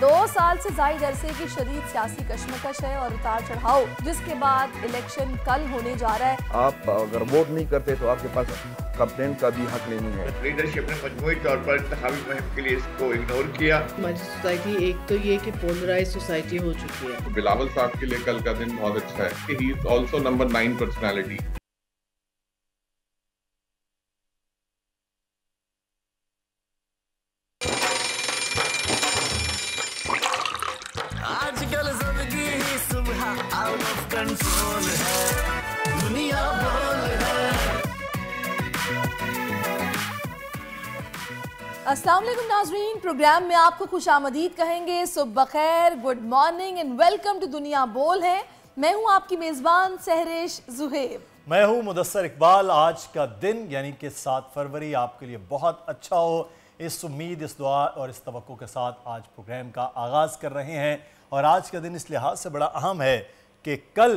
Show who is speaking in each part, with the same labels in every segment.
Speaker 1: 2 साल से जायद अरसे की शदीद सियासी कशमकश है और उतार चढ़ाव, जिसके बाद इलेक्शन कल होने जा रहा है।
Speaker 2: आप अगर वोट नहीं करते तो आपके पास कंप्लेंट का भी हक नहीं है।
Speaker 3: लीडरशिप ने मजमूई तौर पर इंतखाबी मुहिम के लिए इसको इग्नोर किया।
Speaker 4: हमारी सोसाइटी एक तो ये कि पोलराइज सोसाइटी हो चुकी है।
Speaker 5: तो बिलावल साहब के लिए कल का दिन बहुत अच्छा है। He is also number 9 personality.
Speaker 6: आजकल जिंदगी ही सुबह आउट ऑफ कंट्रोल है, दुनिया बोल है।
Speaker 1: अस्सलाम वालेकुम नाज़रीन, प्रोग्राम में आपको खुशामदीद कहेंगे। सुबह खैर, good morning and welcome to दुनिया बोल है। मैं हूं आपकी मेज़बान सहरिश ज़ुहैब।
Speaker 7: मैं हूं मुदस्सर इकबाल। आज का दिन यानी कि 7 फरवरी आपके लिए बहुत अच्छा हो, इस उम्मीद, इस दुआ और इस तवक्को के साथ आज प्रोग्राम का आगाज़ कर रहे हैं। और आज का दिन इस लिहाज से बड़ा अहम है कि कल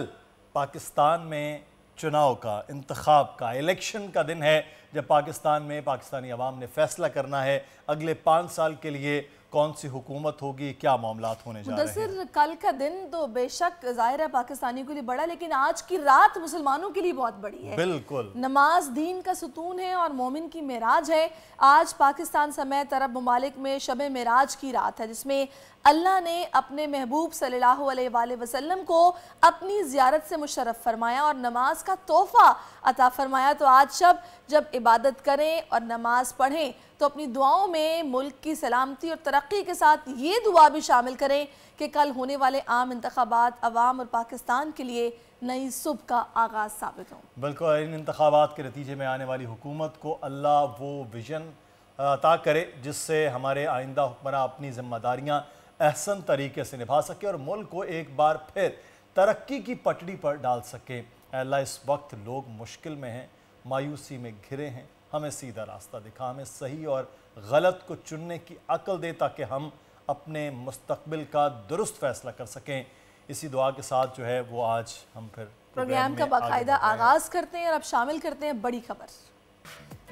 Speaker 7: पाकिस्तान में चुनाव का, इंतखाब का, इलेक्शन का दिन है, जब पाकिस्तान में पाकिस्तानी अवाम ने फैसला करना है अगले 5 साल के लिए कौन सी हुकूमत होगी, क्या मामलात होने जा रहे हैं।
Speaker 1: कल का दिन तो बेशक ज़ाहिर है पाकिस्तानियों के लिए बड़ा, लेकिन आज की रात मुसलमानों के लिए बहुत बड़ी है।
Speaker 7: बिल्कुल,
Speaker 1: नमाज दीन का सुतून है और मोमिन की मेराज है। आज पाकिस्तान समेत अरब ममालिक में शब मेराज की रात है, जिसमें अल्लाह ने अपने महबूब सल्लल्लाहु अलैहि वसल्लम को अपनी ज़ियारत से मुशर्रफ फरमाया और नमाज का तोहफ़ा अता फरमाया। तो आज जब इबादत करें और नमाज पढ़ें तो अपनी दुआओं में मुल्क की सलामती और तरक्की के साथ ये दुआ भी शामिल करें कि कल होने वाले आम इंतखाबात अवाम और पाकिस्तान के लिए नई सुबह का आगाज़ साबित हों।
Speaker 7: बिल्कुल, इन इंतखाबात के नतीजे में आने वाली हुकूमत को अल्लाह वो विजन अता करे जिससे हमारे आइंदा हुक्मरान अपनी जिम्मेदारियाँ अहसन तरीके से निभा सके और मुल्क को एक बार फिर तरक्की की पटड़ी पर डाल सके। अल्लाह, इस वक्त लोग मुश्किल में हैं, मायूसी में घिरे हैं, हमें सीधा रास्ता दिखा, हमें सही और गलत को चुनने की अक्ल दे ताकि हम अपने मुस्तकबिल का दुरुस्त फैसला कर सकें। इसी दुआ के साथ जो है वो आज हम फिर
Speaker 1: प्रोग्राम का बाकायदा आगाज़ करते हैं और अब शामिल करते हैं बड़ी खबर।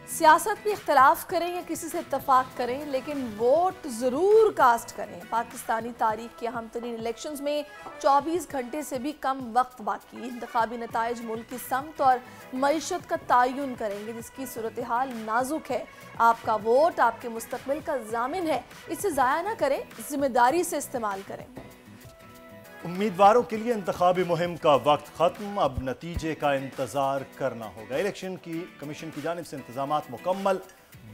Speaker 1: सियासत में इख्तलाफ करें या किसी से इत्तफाक करें, लेकिन वोट ज़रूर कास्ट करें। पाकिस्तानी तारीख के अहम तरीन इलेक्शंस में 24 घंटे से भी कम वक्त बाकी। इंतखाबी नताइज मुल्क की समत और मईशत का तयन करेंगे, जिसकी सूरत हाल नाजुक है। आपका वोट आपके मुस्तकबिल का ज़ामिन है, इसे ज़ाया ना करें, जिम्मेदारी से इस्तेमाल करें।
Speaker 7: उम्मीदवारों के लिए इंतखाबी मुहिम का वक्त ख़त्म, अब नतीजे का इंतज़ार करना होगा। इलेक्शन की कमीशन की जानिब से इंतजामात मुकम्मल,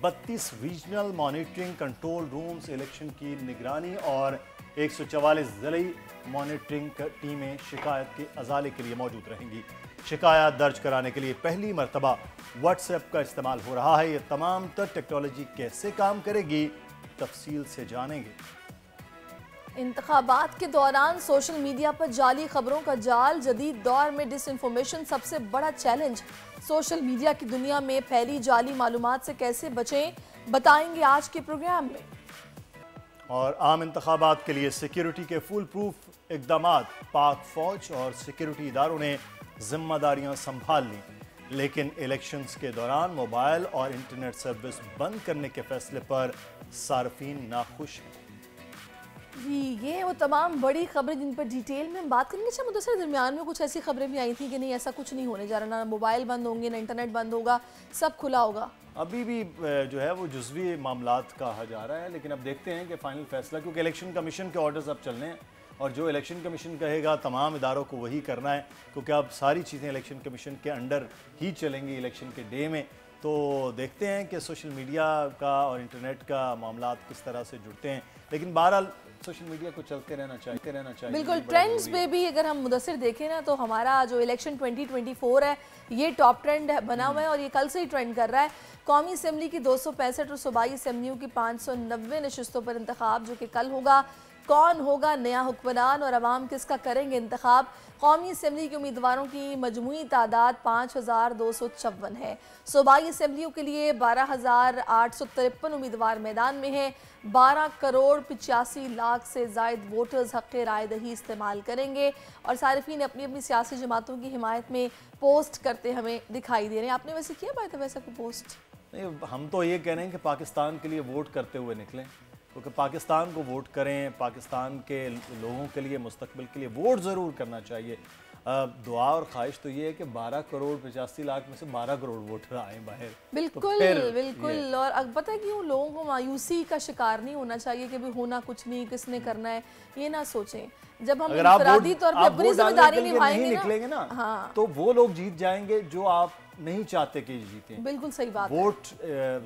Speaker 7: 32 regional monitoring control rooms election की निगरानी और 144 ज़िली मॉनिटरिंग टीमें शिकायत के अजाले के लिए मौजूद रहेंगी। शिकायत दर्ज कराने के लिए पहली मरतबा व्हाट्सएप का इस्तेमाल हो रहा है। ये तमाम तर टेक्नोलॉजी कैसे काम करेगी, तफसील से जानेंगे।
Speaker 1: इंतखाबात के दौरान सोशल मीडिया पर जाली खबरों का जाल, जदीद दौर में डिसइंफॉर्मेशन सबसे बड़ा चैलेंज। सोशल मीडिया की दुनिया में फैली जाली मालूमात से कैसे बचें, बताएंगे आज के प्रोग्राम में।
Speaker 7: और आम इंतखाबात के लिए सिक्योरिटी के फुल प्रूफ इकदामात, पाक फौज और सिक्योरिटी इदारों ने जिम्मेदारियां संभाल ली, लेकिन इलेक्शंस के दौरान मोबाइल और इंटरनेट सर्विस बंद करने के फैसले पर सार्फिन नाखुश हैं।
Speaker 1: जी, ये वो तमाम बड़ी खबरें जिन पर डिटेल में हम बात करेंगे। अच्छा मुदस्सर, दरमियान में कुछ ऐसी खबरें भी आई थी कि नहीं ऐसा कुछ नहीं होने जा रहा, ना मोबाइल बंद होंगे, ना इंटरनेट बंद होगा, सब खुला होगा।
Speaker 7: अभी भी जो है वो जुज़वी मामलात कहा जा रहा है, लेकिन अब देखते हैं कि फाइनल फैसला, क्योंकि इलेक्शन कमीशन के ऑर्डर्स अब चलने हैं और जो इलेक्शन कमीशन कहेगा तमाम इदारों को वही करना है, क्योंकि अब सारी चीज़ें इलेक्शन कमीशन के अंडर ही चलेंगी इलेक्शन के डे में। तो देखते हैं कि सोशल मीडिया का और इंटरनेट का मामलात किस तरह से जुड़ते हैं, लेकिन बहरहाल सोशल मीडिया को चलते रहना चाहिए।
Speaker 1: बिल्कुल, ट्रेंड्स में भी अगर हम मुदस्सिर देखें ना, तो हमारा जो इलेक्शन 2024 है ये टॉप ट्रेंड बना हुआ है और ये कल से ही ट्रेंड कर रहा है। कौमी असम्बली की 265 और सूबाई असम्बलियों की 590 नशिस्तों पर इंतखाब जो कि कल होगा। कौन होगा नया हुक्मरान और अवाम किसका करेंगे इंतखाब। कौमी असम्बली के उम्मीदवारों की मजमूई तादाद 5254 है। सूबाई असम्बलियों के लिए 12,853 उम्मीदवार मैदान में हैं। 12 करोड़ 85 लाख से जायद वोटर्स हक़ राय दही इस्तेमाल करेंगे और सारिफीन अपनी अपनी सियासी जमातों की हिमायत में पोस्ट करते हमें दिखाई दे रहे हैं। आपने वैसे किया बात है वैसा कोई पोस्ट?
Speaker 7: नहीं, हम तो ये कह रहे हैं कि पाकिस्तान के लिए वोट करते हुए निकलें, क्योंकि पाकिस्तान को वोट करें, पाकिस्तान के लोगों के लिए, मुस्तकबिल के लिए वोट ज़रूर करना चाहिए। दुआ और ख्वाहिश तो ये है कि 12 करोड़ 85 लाख में से 12 करोड़ वोटर आए बाहर।
Speaker 1: बिल्कुल बिल्कुल। और अब पता है क्यों लोगों को मायूसी का शिकार नहीं होना चाहिए कि भाई होना कुछ नहीं, किसने करना है, ये ना सोचें। जब हम इनफरादी तौर पे अपनी जिम्मेदारी निभाएंगे ना, हाँ, तो
Speaker 7: वो लोग जीत जाएंगे जो आप नहीं चाहते कि जीतें।
Speaker 1: बिल्कुल सही बात।
Speaker 7: वोट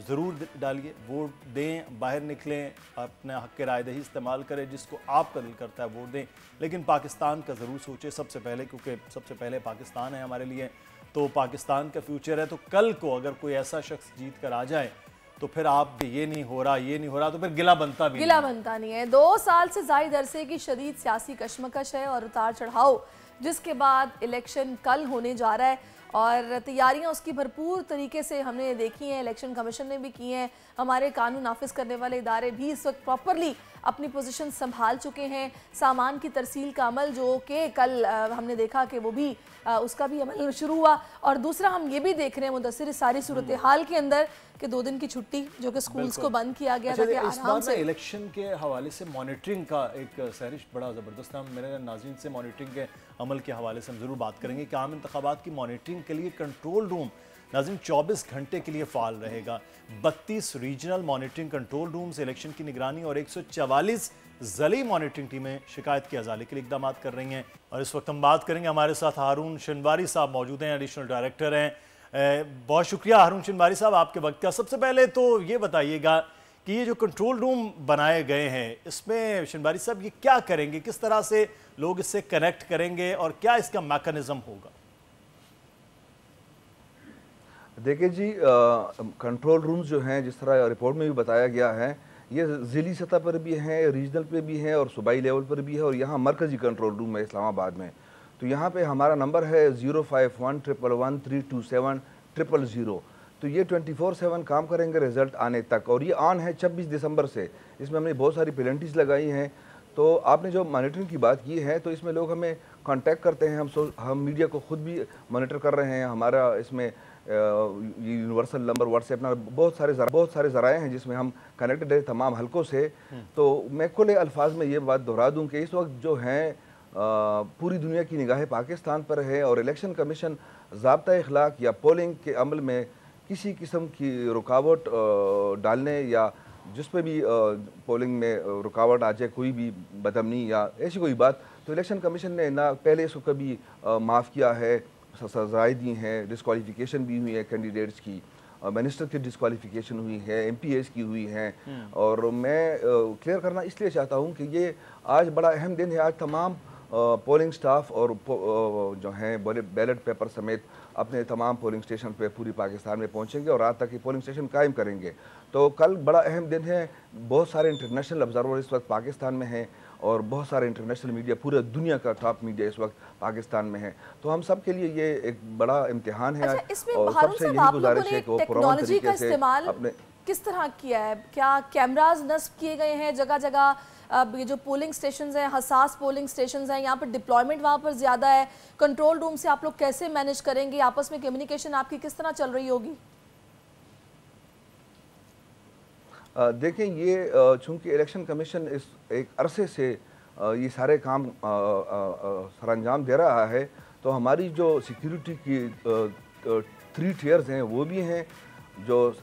Speaker 7: ज़रूर डालिए, वोट दें, बाहर निकलें, अपने हक के रायदही इस्तेमाल करें, जिसको आपका दिल करता है वोट दें, लेकिन पाकिस्तान का ज़रूर सोचें सबसे पहले, क्योंकि सबसे पहले पाकिस्तान है हमारे लिए, तो पाकिस्तान का फ्यूचर है। तो कल को अगर कोई ऐसा शख्स जीत कर आ जाए तो फिर आप ये नहीं हो रहा तो फिर गिला बनता नहीं
Speaker 1: है। 2 साल से ज़ायद अरसे की शदीद सियासी कशमकश है और उतार चढ़ाव, जिसके बाद इलेक्शन कल होने जा रहा है और तैयारियां उसकी भरपूर तरीके से हमने देखी हैं, इलेक्शन कमीशन ने भी की हैं, हमारे कानून नाफिज करने वाले इदारे भी इस वक्त प्रॉपरली अपनी पोजीशन संभाल चुके हैं। सामान की तरसील का अमल जो कि कल हमने देखा कि वो भी उसका भी अमल शुरू हुआ। और दूसरा हम ये भी देख रहे हैं मुदस्सिर सारी सूरत हाल के अंदर कि 2 दिन की छुट्टी जो कि स्कूल्स को बंद किया गया था कि आराम से
Speaker 7: इलेक्शन के हवाले से मॉनिटरिंग का एक सहरिश बड़ा ज़बरदस्त है। मेरे नाज़रीन से मॉनिटरिंग के अमल के हवाले से हम ज़रूर बात करेंगे कि आम इंतखाबात की मॉनिटरिंग के लिए कंट्रोल रूम नाज़रीन 24 घंटे के लिए फ़ाल रहेगा। 32 regional monitoring control rooms election की निगरानी और 144 ज़ली मॉनिटरिंग टीमें शिकायत के अजाले के लिए इक़दाम कर रही हैं। और इस वक्त हम बात करेंगे, हमारे साथ हारून शनवारी साहब मौजूद हैं, एडिशनल डायरेक्टर हैं। बहुत शुक्रिया हारून शनवारी साहब आपके वक्त का। सबसे पहले तो ये बताइएगा कि ये जो कंट्रोल रूम बनाए गए हैं, इसमें शनवारी साहब ये क्या करेंगे, किस तरह से लोग इससे कनेक्ट करेंगे और क्या इसका मैकेनिज्म होगा?
Speaker 2: देखिए जी, कंट्रोल रूम्स जो हैं, जिस तरह रिपोर्ट में भी बताया गया है, ये ज़िली सतह पर भी हैं, रीजनल पे भी हैं और सूबाई लेवल पर भी है, और यहाँ मरकज़ी कंट्रोल रूम है इस्लामाबाद में। तो यहाँ पे हमारा नंबर है 05111327000। तो ये 24/7 काम करेंगे रिज़ल्ट आने तक, और ये ऑन है 26 दिसंबर से। इसमें हमने बहुत सारी पेनल्टीज़ लगाई हैं। तो आपने जो मॉनिटरिंग की बात की है, तो इसमें लोग हमें कांटेक्ट करते हैं, हम मीडिया को ख़ुद भी मॉनिटर कर रहे हैं। हमारा इसमें यूनिवर्सल नंबर व्हाट्सएप ना बहुत सारे ज़राए हैं जिसमें हम कनेक्टेड है तमाम हलकों से। तो मैं खुले अल्फाज में ये बात दोहरा दूं कि इस वक्त जो हैं पूरी दुनिया की निगाहें पाकिस्तान पर है, और इलेक्शन कमीशन ज़ाब्ता इखलाक या पोलिंग के अमल में किसी किस्म की रुकावट डालने या जिस पे भी पोलिंग में रुकावट आ जाए, कोई भी बदअमनी या ऐसी कोई बात, तो इलेक्शन कमीशन ने ना पहले इसको कभी माफ़ किया है, सजाएँ दी हैं, डिस्क्वालिफिकेशन भी हुई है कैंडिडेट्स की, मिनिस्टर की डिस्क्वालिफिकेशन हुई है, MPAs की हुई हैं। और मैं क्लियर करना इसलिए चाहता हूँ कि ये आज बड़ा अहम दिन है। आज तमाम पोलिंग स्टाफ और जो हैं बैलेट पेपर समेत अपने तमाम पोलिंग स्टेशन पे पूरी पाकिस्तान में पहुंचेंगे और रात तक ये पोलिंग स्टेशन कायम करेंगे। तो कल बड़ा अहम दिन है। बहुत सारे इंटरनेशनल ऑब्जर्वर इस वक्त पाकिस्तान में हैं और बहुत सारे इंटरनेशनल मीडिया, पूरे दुनिया का टॉप मीडिया इस वक्त पाकिस्तान में है। तो हम सब के लिए ये एक बड़ा इम्तिहान है।
Speaker 1: और सबसे यही गुजारिश है कि वो पुरअमन तरीके से अपने किस तरह किया है, क्या कैमरास नस्ब किए गए हैं जगह जगह? अब ये जो पोलिंग स्टेशंस हैं, हसास पोलिंग स्टेशंस हैं, यहाँ पर डिप्लॉयमेंट वहाँ पर ज़्यादा है। कंट्रोल रूम से आप लोग कैसे मैनेज करेंगे, आपस में कम्युनिकेशन आपकी किस तरह चल रही होगी?
Speaker 2: देखें, ये चूँकि इलेक्शन कमीशन इस एक अरसे से ये सारे काम सरअंजाम दे रहा है, तो हमारी जो सिक्योरिटी की 3 टियर्स हैं वो भी हैं। जो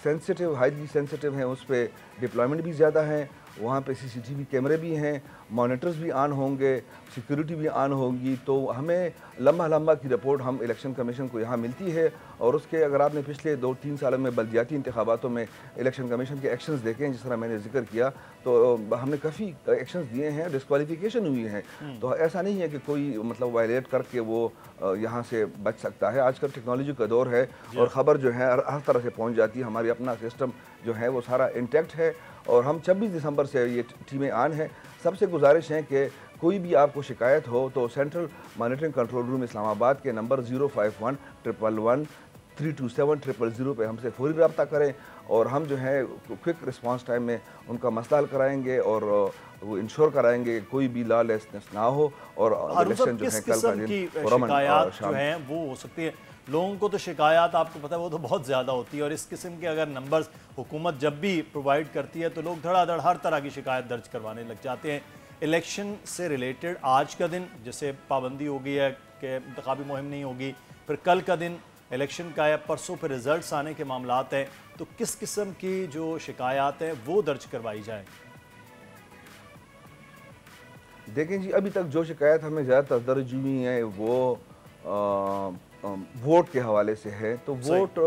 Speaker 2: सेंसिटिव, हाईली सेंसिटिव हैं, उस पर डिप्लॉयमेंट भी ज़्यादा है। वहाँ पे CCTV कैमरे भी हैं, मॉनिटर्स भी ऑन होंगे, सिक्योरिटी भी ऑन होगी। तो हमें लम्हा की रिपोर्ट हम इलेक्शन कमीशन को यहाँ मिलती है। और उसके अगर आपने पिछले 2-3 सालों में बल्दियाती इंतखाबातों में इलेक्शन कमीशन के एक्शंस देखे हैं, जिस तरह मैंने जिक्र किया, तो हमने काफ़ी एक्शंस दिए हैं, डिस्क्वालिफिकेशन हुई है। तो ऐसा नहीं है कि कोई मतलब वायलेट करके वो यहाँ से बच सकता है। आजकल टेक्नोलॉजी का दौर है और ख़बर जो है हर तरह से पहुँच जाती है। हमारी अपना सिस्टम जो है वो सारा इंटैक्ट है और हम 26 दिसंबर से ये टीमें ऑन हैं। सबसे गुजारिश है कि कोई भी आपको शिकायत हो तो central monitoring control room Islamabad के नंबर 05111132700 पे हमसे फौरी रब्ता करें और हम जो है क्विक रिस्पांस टाइम में उनका मसला हल कराएंगे और वो इंश्योर कराएंगे कोई भी लॉलेसनेस ना हो। और इलेक्शन जो है कल का दिन
Speaker 7: शिकायत जो हैं वो हो सकती है लोगों को तो शिकायत आपको पता है वो तो बहुत ज़्यादा होती है, और इस किस्म के अगर नंबर्स हुकूमत जब भी प्रोवाइड करती है तो लोग धड़ाधड़ हर तरह की शिकायत दर्ज करवाने लग जाते हैं। इलेक्शन से रिलेटेड आज का दिन जैसे पाबंदी हो गई है कि इंतखाबी मुहिम नहीं होगी, फिर कल का दिन इलेक्शन का है, परसों फिर रिजल्ट्स आने के मामलात हैं, तो किस किस्म की जो शिकायत हैं वो दर्ज करवाई जाए?
Speaker 2: देखें जी, अभी तक जो शिकायत हमें ज़्यादातर दर्ज हुई है वो वोट के हवाले से है। तो वोट,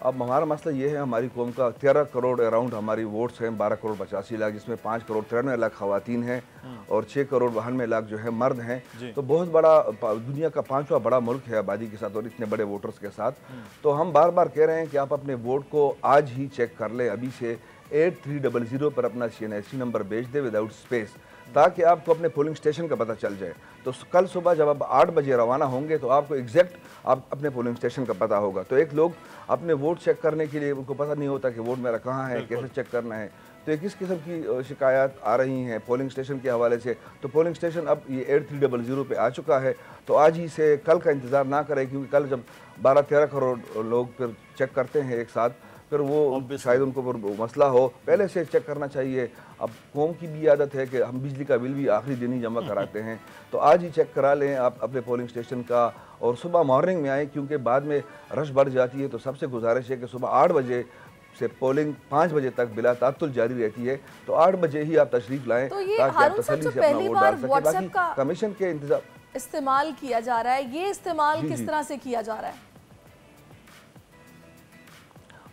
Speaker 2: अब हमारा मसला ये है, हमारी कौम का 13 करोड़ अराउंड हमारी वोट्स हैं, 12 करोड़ 85 लाख, जिसमें 5 करोड़ 93 लाख ख़वातीन हैं और 6 करोड़ 92 लाख जो है मर्द हैं। तो बहुत बड़ा, दुनिया का 5वां बड़ा मुल्क है आबादी के साथ और इतने बड़े वोटर्स के साथ। तो हम बार बार कह रहे हैं कि आप अपने वोट को आज ही चेक कर लें, अभी से 8300 पर अपना CNSC नंबर भेज दें विदाउट स्पेस, ताकि आपको अपने पोलिंग स्टेशन का पता चल जाए। तो कल सुबह जब आप 8 बजे रवाना होंगे तो आपको एग्जैक्ट आप अपने पोलिंग स्टेशन का पता होगा। तो एक लोग अपने वोट चेक करने के लिए उनको पता नहीं होता कि वोट मेरा कहाँ है, कैसे चेक करना है। तो ये किस किस्म की शिकायत आ रही हैं पोलिंग स्टेशन के हवाले से। तो पोलिंग स्टेशन अब ये 8300 पे आ चुका है। तो आज ही से कल का इंतज़ार ना करें, क्योंकि कल जब 12-13 करोड़ लोग फिर चेक करते हैं एक साथ, फिर वो शायद उनको मसला हो, पहले से चेक करना चाहिए। अब कौम की भी आदत है कि हम बिजली का बिल भी आखिरी दिन ही जमा कराते हैं, तो आज ही चेक करा लें आप अपने पोलिंग स्टेशन का, और सुबह मॉर्निंग में आएँ, क्योंकि बाद में रश बढ़ जाती है। तो सबसे गुजारिश है कि सुबह 8 बजे से पोलिंग 5 बजे तक बिला तातुल जारी रहती है, तो 8 बजे ही आप तशरीफ लाएँ ताकि आप तसल्ली से अपना वोट डाल सकें। बाकी कमीशन के इंतजाम
Speaker 1: इस्तेमाल किया जा रहा है, ये इस्तेमाल किस तरह से किया जा रहा है?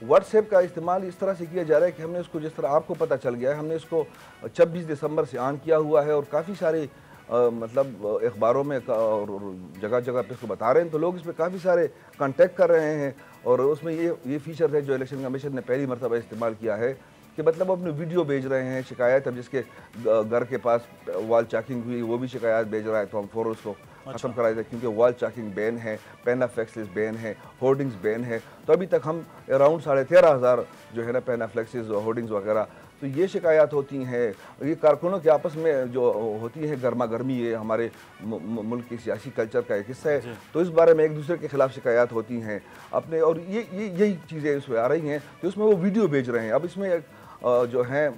Speaker 2: व्हाट्सएप का इस्तेमाल इस तरह से किया जा रहा है कि हमने उसको, जिस तरह आपको पता चल गया है, हमने इसको 26 दिसंबर से ऑन किया हुआ है और काफ़ी सारे मतलब अखबारों में और जगह जगह पे इसको बता रहे हैं। तो लोग इस पर काफ़ी सारे कांटेक्ट कर रहे हैं, और उसमें ये फीचर है जो इलेक्शन कमीशन ने पहली मरतबा इस्तेमाल किया है कि मतलब अपने वीडियो भेज रहे हैं शिकायत। अब जिसके घर के पास वॉल चैकिंग हुई वो भी शिकायत भेज रहा है, तो हम फ़ौरन उसको ख़त्म कराए थे, क्योंकि वॉल चैकिंग बैन है, पेनाफ्लेक्सिस बैन है, होर्डिंग्स बैन है। तो अभी तक हम अराउंड 13,500 जो है ना पेनाफ्लेक्सिस होर्डिंग्स वगैरह, तो ये शिकायत होती हैं। ये कारकुनों के आपस में जो होती है गर्मा गर्मी, ये हमारे मुल्क की सियासी कल्चर का एक हिस्सा है। तो इस बारे में एक दूसरे के खिलाफ शिकायत होती हैं अपने, और यही चीज़ें इसमें आ रही हैं। तो उसमें वो वीडियो भेज रहे हैं। अब इसमें जो हैं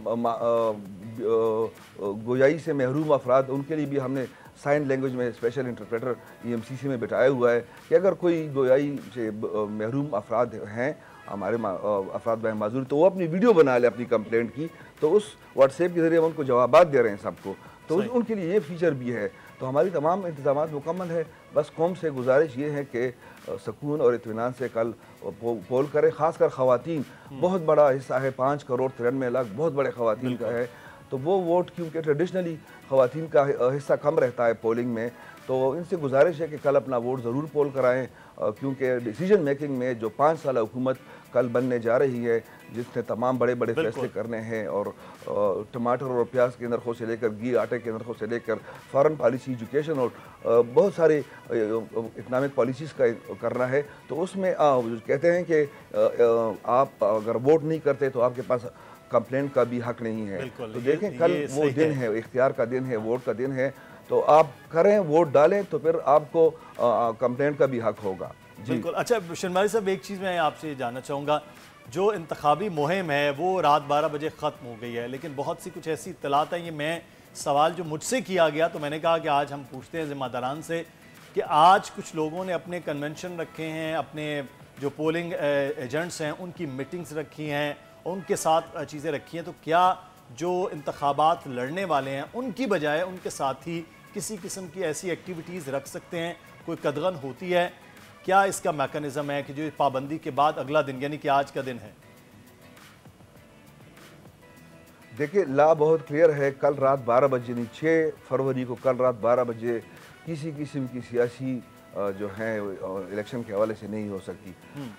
Speaker 2: गोयाई से महरूम अफराद, उनके लिए भी हमने साइन लैंग्वेज में स्पेशल इंटरप्रेटर EMCC में बिठाया हुआ है कि अगर कोई गोयाई से महरूम अफराद हैं, हमारे अफराद बाय माजूर, तो वो अपनी वीडियो बना ले अपनी कंप्लेंट की, तो उस व्हाट्सएप के ज़रिए हम उनको जवाबात दे रहे हैं सबको। तो उनके लिए ये फीचर भी है। तो हमारी तमाम इंतजाम मुकम्मल है। बस कौम से गुजारिश ये है कि सुकून और इत्मीनान से कल पोल करें। ख़ासकर ख़वातीन, बहुत बड़ा हिस्सा है, 5 करोड़ 93 लाख बहुत बड़े ख़वातीन का है। तो वो वोट, क्योंकि ट्रेडिशनली ख़वातीन का हिस्सा कम रहता है पोलिंग में, तो इनसे गुजारिश है कि कल अपना वोट ज़रूर पोल कराएं, क्योंकि डिसीजन मेकिंग में जो 5 साल हुकूमत कल बनने जा रही है, जिसने तमाम बड़े बड़े फैसले करने हैं, और टमाटर और प्याज के नरखों से लेकर घी आटे के नरखों से लेकर फॉरेन पॉलिसी, एजुकेशन और बहुत सारे इकनॉमिक पॉलिसीज़ का करना है। तो उसमें कहते हैं कि आप अगर वोट नहीं करते तो आपके पास कंप्लेंट का भी हक नहीं है। तो देखें, कल वो दिन है, इख्तियार का दिन है, वोट का दिन है। तो आप करें, वोट डालें, तो फिर आपको कंप्लेंट का भी हक होगा।
Speaker 7: बिल्कुल। अच्छा शनवारी साहब, एक चीज़ मैं आपसे जानना चाहूँगा, जो इंतखाबी मुहिम है वो रात 12 बजे ख़त्म हो गई है, लेकिन बहुत सी कुछ ऐसी इत्तलात हैं, ये मैं सवाल जो मुझसे किया गया, तो मैंने कहा कि आज हम पूछते हैं ज़िम्मेदारान से कि आज कुछ लोगों ने अपने कन्वेंशन रखे हैं, अपने जो पोलिंग एजेंट्स हैं उनकी मीटिंग्स रखी हैं, उनके साथ चीज़ें रखी हैं। तो क्या जो इंतखाबात लड़ने वाले हैं उनकी बजाय उनके साथी किसी किस्म की ऐसी एक्टिविटीज़ रख सकते हैं? कोई कदगन होती है क्या? इसका मैकेनिज्म है कि जो पाबंदी के बाद अगला दिन यानी कि आज का दिन है?
Speaker 2: देखिए, लॉ बहुत क्लियर है। कल रात 12 बजे, नहीं 6 फरवरी को कल रात 12 बजे किसी किस्म की सियासी जो है इलेक्शन के हवाले से नहीं हो सकती।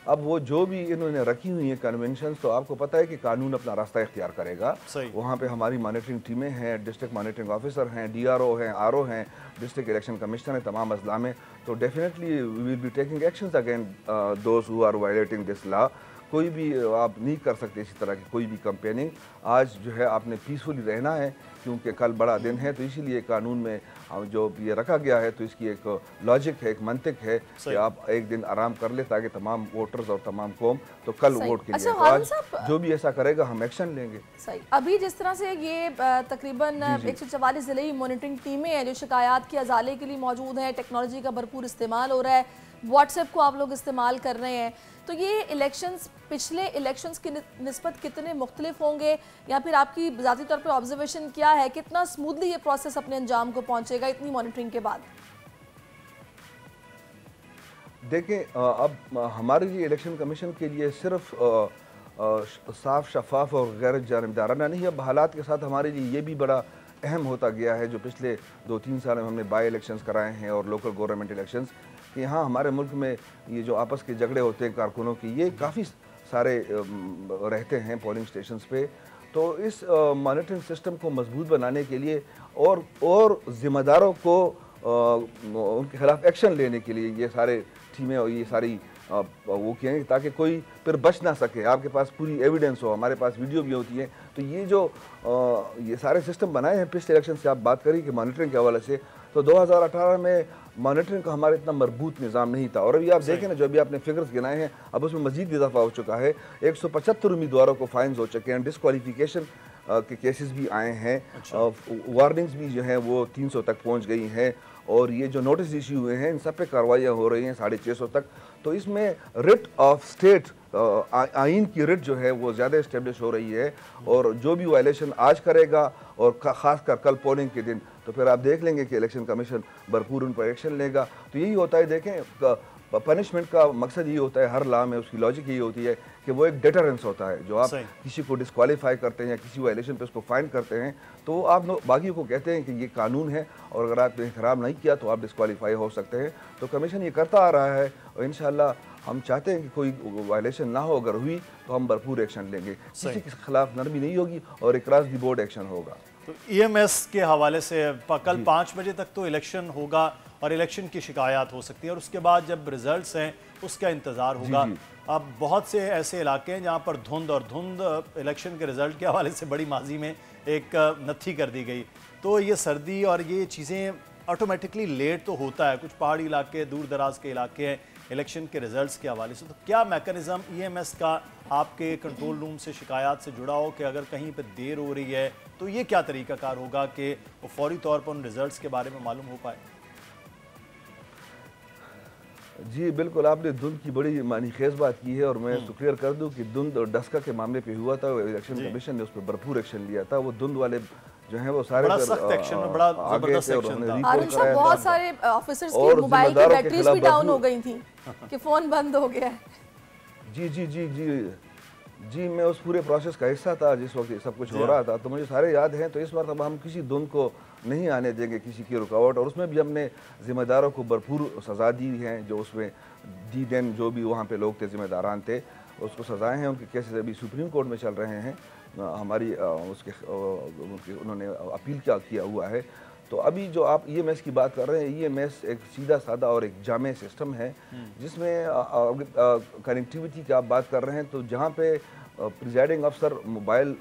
Speaker 2: अब वो जो भी इन्होंने रखी हुई हैं कन्वेंशन, तो आपको पता है कि कानून अपना रास्ता इख्तियार करेगा। वहाँ पे हमारी मॉनिटरिंग टीमें हैं, डिस्ट्रिक्ट मॉनिटरिंग ऑफिसर हैं, DRO हैं, RO हैं, डिस्ट्रिक्ट इलेक्शन कमिश्नर हैं, तमाम अजला में। तो definitely we will be taking actions against those who are violating this law. कोई भी आप नहीं कर सकते इसी तरह की कोई भी कंपेनिंग। आज जो है आपने पीसफुली रहना है, क्योंकि कल बड़ा दिन है, तो इसीलिए कानून में जो ये रखा गया है तो इसकी एक लॉजिक है, एक मंतिक है कि आप एक दिन आराम कर ले ताकि तमाम वोटर्स और तमाम कौम तो कल वोट के लिए।
Speaker 1: अच्छा,
Speaker 2: तो आज जो भी ऐसा करेगा हम एक्शन लेंगे।
Speaker 1: सही। अभी जिस तरह से ये तकरीबन 144 ज़िले की मॉनिटरिंग टीमें हैं जो शिकायत के अजाले के लिए मौजूद हैं, टेक्नोलॉजी का भरपूर इस्तेमाल हो रहा है, व्हाट्सएप को आप लोग इस्तेमाल कर रहे हैं, तो ये इलेक्शंस पिछले इलेक्शंस की निस्बत कितने मुख्तलिफ होंगे, या फिर आपकी ज़ाती तौर पे ऑब्जर्वेशन क्या है, कितना स्मूथली ये प्रोसेस अपने अंजाम को पहुंचेगा इतनी मॉनिटरिंग के बाद?
Speaker 2: देखें, अब हमारे लिए इलेक्शन कमीशन के लिए सिर्फ साफ शफाफ और गैर जानिबदाराना नहीं, अब हालात के साथ हमारे लिए ये भी बड़ा अहम होता गया है जो पिछले 2-3 साल में हमने बाई इलेक्शंस कराए हैं और लोकल गवर्नमेंट इलेक्शंस, कि यहाँ हमारे मुल्क में ये जो आपस के झगड़े होते हैं कारकुनों की, ये काफ़ी सारे रहते हैं पोलिंग स्टेशंस पे। तो इस मॉनिटरिंग सिस्टम को मजबूत बनाने के लिए और ज़िम्मेदारों को उनके खिलाफ एक्शन लेने के लिए ये सारे टीमें और ये सारी वो किए ताकि कोई फिर बच ना सके। आपके पास पूरी एविडेंस हो, हमारे पास वीडियो भी होती है। तो ये जो ये सारे सिस्टम बनाए हैं पिछले इलेक्शन से आप बात करी कि मॉनिटरिंग के हवाले से, तो 2018 में मॉनिटरिंग का हमारा इतना मजबूत निज़ाम नहीं था। और अभी आप देखें ना, जो अभी आपने फिगर्स गिनाए हैं, अब उसमें मजीद इजाफा हो चुका है। 175 उम्मीदवारों को फाइन्स हो चुके हैं, डिस्क्वालिफिकेशन के केसेस भी आए हैं, वार्निंग्स भी जो हैं वो 300 तक पहुंच गई हैं, और ये जो नोटिस इशू हुए हैं इन सब पे कार्रवाइयाँ हो रही हैं 650 तक। तो इसमें रिट ऑफ स्टेट, आइन की रिट जो है वो ज़्यादा इस्टेब्लिश हो रही है, और जो भी वायलेशन आज करेगा और ख़ासकर कल पोलिंग के दिन, तो फिर आप देख लेंगे कि इलेक्शन कमीशन भरपूर उन पर एक्शन लेगा। तो यही होता है, देखें पनिशमेंट का मकसद ये होता है, हर लॉ में उसकी लॉजिक यही होती है कि वो एक डेटरेंस होता है। जो आप किसी को डिस्क्वालीफाई करते हैं या किसी वायलेशन पे उसको फाइन करते हैं, तो आप बाकी को कहते हैं कि ये कानून है और अगर आपने एहतराम नहीं किया तो आप डिस्क्वालीफाई हो सकते हैं। तो कमीशन ये करता आ रहा है और इंशाल्लाह हम चाहते हैं कि कोई वायलेशन ना हो, अगर हुई तो हम भरपूर एक्शन लेंगे, किसी के खिलाफ नरमी नहीं होगी और अक्रॉस द बोर्ड एक्शन होगा।
Speaker 7: तो EMS के हवाले से कल 5 बजे तक तो इलेक्शन होगा और इलेक्शन की शिकायत हो सकती है, और उसके बाद जब रिजल्ट्स हैं उसका इंतज़ार होगा। अब बहुत से ऐसे इलाके हैं जहाँ पर धुंध इलेक्शन के रिजल्ट के हवाले से बड़ी माजी में एक नत्थी कर दी गई, तो ये सर्दी और ये चीज़ें ऑटोमेटिकली लेट तो होता है। कुछ पहाड़ी इलाके, दूर दराज के इलाके हैं इलेक्शन के रिजल्ट्स के हवाले से, तो क्या मैकेनिज़्म EMS का आपके कंट्रोल रूम से शिकायत से जुड़ा हो कि अगर कहीं पर देर हो रही है तो ये क्या तरीक़ाकार होगा कि वो फौरी तौर पर उन रिजल्ट्स के बारे में मालूम हो पाए?
Speaker 2: जी बिल्कुल, आपने धुंध की बड़ी मानी खेज बात की है, और मैं इसको क्लियर कर दूं कि धुंध और डस्का के मामले पे हुआ था, इलेक्शन कमीशन ने उस पर भरपूर एक्शन लिया था। वो धुंध वाले जो हैं वो सारे
Speaker 7: बड़ा सख्त एक्शन, बड़ा जबरदस्त एक्शन था।
Speaker 1: आरिफ साहब, बहुत सारे ऑफिसर्स की मोबाइल की बैटरीज भी डाउन हो गई थी कि फोन बंद हो गया है।
Speaker 2: जी जी जी जी जी, मैं उस पूरे प्रोसेस का हिस्सा था जिस वक्त ये सब कुछ हो रहा था, तो मुझे सारे याद हैं। तो इस बार अब हम किसी धुंध को नहीं आने देंगे, किसी की रुकावट, और उसमें भी हमने ज़िम्मेदारों को भरपूर सज़ा दी हैं। जो उसमें D10 जो भी वहाँ पे लोग थे, ज़िम्मेदारान थे, उसको सज़ाएँ हैं। उनके केसेस अभी सुप्रीम कोर्ट में चल रहे हैं, हमारी उन्होंने अपील किया हुआ है। तो अभी जो आप EMS की बात कर रहे हैं, EMS एक सीधा सादा और एक जामे सिस्टम है जिसमें कनेक्टिविटी की आप बात कर रहे हैं। तो जहाँ पे प्रिजाइडिंग अफसर मोबाइल,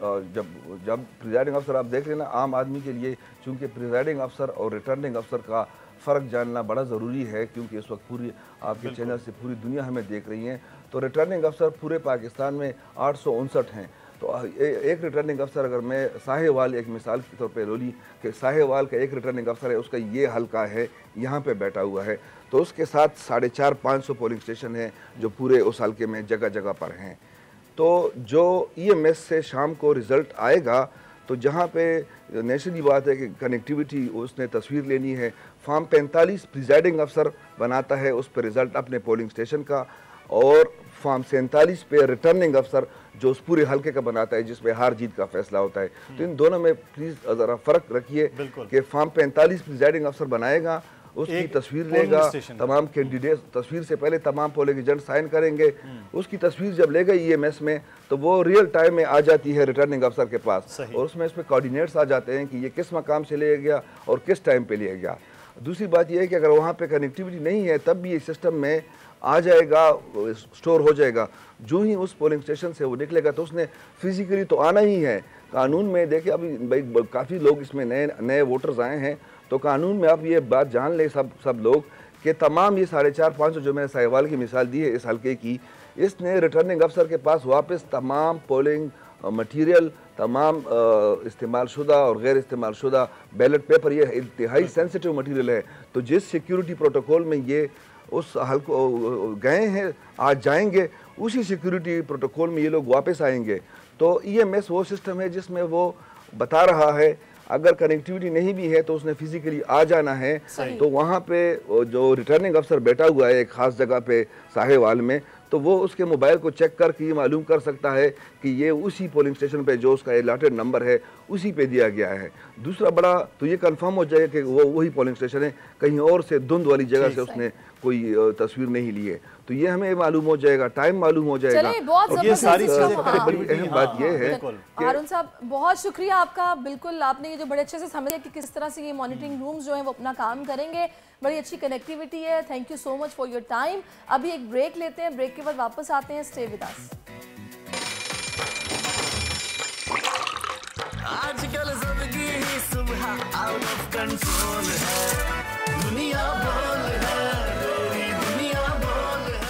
Speaker 2: जब प्रिजाइडिंग अफसर आप देख लेना, आम आदमी के लिए चूँकि प्रिजाइडिंग अफसर और रिटर्निंग अफसर का फ़र्क जानना बड़ा ज़रूरी है, क्योंकि इस वक्त पूरी आपके चैनल से पूरी दुनिया हमें देख रही हैं। तो रिटर्निंग अफसर पूरे पाकिस्तान में 859 हैं। तो एक रिटर्निंग अफसर, अगर मैं साहेवाल एक मिसाल के तौर पे लोली कि साहेवाल का एक रिटर्निंग अफसर है, उसका ये हल्का है, यहाँ पे बैठा हुआ है, तो उसके साथ 450-500 पोलिंग स्टेशन हैं जो पूरे उस हल्के में जगह जगह पर हैं। तो जो EMS से शाम को रिज़ल्ट आएगा, तो जहाँ पे नेशनली बात है कि कनेक्टिविटी उसने तस्वीर लेनी है, फॉर्म 45 प्रिजाइडिंग अफसर बनाता है उस पर रिज़ल्ट अपने पोलिंग स्टेशन का, और फॉर्म 47 पे रिटर्निंग अफसर जो उस पूरे हल्के का बनाता है जिसमें हार जीत का फैसला होता है। तो इन दोनों में प्लीज़ ज़रा फ़र्क रखिए कि फॉर्म 45 प्रिजाइडिंग अफसर बनाएगा, उसकी तस्वीर लेगा, तमाम कैंडिडेट तस्वीर से पहले तमाम पोलिंग एजेंट साइन करेंगे, उसकी तस्वीर जब लेगा EMS में तो वो रियल टाइम में आ जाती है रिटर्निंग अफसर के पास, और उसमें कोऑर्डिनेट्स आ जाते हैं कि ये किस मकाम से लिया गया और किस टाइम पे लिया गया। दूसरी बात यह है कि अगर वहाँ पे कनेक्टिविटी नहीं है तब भी ये सिस्टम में आ जाएगा, स्टोर हो जाएगा। जो ही उस पोलिंग स्टेशन से वो निकलेगा तो उसने फिजिकली तो आना ही है, कानून में देखिए अभी भाई काफ़ी लोग इसमें नए नए वोटर्स आए हैं, तो कानून में आप ये बात जान लें सब लोग कि तमाम ये 450-500 जो मैंने साहिवाल की मिसाल दी है इस हल्के की, इसने रिटर्निंग अफसर के पास वापस तमाम पोलिंग मटीरियल, तमाम इस्तेमाल शुदा और गैर इस्तेमाल शुदा बैलेट पेपर, ये इंतहाई सेंसिटिव मटीरियल है। तो जिस सिक्योरिटी प्रोटोकॉल में ये उस हल्को गए हैं, आज जाएंगे, उसी सिक्योरिटी प्रोटोकॉल में ये लोग वापस आएंगे। तो EMS वो सिस्टम है जिसमें वो बता रहा है अगर कनेक्टिविटी नहीं भी है तो उसने फिजिकली आ जाना है। तो वहाँ पे जो रिटर्निंग अफसर बैठा हुआ है एक ख़ास जगह पे साहेवाल में, तो वो उसके मोबाइल को चेक करके ये मालूम कर सकता है कि ये उसी पोलिंग स्टेशन पे जो उसका अलॉटेड नंबर है उसी पे दिया गया है। दूसरा बड़ा तो ये कंफर्म हो जाए कि वो वही पोलिंग स्टेशन है, कहीं और से धुंध वाली जगह से उसने कोई तस्वीर नहीं ली है। तो ये हमें मालूम हो जाएगा, टाइम मालूम हो जाएगा।
Speaker 7: ये सारी चीजें
Speaker 2: बड़ी अहम बात ये है।
Speaker 1: हारून साहब बहुत शुक्रिया आपका, बिल्कुल आपने ये जो बड़े अच्छे से समझा कि किस तरह से ये मॉनिटरिंग रूम्स जो हैं वो अपना काम करेंगे, बड़ी अच्छी कनेक्टिविटी है। Thank you so much for your time. अभी एक ब्रेक लेते हैं, ब्रेक के बाद वापस आते हैं। Stay with us.
Speaker 6: आजकल जिंदगी ही सुबह आउट ऑफ कंट्रोल है, दुनिया बोल है, तेरी दुनिया बोल है।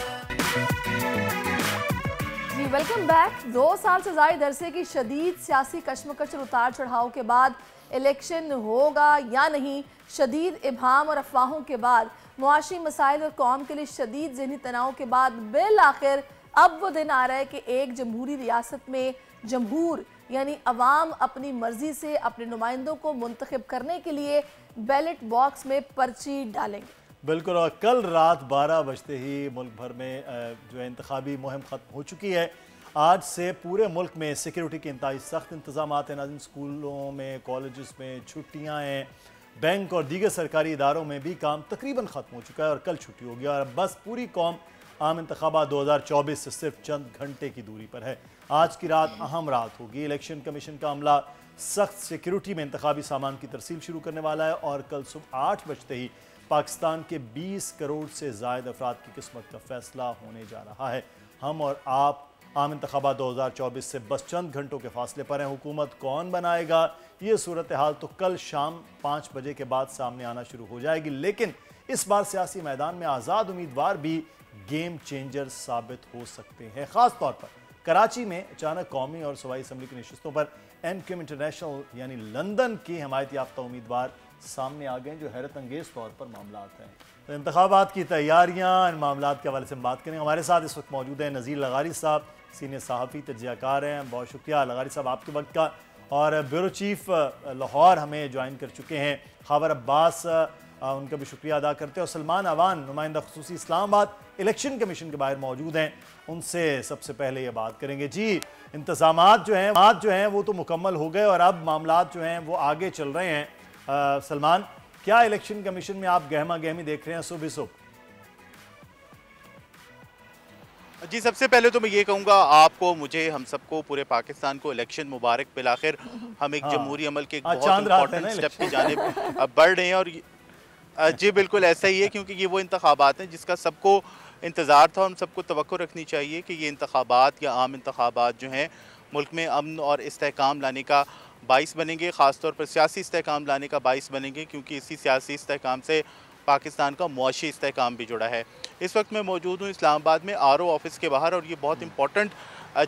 Speaker 1: जी वेलकम बैक। 2 साल से ज़ायद अरसे की शदीद सियासी कशमकश और उतार चढ़ाव के बाद इलेक्शन होगा या नहीं, शदीद इब्हाम और अफवाहों के बाद, मुआशी मसाइल और कौम के लिए शदीद ज़हनी तनाव के बाद बिल आखिर अब वो दिन आ रहा है कि एक जमहूरी रियासत में जमहूर यानी अवाम अपनी मर्जी से अपने नुमाइंदों को मुंतखब करने के लिए बैलेट बॉक्स में पर्ची डालेंगे।
Speaker 7: बिल्कुल, और कल रात 12 बजते ही मुल्क भर में जो है इंतखाबी मुहिम ख़त्म हो चुकी है। आज से पूरे मुल्क में सिक्योरिटी के इंतहाई सख्त इंतजाम हैं। नाज़रीन, स्कूलों में, कॉलेजेस में छुट्टियाँ हैं, बैंक और दीगर सरकारी इदारों में भी काम तकरीबन ख़त्म हो चुका है और कल छुट्टी होगी और बस पूरी कौम आम इंतखाबात 2024 से सिर्फ चंद घंटे की दूरी पर है। आज की रात अहम रात होगी। इलेक्शन कमीशन का अमला सख्त सिक्योरिटी में इंतखाबी सामान की तरसील शुरू करने वाला है और कल सुबह 8 बजते ही पाकिस्तान के 20 करोड़ से ज़ायद अफराद की किस्मत का फैसला होने जा रहा है। हम और आप आम इंतखाबात 2024 से बस चंद घंटों के फासले पर हैं। हुकूमत कौन बनाएगा, ये सूरत हाल तो कल शाम 5 बजे के बाद सामने आना शुरू हो जाएगी, लेकिन इस बार सियासी मैदान में आज़ाद उम्मीदवार भी गेम चेंजर साबित हो सकते हैं। ख़ास तौर पर कराची में अचानक कौमी और सूबाई असम्बली की नशिस्तों पर MQM इंटरनेशनल यानी लंदन के हिमायत याफ्ता उम्मीदवार सामने आ गए, जो हैरत अंगेज तौर पर मामलात हैं। तो इंतखाबात की तैयारियां, इन मामलात के हवाले से हम बात करेंगे। हमारे साथ इस वक्त मौजूद हैं नज़ीर लगारी साहब, सीनियर सहाफ़ी तज्ज़ियाकार हैं। बहुत शुक्रिया लगारी साहब आपके वक्त का। और ब्यूरो चीफ लाहौर हमें ज्वाइन कर चुके हैं खबर अब्बास, उनका भी शुक्रिया अदा करते हैं। और सलमान अवान नुमाइंदा खुसूसी इस्लामाबाद इलेक्शन कमीशन के बाहर मौजूद हैं, उनसे सबसे पहले ये बात करेंगे। जी, इंतज़ामात जो हैं वो तो मुकम्मल हो गए और अब मामलात जो हैं वो आगे चल रहे हैं। सलमान, क्या इलेक्शन कमीशन में आप गहमा गहमी देख रहे हैं सुबह सुबह?
Speaker 8: जी, सबसे पहले तो मैं ये कहूँगा आपको, मुझे, हम सबको, पूरे पाकिस्तान को इलेक्शन मुबारक। बिलाखिर हम एक जमहूरी अमल के एक बहुत इंपॉर्टेंट स्टेप की जानिब बढ़ रहे हैं और जी बिल्कुल ऐसा ही है, क्योंकि ये वो इंतखाबात हैं जिसका सबको इंतज़ार था और हम सबको तवक्को रखनी चाहिए कि ये इंतखाबात या आम इंतखाबात जो हैं मुल्क में अमन और इस्तेहकाम लाने का बाइस बनेंगे, ख़ास तौर पर सियासी इस्तेहकाम लाने का बाइस बनेंगे, क्योंकि इसी सियासी इस्तेहकाम से पाकिस्तान का मुआशी इस्तेहकाम भी जुड़ा है। इस वक्त मैं मौजूद हूँ इस्लामाबाद में RO ऑफिस के बाहर, और ये बहुत इंपॉर्टेंट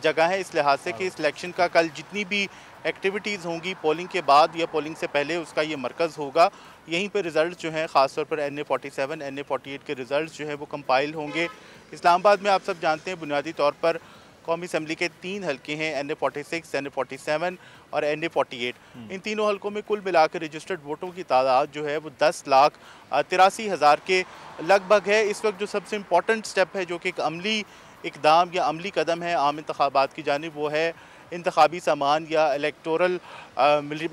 Speaker 8: जगह है इस लिहाज से कि इस इलेक्शन का कल जितनी भी एक्टिविटीज़ होंगी पोलिंग के बाद या पोलिंग से पहले, उसका ये मरकज़ होगा। यहीं पर रिज़ल्ट जो हैं ख़ास तौर पर NA47 NA48 के रिज़ल्ट जो है वो कंपाइल होंगे। इस्लामाबाद में आप सब जानते हैं बुनियादी तौर पर कौमी असम्बली के 3 हल्के हैं, NA46 NA47 और NA48। इन तीनों हल्कों में कुल मिलाकर रजिस्टर्ड वोटों की तादाद जो है वो 10,83,000 के लगभग है। इस वक्त जो सबसे इम्पॉर्टेंट स्टेप है, जो कि एक अमली इकदाम या अमली कदम है आम इंतखाबात की जानिब, वो है इंतखाबी सामान या इलेक्टोरल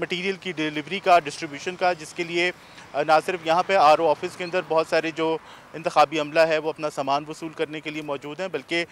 Speaker 8: मटीरियल की डिलीवरी का, डिस्ट्रीब्यूशन का, जिसके लिए ना सिर्फ यहाँ पे RO ऑफिस के अंदर बहुत सारे जो इंतखाबी अमला है वो अपना सामान वसूल करने के लिए मौजूद हैं, बल्कि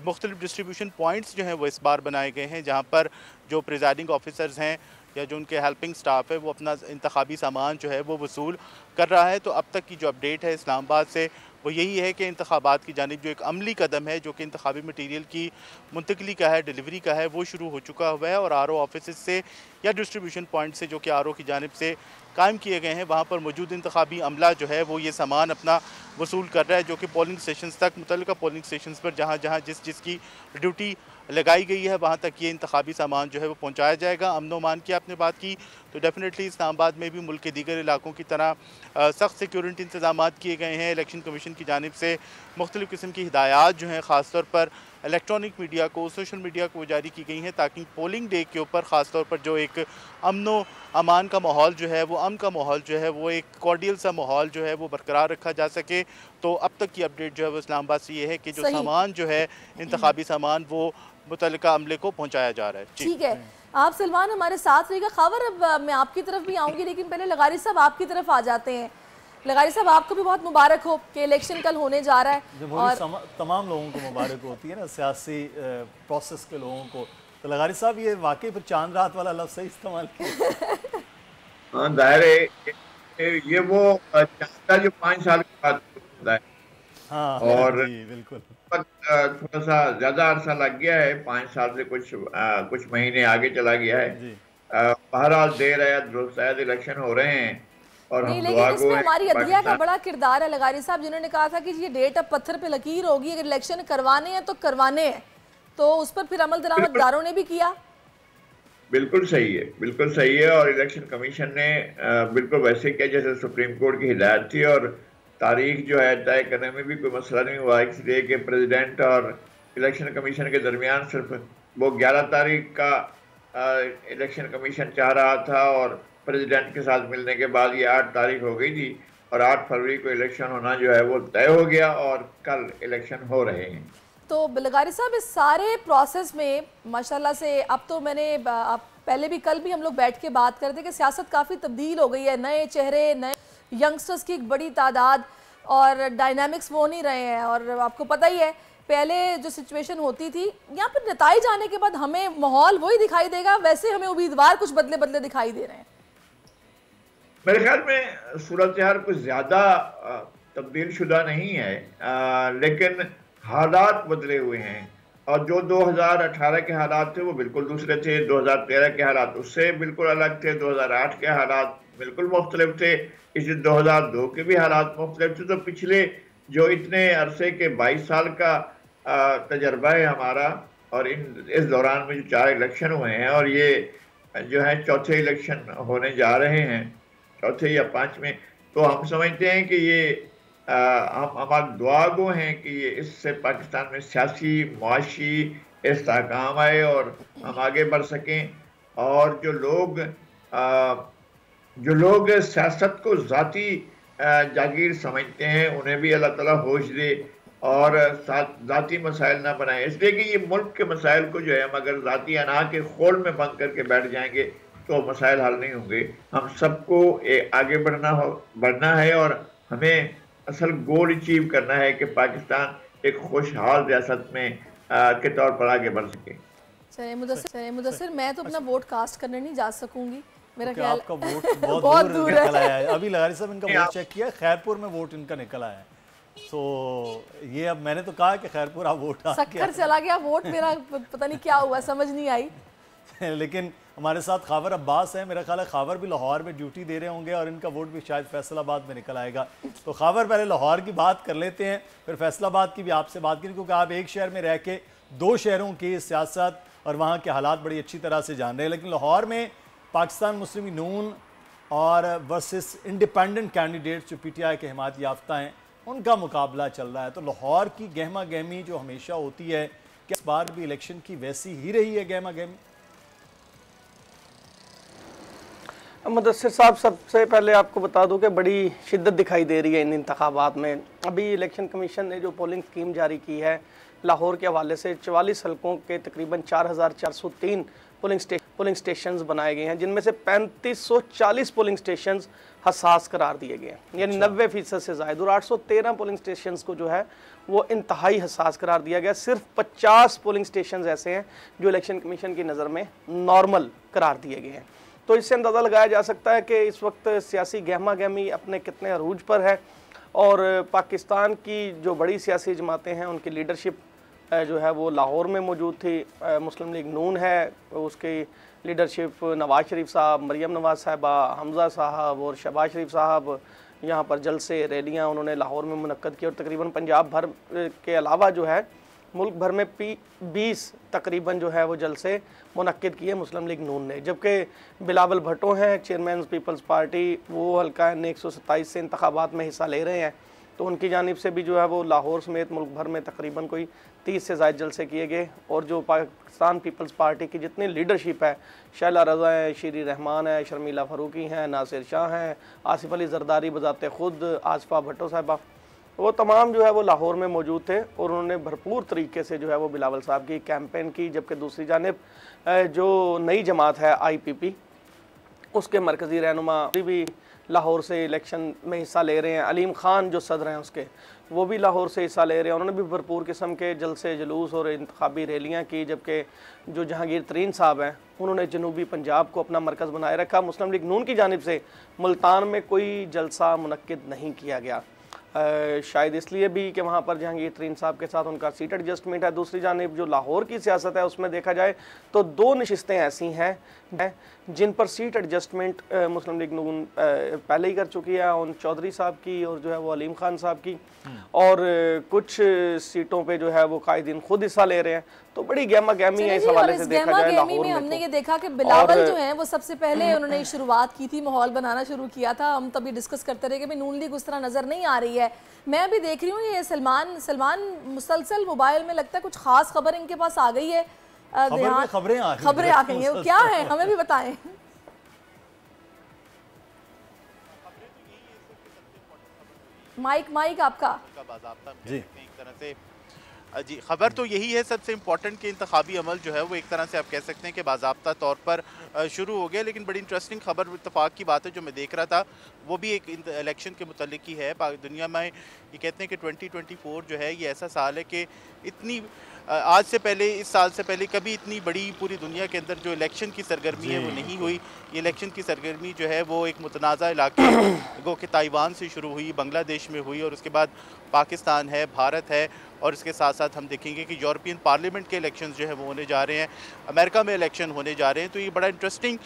Speaker 8: मुख्तलिफ डिस्ट्रीब्यूशन पॉइंट्स जो हैं वो इस बार बनाए गए हैं, जहाँ पर जो प्रिजाइडिंग ऑफिसर्स हैं या जो उनके हेल्पिंग स्टाफ है वो अपना इंतखाबी सामान जो है वो वसूल कर रहा है। तो अब तक की जो अपडेट है इस्लामाबाद से, वो यही है कि इंतखाबात की जानिब जो एक अमली कदम है जो कि इंतखाबी मटीरियल की मुंतकली का है, डिलीवरी का है, वो शुरू हो चुका हुआ है। और आर ओ ऑफिस से या डिस्ट्रीब्यूशन पॉइंट से जो कि आर ओ की जानिब से कायम किए गए हैं, वहाँ पर मौजूद इंतखाबी अमला जो है वो ये सामान अपना वसूल कर रहा है, जो कि पोलिंग स्टेशन तक, मुतल्लिका पोलिंग स्टेशन पर जहाँ जहाँ जिसकी ड्यूटी लगाई गई है वहाँ तक ये इंतखाबी सामान जो है वो पहुँचाया जाएगा। अमन अमान की आपने बात की तो डेफिनेटली इस्लामाबाद में भी मुल्क के दीगर इलाकों की तरह सख्त सिक्योरिटी इंतजाम किए गए हैं। इलेक्शन कमीशन की जानिब से मुख्तलिफ़ किस्म की हिदायत जो हैं ख़ास तौर पर इलेक्ट्रॉनिक मीडिया को, सोशल मीडिया को जारी की गई हैं ताकि पोलिंग डे के ऊपर ख़ास तौर पर जो एक अमन अमान का माहौल जो है वो, अमन का माहौल जो है वो, एक कॉर्डियल सा माहौल जो है वो बरकरार रखा जा सके। तो अब तक की अपडेट जो है वो इस्लामाबाद से ये है कि जो सामान जो है इंतखाबी सामान वो मुतल्लिका अमले को पहुँचाया जा रहा है।
Speaker 1: ठीक है, आप सलमान हमारे साथ रहेगा। खबर अब मैं आपकी तरफ भी आऊँगी, लेकिन पहले लगारी साहब आपकी तरफ आ जाते हैं। लगारी साहब आपको भी बहुत मुबारक हो कि इलेक्शन कल होने जा रहा है।
Speaker 7: और तमाम लोगों को मुबारक होती है ना, सियासी प्रोसेस के लोगों को। तो लगारी साहब ये वाकई फिर चांद रात वाला लफ्ज़ सही इस्तेमाल किया।
Speaker 3: हाँ, जाहिर है ये वो चांद जो 5 साल के बाद होता है।
Speaker 7: हाँ,
Speaker 3: और
Speaker 7: बिल्कुल
Speaker 3: थोड़ा सा ज्यादा अरसा लग गया है, 5 साल से कुछ महीने आगे चला गया है। बहरहाल देर है दुरुस्त इलेक्शन हो रहे हैं और
Speaker 1: नहीं, लेकिन इसमें हमारी अदलिया का बड़ा किरदार है लगारी साहब, जिन्होंने कहा था कि ये डेट अब पत्थर पे लकीर होगी, अगर इलेक्शन करवाने हैं तो करवाने हैं, तो उस पर फिर अमल दरामददारों ने भी किया।
Speaker 3: बिल्कुल सही है, बिल्कुल सही है। और इलेक्शन कमीशन ने बिल्कुल वैसे किया जैसे सुप्रीम कोर्ट की हिदायत थी। और तारीख जो है तय करने में भी कोई मसला नहीं हुआ, इसलिए कि प्रेसिडेंट और इलेक्शन कमीशन के दरमियान सिर्फ वो 11 तारीख का इलेक्शन कमीशन चाह रहा था और प्रेसिडेंट के साथ मिलने के बाद ये 8 तारीख हो गई थी और 8 फरवरी को इलेक्शन होना जो है वो तय हो गया और कल इलेक्शन हो रहे हैं।
Speaker 1: तो लगारी साहब इस सारे प्रोसेस में माशाल्लाह से अब तो मैंने पहले भी कल भी हम लोग बैठ के बात करते कि सियासत काफ़ी तब्दील हो गई है, नए चेहरे, नए यंगस्टर्स की एक बड़ी तादाद और डायनामिक्स वो नहीं रहे हैं। और आपको पता ही है पहले जो सिचुएशन होती थी, यहाँ पर नताइज आने के बाद हमें माहौल वही दिखाई देगा, वैसे हमें उम्मीदवार कुछ बदले बदले दिखाई दे रहे हैं।
Speaker 3: मेरे ख्याल में सूरत हाल कुछ ज़्यादा तब्दील शुदा नहीं है, लेकिन हालात बदले हुए हैं। और जो 2018 के हालात थे वो बिल्कुल दूसरे थे, 2013 के हालात उससे बिल्कुल अलग थे, 2008 के हालात बिल्कुल मुख्तलिफ थे, इसी 2002 के भी हालात मुख्तलिफ थे। तो पिछले जो इतने अरसे के 22 साल का तजर्बा है हमारा, और इस दौरान में जो 4 इलेक्शन हुए हैं और ये जो है चौथे इलेक्शन होने जा रहे हैं, चौथे या 5वें, तो हम समझते हैं कि ये हम हमारी दुआ गो हैं कि ये इससे पाकिस्तान में सियासी मुआशी इस्तेहकाम आए और हम आगे बढ़ सकें। और जो लोग सियासत को ज़ाती जागीर समझते हैं उन्हें भी अल्लाह ताला होश दे और ज़ाती मसाइल ना बनाए, इसलिए कि ये मुल्क के मसाइल को जो है हम अगर ज़ाती अना के खोल में बंद करके बैठ जाएंगे तो मसाइल हल नहीं होंगे। हम सबको आगे बढ़ना है और हमें असल गोल अचीव करना है कि पाकिस्तान एक खुशहाल रियासत में के तौर पर आगे बढ़ सके।
Speaker 1: चलिए मुदस्सिर, मैं तो अपना वोट कास्ट करने नहीं जा सकूंगी, मेरा ख्याल
Speaker 7: आपका वोट बहुत दूर निकल आया है। अभी लगारी साहब इनका वोट चेक किया, खैरपुर में वोट इनका निकल आया है। तो ये अब मैंने तो कहा कि खैरपुर आप वोट
Speaker 1: सक्कर चला गया वोट मेरा, पता नहीं क्या हुआ, समझ नहीं आई।
Speaker 7: लेकिन हमारे साथ खावर अब्बास है, मेरा ख्याल है खावर भी लाहौर में ड्यूटी दे रहे होंगे और इनका वोट भी शायद फैसलाबाद में निकल आएगा। तो खावर पहले लाहौर की बात कर लेते हैं, फिर फैसलाबाद की भी आपसे बात करें, क्योंकि आप एक शहर में रह के 2 शहरों की सियासत और वहाँ के हालात बड़ी अच्छी तरह से जान रहे हैं। लेकिन लाहौर में पाकिस्तान मुस्लिम लीग नून और वर्सेस इंडिपेंडेंट कैंडिडेट्स जो PTI के हिमायत याफ्ता हैं, उनका मुकाबला चल रहा है। तो लाहौर की गहमा गहमी जो हमेशा होती है, क्या इस बार भी इलेक्शन की वैसी ही रही है गहमा गहमी?
Speaker 9: मुदस्सिर साहब, सबसे पहले आपको बता दूं कि बड़ी शिद्दत दिखाई दे रही है इन इंतखाबात में। अभी इलेक्शन कमीशन ने जो पोलिंग स्कीम जारी की है, लाहौर के हवाले से 44 हलकों के तकरीबन 4403 पोलिंग स्टेशंस बनाए गए हैं, जिनमें से 3540 पोलिंग स्टेशंस हसास करार दिए गए हैं, यानी 90% से ज़ायद। और 813 पोलिंग स्टेशंस को जो है वो इंतहाई हसास करार दिया गया। सिर्फ 50 पोलिंग स्टेशंस ऐसे हैं जो इलेक्शन कमीशन की नज़र में नॉर्मल करार दिए गए हैं। तो इससे अंदाज़ा लगाया जा सकता है कि इस वक्त सियासी गहमा गहमी अपने कितने अरूज पर है। और पाकिस्तान की जो बड़ी सियासी जमातें हैं उनकी लीडरशिप जो है वो लाहौर में मौजूद थी। मुस्लिम लीग नून है, उसकी लीडरशिप नवाज शरीफ साहब, मरियम नवाज साहबा, हमज़ा साहब और शहबाज शरीफ साहब यहाँ पर जलसे रैलियाँ उन्होंने लाहौर में मुनक्कद की और तकरीबन पंजाब भर के अलावा जो है मुल्क भर में 20 तकरीबन जो है वो जलसे मुनक्किद किए मुस्लिम लीग नून ने। जबकि बिलावल भुट्टो हैं चेयरमैन पीपल्स पार्टी, वो हल्का N 127 से इंतखाबात में हिस्सा ले रहे हैं, तो उनकी जानिब से भी जो है वो लाहौर समेत मुल्क भर में तकरीबन कोई 30 से ज़ायद जलसे किए गए। और जो पाकिस्तान पीपल्स पार्टी की जितनी लीडरशिप है, शैला रज़ा है, शीरी रहमान है, शर्मिला फ़ारूकी हैं, नासिर शाह हैं, आसिफ अली जरदारी बजाते ख़ुद, आसफा भट्टो साहबा, वो तमाम जो है वो लाहौर में मौजूद थे और उन्होंने भरपूर तरीके से जो है वो बिलावल साहब की कैंपेन की। जबकि दूसरी जानिब जो नई जमात है IPP, उसके मरकज़ी रहनुमा भी लाहौर से इलेक्शन में हिस्सा ले रहे हैं। अलीम खान जो सदर हैं उसके, वो भी लाहौर से हिस्सा ले रहे हैं। उन्होंने भी भरपूर किस्म के जलसे जुलूस और इंतखाबी रैलियाँ की। जबकि जो जहांगीर तरीन साहब हैं उन्होंने जनूबी पंजाब को अपना मरकज़ बनाए रखा। मुस्लिम लीग नून की जानिब से मुल्तान में कोई जलसा मुनक्किद नहीं किया गया, शायद इसलिए भी कि वहाँ पर जहांगीर तरीन साहब के साथ उनका सीट एडजस्टमेंट है। दूसरी जानिब जो लाहौर की सियासत है उसमें देखा जाए तो 2 नशिस्तें ऐसी हैं जिन पर सीट एडजस्टमेंट मुस्लिम लीग नून पहले ही कर चुकी है, उन चौधरी साहब की और जो है वो अलीम खान साहब की, और कुछ सीटों पे जो है वो कायदीन खुद हिस्सा ले रहे हैं। तो बड़ी गहमा गहमी है इस हवाले से देखा जाए लाहौर में।
Speaker 1: हमने ये देखा कि बिलावल जो है वो सबसे पहले उन्होंने शुरुआत की थी, माहौल बनाना शुरू किया था। हम तभी डिस्कस करते रहे कि नून लीग उस तरह नजर नहीं आ रही है। मैं भी देख रही हूँ ये सलमान मुसलसल मोबाइल में लगता है कुछ खास खबर इनके पास आ गई है,
Speaker 7: खबरें
Speaker 1: आ गई है, क्या है हमें भी बताएं। माइक आपका
Speaker 8: जी, एक तरह से जी खबर तो यही है सबसे इम्पोर्टेंट कि इंतखाबी अमल जो है वो एक तरह से आप कह सकते हैं कि बाज़ाब्ता तौर पर शुरू हो गया। लेकिन बड़ी इंटरेस्टिंग खबर इत्तेफाक की बात है जो मैं देख रहा था, वो भी एक इलेक्शन के मुतल्लिक ही है। दुनिया में ये कहते हैं कि 2024 जो है ये ऐसा साल है कि इतनी आज से पहले, इस साल से पहले कभी इतनी बड़ी पूरी दुनिया के अंदर जो इलेक्शन की सरगर्मी है वो नहीं हुई। ये इलेक्शन की सरगर्मी जो है वो एक मुतनाज़ा इलाके गो कि ताइवान से शुरू हुई, बांग्लादेश में हुई और उसके बाद पाकिस्तान है, भारत है, और इसके साथ साथ हम देखेंगे कि यूरोपियन पार्लियामेंट के इलेक्शंस जो है वो होने जा रहे हैं, अमेरिका में इलेक्शन होने जा रहे हैं। तो ये बड़ा इंटरेस्टिंग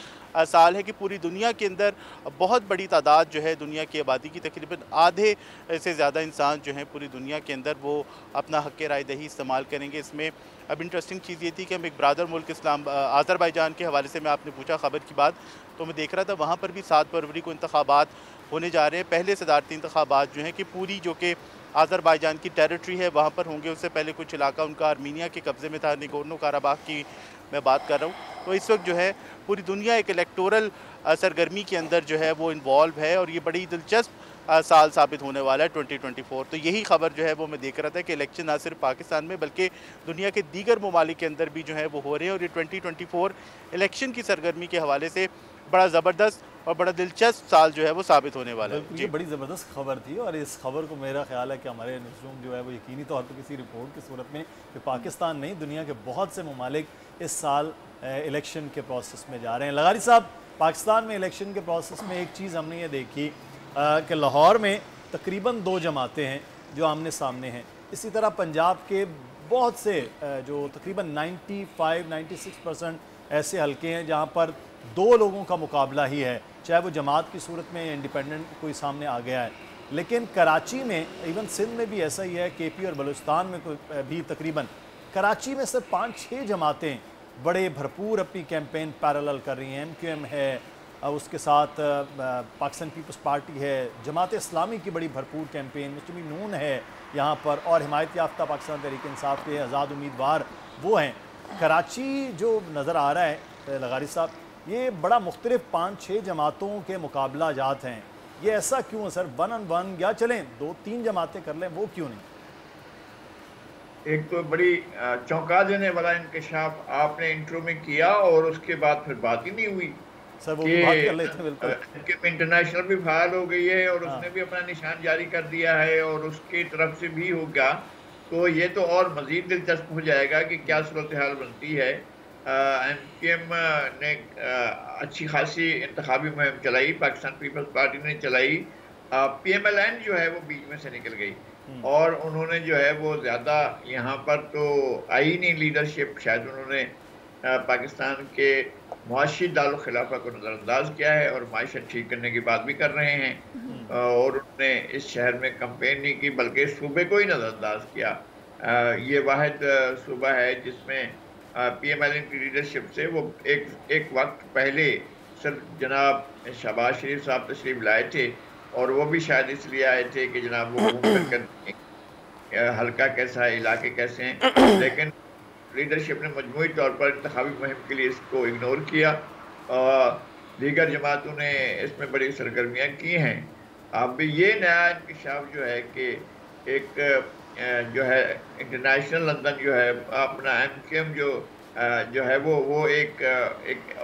Speaker 8: साल है कि पूरी दुनिया के अंदर बहुत बड़ी तादाद जो है दुनिया की आबादी की तकरीबन आधे से ज़्यादा इंसान जो हैं पूरी दुनिया के अंदर वो अपना हक़ राय दही इस्तेमाल करेंगे। इसमें अब इंटरेस्टिंग चीज़ ये थी कि हम एक ब्रादर मुल्क आज़रबाईजान के हवाले से मैं आपने पूछा खबर की बात, तो मैं देख रहा था वहाँ पर भी 7 फरवरी को इंतखाबात होने जा रहे हैं। पहले सदारती इंतखाबात जो हैं कि पूरी जो कि आज़रबाईजान की टेरिटरी है वहाँ पर होंगे। उससे पहले कुछ इलाका उनका आर्मीनिया के कब्ज़े में था, निगोर्नो काराबाग की मैं बात कर रहा हूँ। तो इस वक्त जो है पूरी दुनिया एक इलेक्टोरल सरगर्मी के अंदर जो है वो इन्वॉल्व है और ये बड़ी दिलचस्प साल साबित होने वाला है 2024। तो यही खबर जो है वो मैं देख रहा था कि इलेक्शन ना सिर्फ पाकिस्तान में बल्कि दुनिया के दीगर ममालिक के अंदर भी जो है वो हो रहे हैं और ये 2024 इलेक्शन की सरगर्मी के हवाले से बड़ा ज़बरदस्त और बड़ा दिलचस्प साल जो है वो साबित होने वाला है।
Speaker 7: ये बड़ी ज़बरदस्त खबर थी और इस खबर को मेरा ख्याल है कि हमारे न्यूज़रूम जो है वो यकीनी तौर पर किसी रिपोर्ट की सूरत में कि पाकिस्तान नहीं दुनिया के बहुत से ममालिक इस साल इलेक्शन के प्रोसेस में जा रहे हैं। लगारी साहब, पाकिस्तान में इलेक्शन के प्रोसेस में एक चीज़ हमने ये देखी कि लाहौर में तकरीबन 2 जमातें हैं जो आमने सामने हैं। इसी तरह पंजाब के बहुत से जो तकरीबन 95-96% ऐसे हलके हैं जहाँ पर 2 लोगों का मुकाबला ही है, चाहे वो जमात की सूरत में इंडिपेंडेंट कोई सामने आ गया है। लेकिन कराची में, इवन सिंध में भी ऐसा ही है, KP और बलूचिस्तान में भी तकरीबन, कराची में सिर्फ 5-6 जमातें बड़े भरपूर अपनी कैंपेन पैरेलल कर रही हैं। MQM है, उसके साथ पाकिस्तान पीपल्स पार्टी है, जमात इस्लामी की बड़ी भरपूर कैंपेन, मुस्लिम लीग नून है यहाँ पर, और हिमायत याफ्ता पाकिस्तान तहरीक इंसाफ के आज़ाद उम्मीदवार वो हैं। कराची जो नज़र आ रहा है लगारी साहब, ये बड़ा मुख्तलिफ 5-6 जमातों के मुकाबला जात हैं। ये ऐसा क्यों है सर? 1 on 1 या चलें 2-3 जमातें कर लें, वो क्यों नहीं?
Speaker 3: एक तो बड़ी चौंका देने वाला इंकशाफ आपने इंट्रो में किया और उसके बाद फिर बात ही नहीं हुई
Speaker 7: सर। वो भी बात कर लेते हैं बिल्कुल।
Speaker 3: इंटरनेशनल भी फाइल हो गई है और उसने भी अपना निशान जारी कर दिया है और उसकी तरफ से भी होगा, तो ये तो और मज़ीद दिलचस्प हो जाएगा कि क्या सूरत हाल बनती है। MQM ने अच्छी खासी इंतखाबी मुहिम चलाई, पाकिस्तान पीपल्स पार्टी ने चलाई, PMLN जो है वो बीच में से निकल गई और उन्होंने जो है वो ज़्यादा यहाँ पर तो आई नहीं लीडरशिप, शायद उन्होंने पाकिस्तान के मुआशी दारुल खिलाफा को नज़रअंदाज किया है और माइशत ठीक करने की बात भी कर रहे हैं और उन्होंने इस शहर में कंपेन नहीं की बल्कि सूबे को ही नज़रअंदाज किया। ये वाहिद सूबा है जिसमें PMLN की लीडरशिप से वो एक वक्त पहले सर जनाब शहबाज शरीफ साहब तशरीफ लाए थे और वो भी शायद इसलिए आए थे कि जनाब वो घूम कर हल्का कैसा है, इलाके कैसे हैं, लेकिन लीडरशिप ने मजमूई तौर पर इंतखाबी मुहिम के लिए इसको इग्नोर किया और दीगर जमातों ने इसमें बड़ी सरगर्मियाँ की हैं। अब ये नया इंकशाफ जो है कि एक जो है इंटरनेशनल लंदन जो है अपना MKM जो है वो एक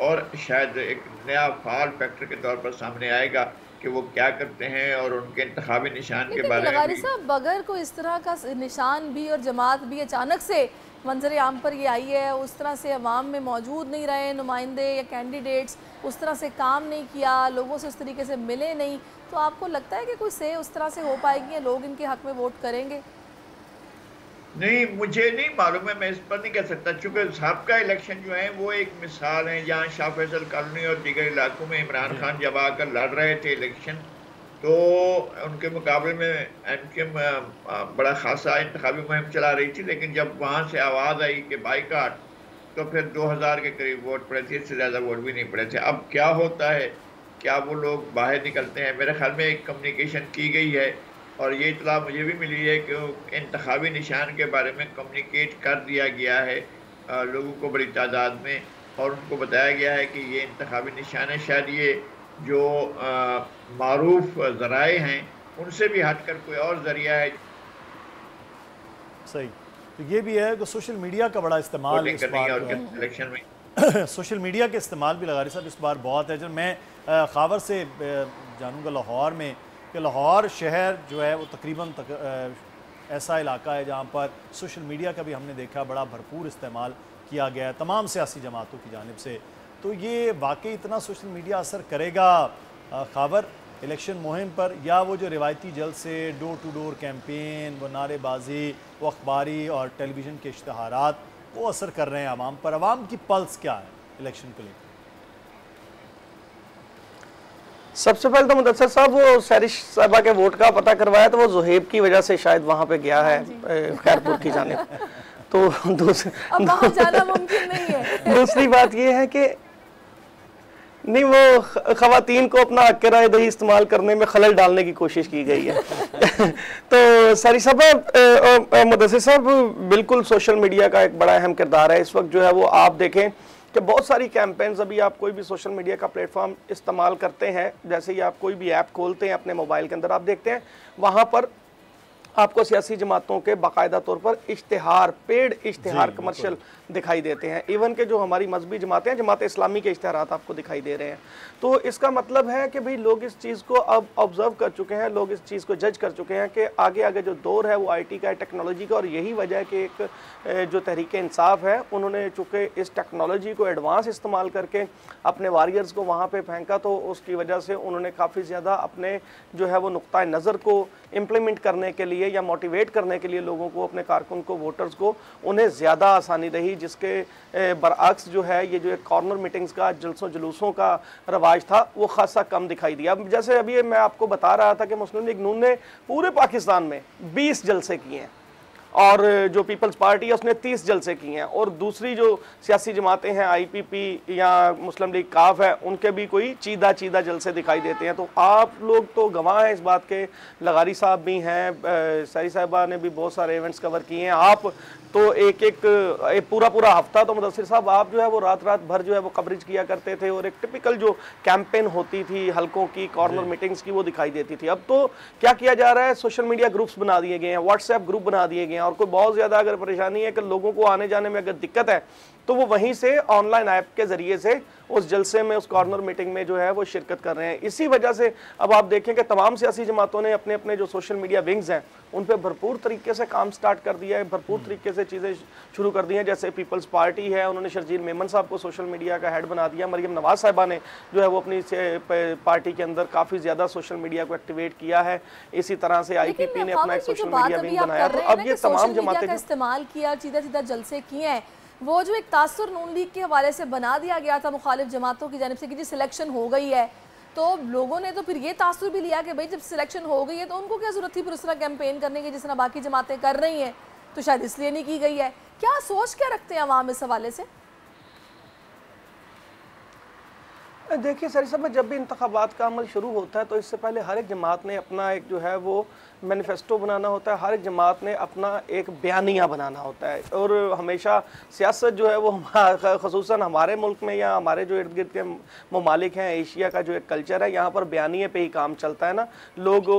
Speaker 3: और शायद एक नया फाल फैक्टर के तौर पर सामने आएगा कि वो क्या करते हैं और उनके इंतखाबी निशान के बारे में।
Speaker 1: लगारी साहब, अगर कोई इस तरह का निशान भी और जमात भी अचानक से मंजर आम पर ये आई है, उस तरह से अवाम में मौजूद नहीं रहे नुमाइंदे या कैंडिडेट्स, उस तरह से काम नहीं किया, लोगों से उस तरीके से मिले नहीं, तो आपको लगता है कि कोई से उस तरह से हो पाएगी या लोग इनके हक में वोट करेंगे?
Speaker 3: नहीं, मुझे नहीं मालूम है, मैं इस पर नहीं कह सकता, चूँकि साबका इलेक्शन जो है वो एक मिसाल है जहाँ शाह फैसल कॉलोनी और दीगर इलाकों में इमरान खान जब आकर लड़ रहे थे इलेक्शन तो उनके मुकाबले में MKM बड़ा खासा इंतखाबी मुहिम चला रही थी, लेकिन जब वहाँ से आवाज़ आई कि बाइकाट तो फिर 2000 के करीब वोट पड़े थे, इससे ज़्यादा वोट भी नहीं पड़े थे। अब क्या होता है, क्या वो लोग बाहर निकलते हैं? मेरे ख्याल में एक कम्युनिकेशन की गई है और ये इतला मुझे भी मिली है कि इंतखाबी निशान के बारे में कम्युनिकेट कर दिया गया है लोगों को बड़ी तादाद में और उनको बताया गया है कि ये इंतखाबी निशान है। शायद ये जो मारूफ ज़राए हैं उनसे भी हटकर कोई और ज़रिया है।
Speaker 7: सही, तो ये भी है कि सोशल मीडिया का बड़ा इस्तेमाल इस बार
Speaker 3: इलेक्शन में
Speaker 7: सोशल मीडिया के इस्तेमाल भी लगारी साहब इस बार बहुत है। जब मैं खावर से जानूँगा लाहौर में कि लाहौर शहर जो है वो तकरीबन ऐसा इलाका है जहाँ पर सोशल मीडिया का भी हमने देखा बड़ा भरपूर इस्तेमाल किया गया है तमाम सियासी जमातों की जानिब से। तो ये वाकई इतना सोशल मीडिया असर करेगा खावर इलेक्शन मुहिम पर, या वो जो रिवायती जलसे, डोर टू डोर कैंपेन, वो नारेबाजी, वो अखबारी और टेलीविज़न के इश्तहारात वो असर कर रहे हैं आवाम पर? आवाम की पल्स क्या है इलेक्शन को लेकर?
Speaker 9: सबसे पहले तो मुदस्सिर साहब वो सैरिश साहबा के वोट का पता करवाया तो वो जुहेब की वजह से शायद वहाँ पे गया है खैरपुर की जानिब, तो
Speaker 1: जाना मुमकिन नहीं है। दूसरी
Speaker 9: बात ये है कि नहीं, वो खवातीन को अपना हक राय दही इस्तेमाल करने में खलल डालने की कोशिश की गई है। तो सारी साहब मुदस्सिर साहब बिल्कुल सोशल मीडिया का एक बड़ा अहम किरदार है इस वक्त जो है वो। आप देखें कि बहुत सारी कैंपेन्स, अभी आप कोई भी सोशल मीडिया का प्लेटफॉर्म इस्तेमाल करते हैं, जैसे ही आप कोई भी ऐप खोलते हैं अपने मोबाइल के अंदर, आप देखते हैं वहाँ पर आपको सियासी जमातों के बाकायदा तौर पर इश्तिहार, पेड इश्तिहार कमर्शियल दिखाई देते हैं। इवन के जो हमारी मजहबी जमातें हैं, जमात इस्लामी के इश्तिहारात आपको दिखाई दे रहे हैं। तो इसका मतलब है कि भाई लोग इस चीज़ को अब ऑब्जर्व कर चुके हैं, लोग इस चीज़ को जज कर चुके हैं कि आगे आगे जो दौर है वो IT का है, टेक्नोलॉजी का, और यही वजह है कि एक जो तहरीक इंसाफ है उन्होंने चूँकि इस टेक्नोलॉजी को एडवांस इस्तेमाल करके अपने वारियर्स को वहाँ पर फेंका, तो उसकी वजह से उन्होंने काफ़ी ज़्यादा अपने जो है वो नुक्ता नज़र को इम्प्लीमेंट करने के लिए या मोटिवेट करने के लिए लोगों को, अपने कारकुन को, वोटर्स को, उन्हें ज़्यादा आसानी रही, जिसके बरअक्स जो है ये जो एक कॉर्नर मीटिंग्स का, जलसों जुलूसों का रवाज था वो खासा कम दिखाई दिया। जैसे अभी मैं आपको बता रहा था कि मुस्लिम लीग नून ने पूरे पाकिस्तान में 20 जलसे किए हैं और जो पीपल्स पार्टी है उसने 30 जलसे किए हैं, और दूसरी जो सियासी जमातें हैं IPP या मुस्लिम लीग काफ है उनके भी कोई चीदा जलसे दिखाई देते हैं। तो आप लोग तो गवाह हैं इस बात के, लगारी साहब भी हैं, सारी साहिबा ने भी बहुत सारे इवेंट्स कवर किए हैं, आप तो एक पूरा हफ्ता तो मुदस्सिर साहब आप जो है वो रात भर जो है वो कवरेज किया करते थे, और एक टिपिकल जो कैंपेन होती थी हल्कों की, कॉर्नर मीटिंग्स की, वो दिखाई देती थी। अब तो क्या किया जा रहा है, सोशल मीडिया ग्रुप्स बना दिए गए हैं, व्हाट्सएप ग्रुप बना दिए गए हैं, और कोई बहुत ज़्यादा अगर परेशानी है कि लोगों को आने जाने में अगर दिक्कत है तो वो वहीं से ऑनलाइन ऐप के ज़रिए से उस जलसे में, उस कॉर्नर मीटिंग में जो है वो शिरकत कर रहे हैं। इसी वजह से अब आप देखें कि तमाम सियासी जमातों ने अपने अपने जो सोशल मीडिया विंग्स हैं उन पर भरपूर तरीके से काम स्टार्ट कर दिया है, भरपूर तरीके से चीज़ें शुरू कर दी हैं। जैसे पीपल्स पार्टी है, उन्होंने शर्जील मेमन साहब को सोशल मीडिया का हेड बना दिया। मरियम नवाज साहिबा ने जो है वो अपनी पार्टी के अंदर काफ़ी ज़्यादा सोशल मीडिया को एक्टिवेट किया है। इसी तरह से IPP ने अपना एक सोशल मीडिया विंग बनाया। तो अब ये तमाम जमातें
Speaker 1: इस्तेमाल किया, सीधा सीधा जलसे किए हैं, वो जो एक तासुर नून लीग के हवाले से बना दिया गया था मुखालिफ जमातों की जानिब से कि जी सिलेक्शन हो गई है, तो लोगों ने तो फिर ये तासुर भी लिया कि भाई जब सिलेक्शन हो गई है तो उनको क्या जरूरत थी फिर उस तरह कैंपेन करने की जिस तरह बाकी जमातें कर रही हैं, तो शायद इसलिए नहीं की गई है। क्या सोच क्या रखते हैं अवाम इस हवाले से?
Speaker 9: देखिए सर साहब, जब भी इंतखाबात का अमल शुरू होता है तो इससे पहले हर एक जमात ने अपना एक जो है वो मैनिफेस्टो बनाना होता है, हर एक जमात ने अपना एक बयानिया बनाना होता है। और हमेशा सियासत जो है वो ख़ुसूसन हमारे मुल्क में या हमारे जो इर्द गिर्द के ममालिक हैं, एशिया का जो एक कल्चर है, यहाँ पर बयानिए पे ही काम चलता है ना। लोग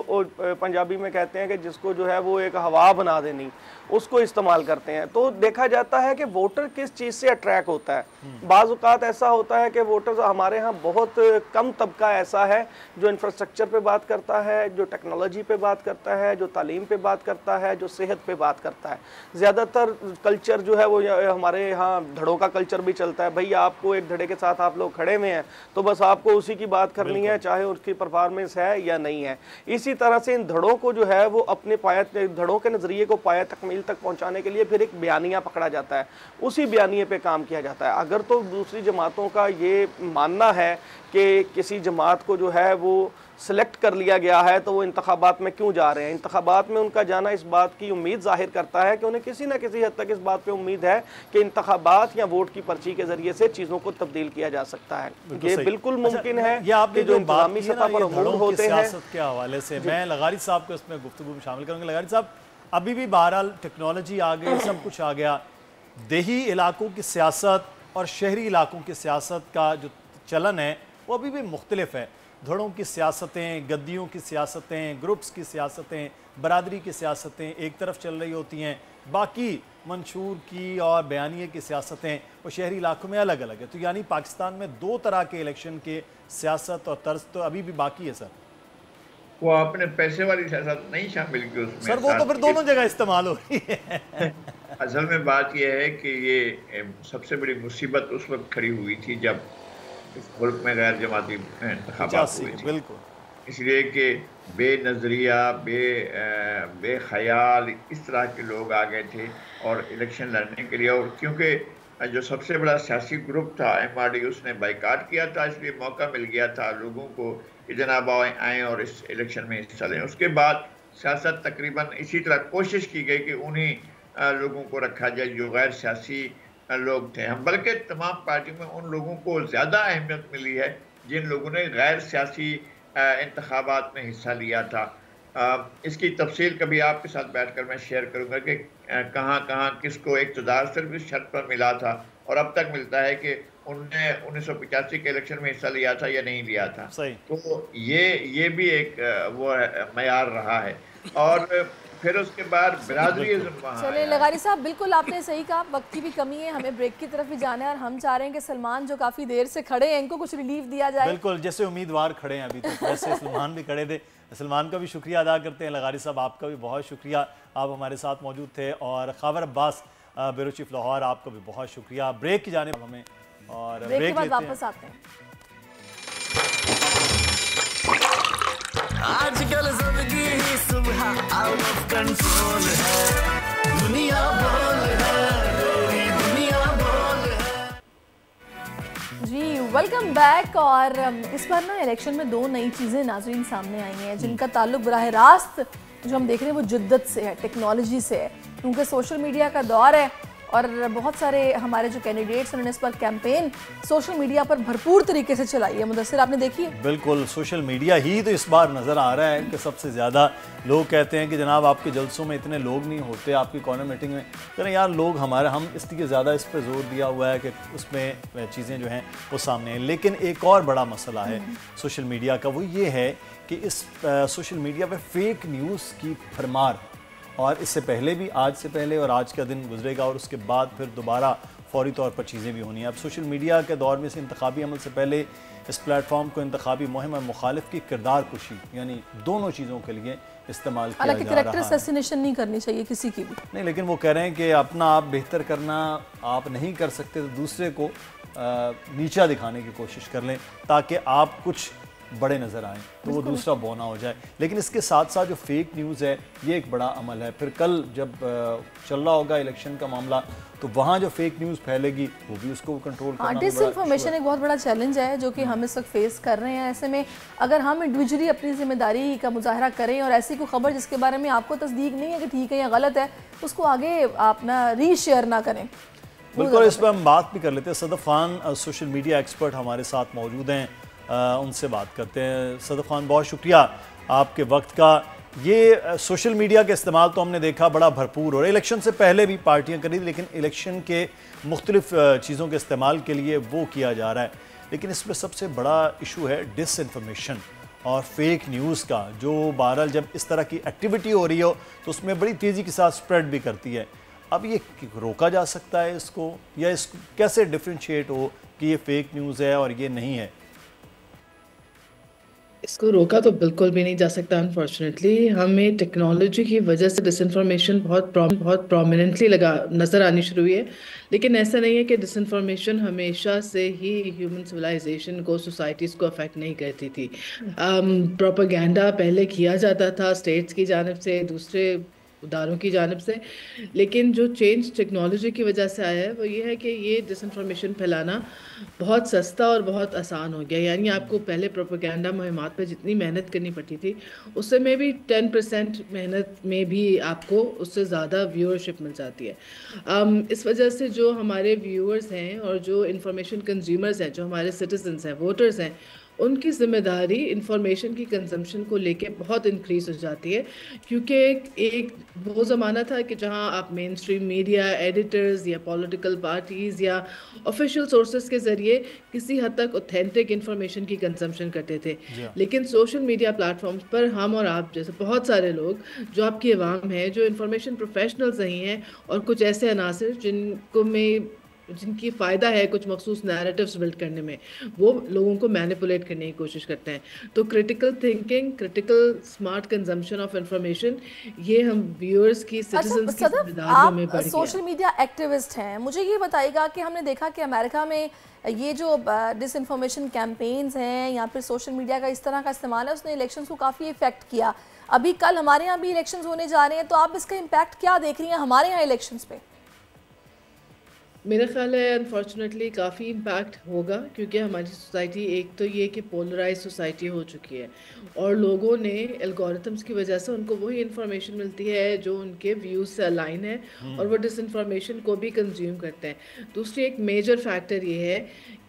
Speaker 9: पंजाबी में कहते हैं कि जिसको जो है वो एक हवा बना देनी, उसको इस्तेमाल करते हैं। तो देखा जाता है कि वोटर किस चीज़ से अट्रैक्ट होता है। बाज़ औक़ात ऐसा होता है कि वोटर्स हमारे यहाँ बहुत कम तबका ऐसा है जो इंफ्रास्ट्रक्चर पे बात करता है, जो टेक्नोलॉजी पे बात करता है, जो तालीम पे बात करता है, जो सेहत पे बात करता है। ज़्यादातर कल्चर जो है वो हमारे यहाँ धड़ों का कल्चर भी चलता है। भैया आपको एक धड़े के साथ आप लोग खड़े हुए हैं तो बस आपको उसी की बात करनी है, चाहे उसकी परफॉर्मेंस है या नहीं है। इसी तरह से इन धड़ों को जो है वो अपने पाया, धड़ों के नज़रिए को पाया तकमील तक पहुँचाने के लिए फिर एक बयानिया पकड़ा जाता है, उसी बयानिए पे काम किया जाता है। अगर तो दूसरी जमातों का ये मानना है कि किसी जमात को जो है वो सिलेक्ट कर लिया गया है तो वो इंतखाबात में क्यों जा रहे हैं, इंतखाबात में उनका जाना इस बात की उम्मीद जाहिर करता है कि उन्हें किसी न किसी हद तक इस बात पे उम्मीद है कि इंतखाबात या वोट की पर्ची के जरिए से चीज़ों को तब्दील किया जा सकता है। ये बिल्कुल मुमकिन है कि जो इंतजामी सतह पर अमूर होते हैं
Speaker 7: के हवाले से मैं लगारी साहब को इसमें गुफ्तगू में शामिल करूँगा। लगारी साहब, अभी भी बहरहाल टेक्नोलॉजी आ गई, सब कुछ आ गया, देही इलाकों की सियासत और शहरी इलाकों की सियासत का जो चलन है वो अभी भी मुख्तलिफ है। धड़ों की सियासतें, गद्दियों की सियासतें, ग्रुप्स की सियासतें, बरादरी की सियासतें एक तरफ चल रही होती हैं, बाकी मंशूर की और बयानिए की सियासतें वो शहरी इलाकों में अलग अलग है। तो यानी पाकिस्तान में दो तरह के इलेक्शन के सियासत और तर्ज तो अभी भी बाकी है सर।
Speaker 3: वो आपने पैसे वाली सियासत नहीं शामिल की उसमें
Speaker 7: सर, वो तो फिर दोनों जगह इस्तेमाल हो रही है।
Speaker 3: असल में बात यह है कि ये सबसे बड़ी मुसीबत उस वक्त खड़ी हुई थी जब इस मुल्क में गैर जमाती इंतखाबात हुए थे।
Speaker 7: बिल्कुल,
Speaker 3: इसलिए कि बेनज़रिया, बेख्याल इस तरह के लोग आ गए थे और इलेक्शन लड़ने के लिए। और क्योंकि जो सबसे बड़ा सियासी ग्रुप था MRD, उसने बाइकाट किया था, इसलिए मौका मिल गया था लोगों को कि जनाब आएँ और इस इलेक्शन में हिस्सा लें। उसके बाद सियासत तकरीबन इसी तरह कोशिश की गई कि उन्हीं लोगों को रखा जाए जो गैर सियासी लोग थे। हम बल्कि तमाम पार्टियों में उन लोगों को ज़्यादा अहमियत मिली है जिन लोगों ने गैर सियासी इंतखाबात में हिस्सा लिया था। इसकी तफसील कभी आपके साथ बैठकर मैं शेयर करूंगा कि कहाँ कहाँ किसको इक़्तिदार सिर्फ इस शर्त पर मिला था और अब तक मिलता है कि उनने 1985 के इलेक्शन में हिस्सा लिया था या नहीं लिया था। तो ये भी एक वो मयार रहा है। और फिर उसके बाद बिरादरी।
Speaker 1: चलिए लगारी साहब, बिल्कुल आपने सही कहा, वक्त की भी कमी है, हमें ब्रेक की तरफ भी जाना है और हम चाह रहे हैं कि सलमान जो काफ़ी देर से खड़े हैं इनको कुछ रिलीफ दिया जाए।
Speaker 7: बिल्कुल, जैसे उम्मीदवार खड़े हैं अभी तक वैसे सलमान भी खड़े थे। सलमान का भी शुक्रिया अदा करते हैं। लगारी साहब, आपका भी बहुत शुक्रिया, आप हमारे साथ मौजूद थे। और खबर अब्बास ब्यूरो चीफ लाहौर, आपका भी बहुत शुक्रिया। ब्रेक की जानिब हमें और
Speaker 1: ब्रेक के बाद वापस आते हैं।
Speaker 6: आजकल जिंदगी ही सुबह आउट ऑफ कंट्रोल है, दुनिया बोल है, दुनिया बोल है।
Speaker 1: जी वेलकम बैक। और इस बार ना इलेक्शन में दो नई चीज़ें नाज़रीन सामने आई हैं जिनका ताल्लुक बराह रास्त जो हम देख रहे हैं वो जिद्दत से है, टेक्नोलॉजी से है, क्योंकि सोशल मीडिया का दौर है और बहुत सारे हमारे जो कैंडिडेट्स उन्होंने इस पर कैंपेन सोशल मीडिया पर भरपूर तरीके से चलाई है। मुदस्सिर, आपने देखी है?
Speaker 7: बिल्कुल, सोशल मीडिया ही तो इस बार नज़र आ रहा है कि सबसे ज़्यादा लोग कहते हैं कि जनाब आपके जलसों में इतने लोग नहीं होते, आपकी कॉर्नर मीटिंग में करें यार लोग हमारे, हम इसलिए ज़्यादा इस पर जोर दिया हुआ है कि उसमें चीज़ें जो हैं वो सामने हैं। लेकिन एक और बड़ा मसला है सोशल मीडिया का, वो ये है कि इस सोशल मीडिया पर फेक न्यूज़ की भरमार, और इससे पहले भी, आज से पहले और आज का दिन गुजरेगा और उसके बाद फिर दोबारा फ़ौरी तौर पर चीज़ें भी होनी हैं। अब सोशल मीडिया के दौर में से इंतखाबी अमल से पहले इस प्लेटफॉर्म को इंतखाबी मुहिम और मुखालिफ की किरदार कुशी यानी दोनों चीज़ों के लिए इस्तेमाल किया जा रहा है।
Speaker 1: कैरेक्टर असैसिनेशन नहीं करनी चाहिए किसी की भी
Speaker 7: नहीं, लेकिन वो कह रहे हैं कि अपना आप बेहतर करना आप नहीं कर सकते तो दूसरे को नीचा दिखाने की कोशिश कर लें ताकि आप कुछ बड़े नज़र आएँ तो वो दूसरा बौना हो जाए। लेकिन इसके साथ साथ जो फेक न्यूज़ है ये एक बड़ा अमल है। फिर कल जब चल रहा होगा इलेक्शन का मामला तो वहाँ जो फेक न्यूज़ फैलेगी वो भी उसको कंट्रोल करना
Speaker 1: डिसइंफॉर्मेशन एक बहुत बड़ा चैलेंज है जो कि हम इस वक्त फेस कर रहे हैं। ऐसे में अगर हम इंडिविजुअली अपनी जिम्मेदारी का मुजाहरा करें और ऐसी कोई खबर जिसके बारे में आपको तस्दीक नहीं है कि ठीक है या गलत है उसको आगे आप ना रीशेयर ना करें।
Speaker 7: बिल्कुल, इस पर हम बात भी कर लेते हैं। Sadaf Khan social media expert हमारे साथ मौजूद हैं, उनसे बात करते हैं। सदफ खान, बहुत शुक्रिया आपके वक्त का। ये सोशल मीडिया का इस्तेमाल तो हमने देखा बड़ा भरपूर और इलेक्शन से पहले भी पार्टियां करी थी, लेकिन इलेक्शन के मुख्तलिफ चीज़ों के इस्तेमाल के लिए वो किया जा रहा है। लेकिन इसमें सबसे बड़ा इशू है डिसइंफॉर्मेशन और फेक न्यूज़ का, जो बहरहाल जब इस तरह की एक्टिविटी हो रही हो तो उसमें बड़ी तेज़ी के साथ स्प्रेड भी करती है। अब ये रोका जा सकता है इसको, या इसको कैसे डिफ्रेंशिएट हो कि ये फेक न्यूज़ है और ये नहीं है?
Speaker 4: इसको रोका तो बिल्कुल भी नहीं जा सकता। अनफॉर्चुनेटली हमें टेक्नोलॉजी की वजह से डिसइंफॉर्मेशन बहुत प्रोमिनेंटली नज़र आनी शुरू हुई है, लेकिन ऐसा नहीं है कि डिसइंफॉर्मेशन हमेशा से ही ह्यूमन सिविलाइजेशन को, सोसाइटीज़ को अफेक्ट नहीं करती थी। प्रोपेगेंडा पहले किया जाता था स्टेट्स की जानिब से, दूसरे उदारों की जानिब से, लेकिन जो चेंज टेक्नोलॉजी की वजह से आया है वो ये है कि ये डिसइंफॉर्मेशन फैलाना बहुत सस्ता और बहुत आसान हो गया। यानी आपको पहले प्रोपेगेंडा मुहिमात पे जितनी मेहनत करनी पड़ती थी उससे में भी 10% मेहनत में भी आपको उससे ज़्यादा व्यूअरशिप मिल जाती है। इस वजह से जो हमारे व्यूअर्स हैं और जो इंफॉर्मेशन कंज्यूमर्स हैं, जो हमारे सिटीजन्स हैं, वोटर्स हैं, उनकी ज़िम्मेदारी इंफॉर्मेशन की कंजम्पशन को लेके बहुत इंक्रीज़ हो जाती है। क्योंकि एक वो ज़माना था कि जहां आप मेन स्ट्रीम मीडिया, एडिटर्स या पॉलिटिकल पार्टीज़ या ऑफिशियल सोर्सेज के ज़रिए किसी हद तक ऑथेंटिक इंफॉर्मेशन की कंजम्पशन करते थे। लेकिन सोशल मीडिया प्लेटफॉर्म्स पर हम और आप जैसे बहुत सारे लोग जो आपकी आवाम है, जो इंफॉर्मेशन प्रोफेशनल्स नहीं हैं और कुछ ऐसे अनासर जिनकी फ़ायदा है कुछ मखसूस नैरेटिव्स बिल्ड करने में, वो लोगों को मैनिपुलेट करने की कोशिश करते हैं। तो critical thinking, critical smart consumption of information, ये हम व्यूअर्स की, सिटीजन्स की जिम्मेदारियों में बढ़ गया।
Speaker 1: सोशल मीडिया एक्टिविस्ट हैं, मुझे ये बताइएगा कि हमने देखा कि अमेरिका में ये जो डिसइंफॉर्मेशन कैंपेन्स हैं या फिर सोशल मीडिया का इस तरह का इस्तेमाल है, उसने इलेक्शंस को काफ़ी इफेक्ट किया। अभी कल हमारे यहाँ भी इलेक्शंस होने जा रहे हैं, तो आप इसका इम्पैक्ट क्या देख रही हैं हमारे यहाँ इलेक्शंस पे?
Speaker 4: मेरा ख्याल है अनफॉर्चुनेटली काफ़ी इम्पैक्ट होगा, क्योंकि हमारी सोसाइटी एक तो ये कि पोलराइज सोसाइटी हो चुकी है और लोगों ने एल्गोरिथम्स की वजह से उनको वही इंफॉर्मेशन मिलती है जो उनके व्यूज़ से अलाइन है और वो डिसइंफॉर्मेशन को भी कंज्यूम करते हैं। दूसरी एक मेजर फैक्टर ये है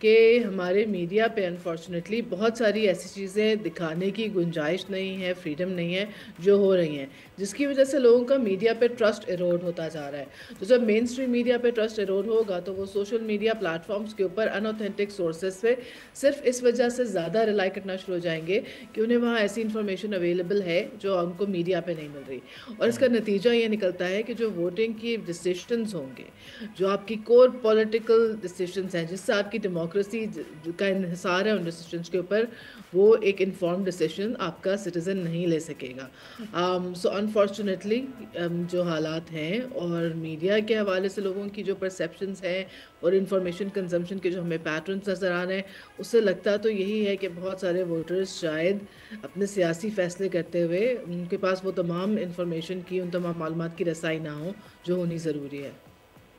Speaker 4: कि हमारे मीडिया पे अनफॉर्चुनेटली बहुत सारी ऐसी चीज़ें दिखाने की गुंजाइश नहीं है, फ्रीडम नहीं है जो हो रही हैं, जिसकी वजह से लोगों का मीडिया पे ट्रस्ट इरोड होता जा रहा है। तो जब मेन स्ट्रीम मीडिया पे ट्रस्ट इरोड होगा तो वो सोशल मीडिया प्लेटफॉर्म्स के ऊपर अनऑथेंटिक सोर्सेज पे सिर्फ इस वजह से ज़्यादा रिलाई करना शुरू हो जाएंगे कि उन्हें वहाँ ऐसी इंफॉर्मेशन अवेलेबल है जो उनको मीडिया पे नहीं मिल रही। और इसका नतीजा ये निकलता है कि जो वोटिंग की डिसीजंस होंगे, जो आपकी कोर पॉलिटिकल डिसीजंस हैं, जिससे आपकी डेमोक्रेसी का इन्हिसार है उन डिसीजंस के ऊपर, वो एक इन्फॉर्म्ड डिसीजन आपका सिटीज़न नहीं ले सकेगा। सो अनफॉर्चुनेटली जो हालात हैं और मीडिया के हवाले से लोगों की जो परसेप्शंस हैं और इंफॉर्मेशन कंजम्पशन के जो हमें पैटर्न्स नज़र आ रहे हैं, उससे लगता तो यही है कि बहुत सारे वोटर्स शायद अपने सियासी फैसले करते हुए उनके पास वो तमाम इंफॉर्मेशन की, उन तमाम मालूमात की रसाई ना हो जो होनी ज़रूरी है।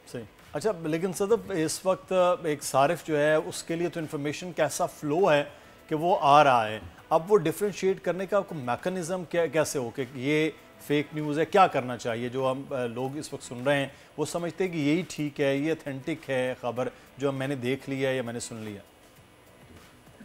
Speaker 7: सही। अच्छा, लेकिन सदफ इस वक्त एक सारिफ जो है उसके लिए तो इन्फॉर्मेशन कैसा फ़्लो है कि वो आ रहा है, अब वो डिफ्रेंशिएट करने का आपको मैकेनिज़्म कैसे हो कि ये फेक न्यूज़ है, क्या करना चाहिए? जो हम लोग इस वक्त सुन रहे हैं वो समझते हैं कि यही ठीक है, ये ऑथेंटिक है ख़बर जो मैंने देख लिया या मैंने सुन लिया।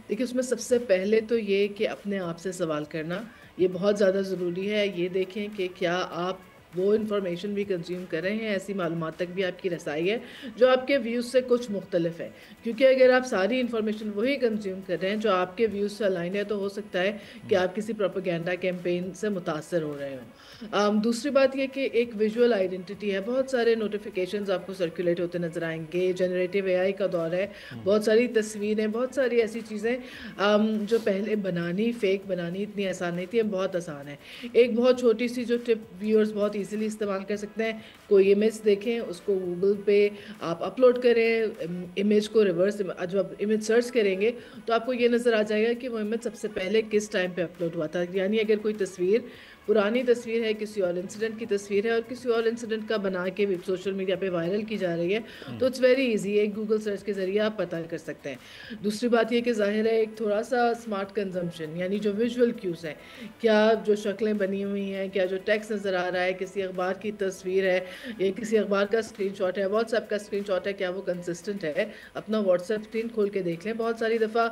Speaker 4: देखिए, उसमें सबसे पहले तो ये कि अपने आप से सवाल करना ये बहुत ज़्यादा ज़रूरी है। ये देखें कि क्या आप वो इन्फॉर्मेशन भी कंज्यूम कर रहे हैं, ऐसी मालूमात तक भी आपकी रसाई है जो आपके व्यूज़ से कुछ मुख्तलिफ है। क्योंकि अगर आप सारी इन्फॉर्मेशन वही कंज्यूम कर रहे हैं जो आपके व्यूज़ से अलाइन है, तो हो सकता है कि आप किसी प्रोपेगेंडा कैंपेन से मुतासर हो रहे हों। दूसरी बात यह कि एक विजुअल आइडेंटिटी है, बहुत सारे नोटिफिकेशंस आपको सर्कुलेट होते नज़र आएंगे, जनरेटिव एआई का दौर है, बहुत सारी तस्वीरें, बहुत सारी ऐसी चीज़ें जो पहले बनानी, फेक बनानी इतनी आसान नहीं थी, अब बहुत आसान है। एक बहुत छोटी सी जो टिप व्यूअर्स बहुत इजीली इस्तेमाल कर सकते हैं, कोई इमेज देखें, उसको गूगल पे आप अपलोड करें, इमेज को रिवर्स, जब आप इमेज सर्च करेंगे तो आपको ये नज़र आ जाएगा कि वो इमेज सबसे पहले किस टाइम पे अपलोड हुआ था। यानी अगर कोई तस्वीर पुरानी तस्वीर है, किसी और इंसिडेंट की तस्वीर है और किसी और इंसिडेंट का बना के सोशल मीडिया पे वायरल की जा रही है, तो इट्स वेरी इजी, एक गूगल सर्च के ज़रिए आप पता कर सकते हैं। दूसरी बात ये कि ज़ाहिर है एक थोड़ा सा स्मार्ट कंजम्पशन, यानी जो विजुअल क्यूज़ हैं, क्या जो शक्लें बनी हुई हैं, क्या जो टेक्स्ट नज़र आ रहा है, किसी अखबार की तस्वीर है या किसी अखबार का स्क्रीनशॉट है, व्हाट्सएप का स्क्रीनशॉट है, क्या वो कंसिस्टेंट है। अपना व्हाट्सएप स्क्रीन खोल के देख लें, बहुत सारी दफ़ा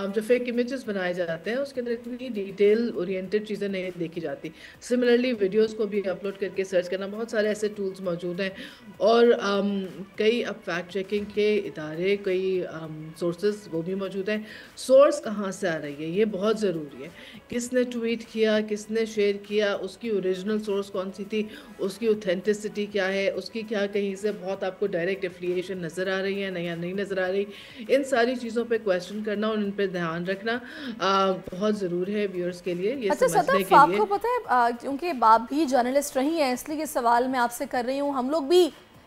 Speaker 4: जो फेक इमेजेस बनाए जाते हैं उसके अंदर इतनी डिटेल ओरिएंटेड चीज़ें नहीं देखी जाती। सिमिलरली वीडियोस को भी अपलोड करके सर्च करना, बहुत सारे ऐसे टूल्स मौजूद हैं और कई अब फैक्ट चेकिंग के इदारे, कई सोर्सेज वो भी मौजूद हैं। सोर्स कहाँ से आ रही है ये बहुत ज़रूरी है, किसने ट्वीट किया, किसने शेयर किया, उसकी ओरिजिनल सोर्स कौन सी थी, उसकी ऑथेंटिसिटी क्या है, उसकी क्या कहीं से बहुत आपको डायरेक्ट एफिलिएशन नज़र आ रही है या नहीं नज़र आ रही। इन सारी चीज़ों पे क्वेश्चन करना और इन पे ध्यान रखना बहुत ज़रूरी है व्यूअर्स के लिए, ये समझने के लिए।
Speaker 1: आपको पता है, क्योंकि आप भी जर्नलिस्ट रही हैं, इसलिए ये सवाल मैं आपसे कर रही हूँ। हम लोग भी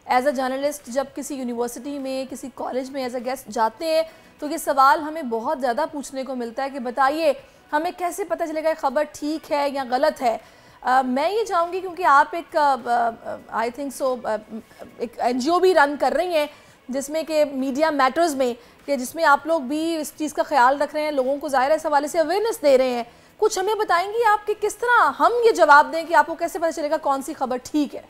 Speaker 1: एज अ जर्नलिस्ट जब किसी यूनिवर्सिटी में, किसी कॉलेज में एज अ गेस्ट जाते हैं तो ये सवाल हमें बहुत ज़्यादा पूछने को मिलता है कि बताइए हमें कैसे पता चलेगा खबर ठीक है या गलत है। मैं ये चाहूँगी, क्योंकि आप एक आई थिंक सो एक NGO भी रन कर रही हैं जिसमें कि मीडिया मैटर्स में, कि जिसमें आप लोग भी इस चीज़ का ख्याल रख रहे हैं, लोगों को ज़ाहिर है इस हवाले से अवेयरनेस दे रहे हैं। कुछ हमें बताएंगी आप कि किस तरह हम ये जवाब दें कि आपको कैसे पता चलेगा कौन सी खबर ठीक है?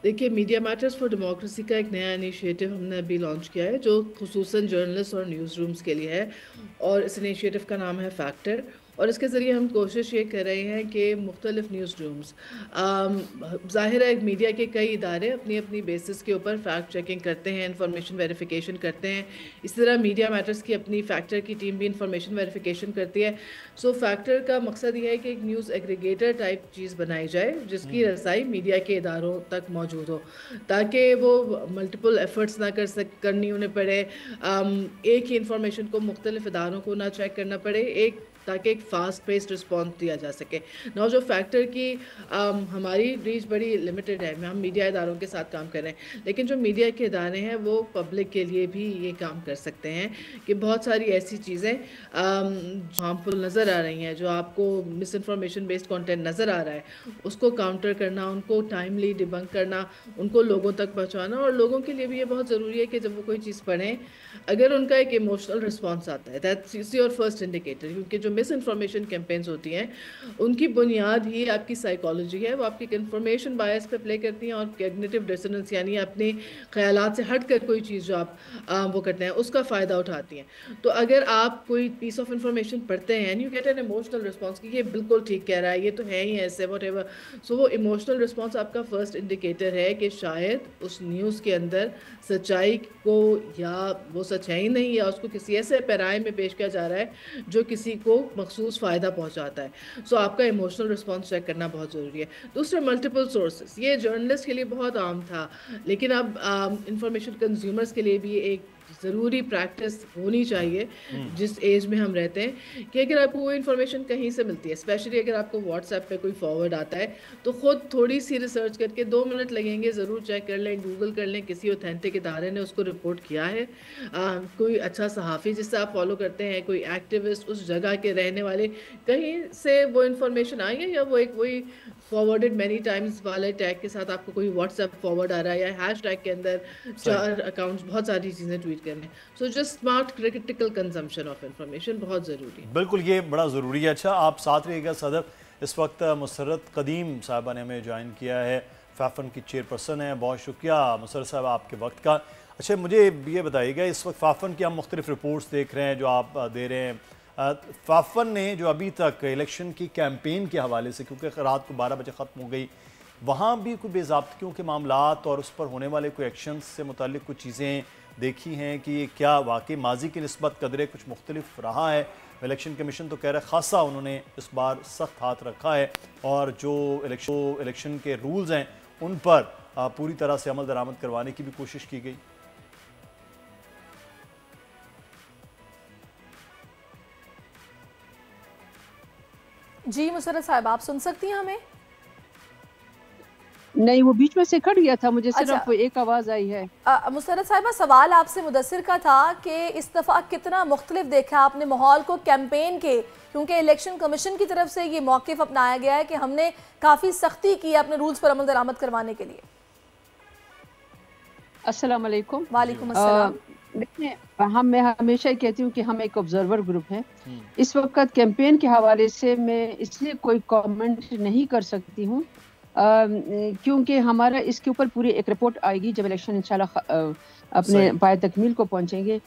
Speaker 4: देखिए, मीडिया मैटर्स फॉर डेमोक्रेसी का एक नया इनिशिएटिव हमने अभी लॉन्च किया है जो खुसूसन जर्नलिस्ट और न्यूज़ रूम्स के लिए है, और इस इनिशिएटिव का नाम है फैक्टर। और इसके ज़रिए हम कोशिश ये कर रहे हैं कि मुख्तलिफ न्यूज़ रूम्स, ज़ाहिर है मीडिया के कई इदारे अपनी अपनी बेसिस के ऊपर फैक्ट चेकिंग करते हैं, इंफॉर्मेशन वेरिफिकेशन करते हैं। इस तरह मीडिया मैटर्स की अपनी फैक्टर की टीम भी इंफॉर्मेशन वेरिफिकेशन करती है। सो फैक्टर का मकसद ये है कि एक न्यूज़ एग्रीगेटर टाइप चीज़ बनाई जाए जिसकी रसाई मीडिया के इदारों तक मौजूद हो, ताकि वो मल्टीपल एफर्ट्स ना करनी उन्हें पड़े, एक ही इंफॉर्मेशन को मुख्तलिफ इदारों को ना चेक करना पड़े, ताकि एक फास्ट पेस्ड रिस्पॉन्स दिया जा सके। नाउ जो फैक्टर की हमारी रीच बड़ी लिमिटेड है, हम मीडिया इदारों के साथ काम कर रहे हैं, लेकिन जो मीडिया के इदारे हैं वो पब्लिक के लिए भी ये काम कर सकते हैं कि बहुत सारी ऐसी चीज़ें हार्मफुल नज़र आ रही हैं, जो आपको मिस इन्फॉर्मेशन बेस्ड कंटेंट नज़र आ रहा है, उसको काउंटर करना, उनको टाइमली डिबंक करना, उनको लोगों तक पहुँचाना। और लोगों के लिए भी ये बहुत ज़रूरी है कि जब वो कोई चीज़ पढ़ें, अगर उनका एक इमोशनल रिस्पॉन्स आता है, दैट्स योर फर्स्ट इंडिकेटर, क्योंकि जो मिस इन्फॉर्मेशन कैंपेन्स होती हैं उनकी बुनियाद ही आपकी साइकोलॉजी है, वो आपकी इन्फॉर्मेशन बायस पे प्ले करती हैं और कॉग्निटिव डिसोनेंस यानी अपने ख्यालात से हट कर कोई चीज़ जो आप वो करते हैं उसका फ़ायदा उठाती हैं। तो अगर आप कोई पीस ऑफ इंफॉर्मेशन पढ़ते हैं and you get an emotional response कि ये बिल्कुल ठीक कह रहा है, ये तो है ही ऐसे व्हाटएवर, सो वो इमोशनल रिस्पॉन्स आपका फर्स्ट इंडिकेटर है कि शायद उस न्यूज़ के अंदर सच्चाई को, या वो सच है ही नहीं, या उसको किसी ऐसे पैराए में पेश किया जा रहा है जो किसी को मखसूस फ़ायदा पहुंचाता है। सो आपका इमोशनल रिस्पॉन्स चेक करना बहुत ज़रूरी है। दूसरा, मल्टीपल सोर्सेस, ये जर्नलिस्ट के लिए बहुत आम था, लेकिन अब इंफॉर्मेशन कंज्यूमर्स के लिए भी एक ज़रूरी प्रैक्टिस होनी चाहिए जिस एज में हम रहते हैं, कि अगर आपको वो इन्फॉर्मेशन कहीं से मिलती है, स्पेशली अगर आपको व्हाट्सएप पे कोई फॉरवर्ड आता है, तो ख़ुद थोड़ी सी रिसर्च करके 2 मिनट लगेंगे, ज़रूर चेक कर लें, गूगल कर लें किसी ऑथेंटिक इदारे ने उसको रिपोर्ट किया है, कोई अच्छा सहाफ़ी जिससे आप फॉलो करते हैं, कोई एक्टिविस्ट, उस जगह के रहने वाले, कहीं से वो इन्फॉर्मेशन आई है, या वो एक वही फॉरवर्डेड मैनी टाइम्स वाले टैग के साथ आपको कोई व्हाट्सएप फॉरवर्ड आ रहा है, या हैश टैग के अंदर 4 अकाउंट्स बहुत सारी चीज़ें ट्वीट करने। So just smart critical consumption of information बहुत ज़रूरी है।
Speaker 7: बिल्कुल, ये बड़ा ज़रूरी है। अच्छा, आप साथ रहिएगा सदर। इस वक्त मुसर्रत कदीम साहबा ने हमें ज्वाइन किया है, फैफन की चेयरपर्सन है। बहुत शुक्रिया मुसर्रत साहब आपके वक्त का। अच्छा, मुझे ये बताइएगा, इस वक्त फैफन की हम मुख्तलिफ रिपोर्ट्स देख रहे हैं जो आप दे रहे हैं, फाफन ने जो अभी तक इलेक्शन की कैंपेन के हवाले से, क्योंकि रात को 12 बजे ख़त्म हो गई, वहाँ भी कोई बेज़ाब्तियों के मामलात और उस पर होने वाले कोई एक्शंस से मुताल्लिक कुछ चीज़ें देखी हैं कि ये क्या वाकई माजी की निस्बत कदरे कुछ मुख्तलिफ रहा है? इलेक्शन कमीशन तो कह रहा है खासा उन्होंने इस बार सख्त हाथ रखा है और जो इलेक्शन के रूल्स हैं उन पर पूरी तरह से अमल दरामद करवाने की भी कोशिश की गई।
Speaker 1: जी मुसर्रत साहब, आप सुन सकती हैं हमें?
Speaker 10: नहीं, वो बीच में से कट गया था, मुझे सिर्फ एक आवाज आई है।
Speaker 1: मुसर्रत साहिबा, सवाल आपसे मुदस्सिर का था कि इस दफ़ा कितना मुख्तलिफ देखा आपने माहौल को कैंपेन के, क्योंकि इलेक्शन कमीशन की तरफ से ये मौक़िफ़ अपनाया गया है कि हमने काफ़ी सख्ती की अपने रूल्स पर अमल दरामद करवाने के लिए।
Speaker 10: अस्सलाम वालेकुम।
Speaker 1: वालेकुम अस्सलाम।
Speaker 10: देखिए, मैं हमेशा ही कहती हूँ कि हम एक ऑब्जर्वर ग्रुप हैं। इस वक्त कैंपेन के हवाले से मैं इसलिए कोई कमेंट नहीं कर सकती हूँ क्योंकि हमारा इसके ऊपर पूरी एक रिपोर्ट आएगी जब इलेक्शन इंशाल्लाह अपने पाए तकमील को पहुँचेंगे।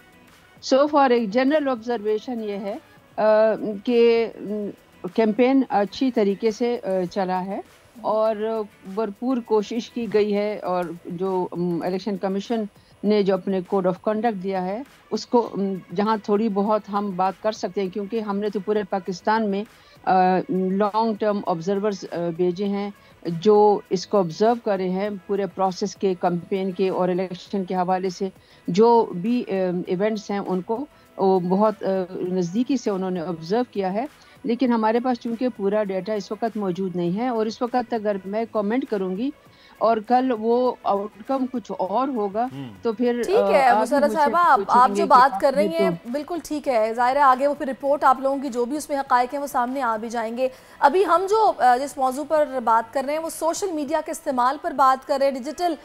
Speaker 10: सो फॉर एक जनरल ऑब्जर्वेशन ये है कि कैंपेन अच्छी तरीके से चला है और भरपूर कोशिश की गई है और जो इलेक्शन कमीशन ने जो अपने कोड ऑफ कंडक्ट दिया है उसको जहां थोड़ी बहुत हम बात कर सकते हैं, क्योंकि हमने तो पूरे पाकिस्तान में लॉन्ग टर्म ऑब्जर्वर्स भेजे हैं जो इसको ऑब्जर्व कर रहे हैं पूरे प्रोसेस के, कैंपेन के और इलेक्शन के हवाले से जो भी इवेंट्स हैं उनको बहुत नज़दीकी से उन्होंने ऑब्जर्व किया है। लेकिन हमारे पास चूंकि पूरा डेटा इस वक्त मौजूद नहीं है और इस वक्त अगर मैं कमेंट करूंगी और कल वो आउटकम कुछ और होगा तो फिर
Speaker 1: ठीक है मुसर्रत साहिबा, आप जो बात कर रही हैं बिल्कुल ठीक है। ज़ाहिर है आगे वो फिर रिपोर्ट आप लोगों की जो भी उसमें हक़ाइक़ हैं वो सामने आ भी जाएंगे। अभी हम जो जिस मौजू पर बात कर रहे हैं वो सोशल मीडिया के इस्तेमाल पर बात कर रहे हैं। डिजिटल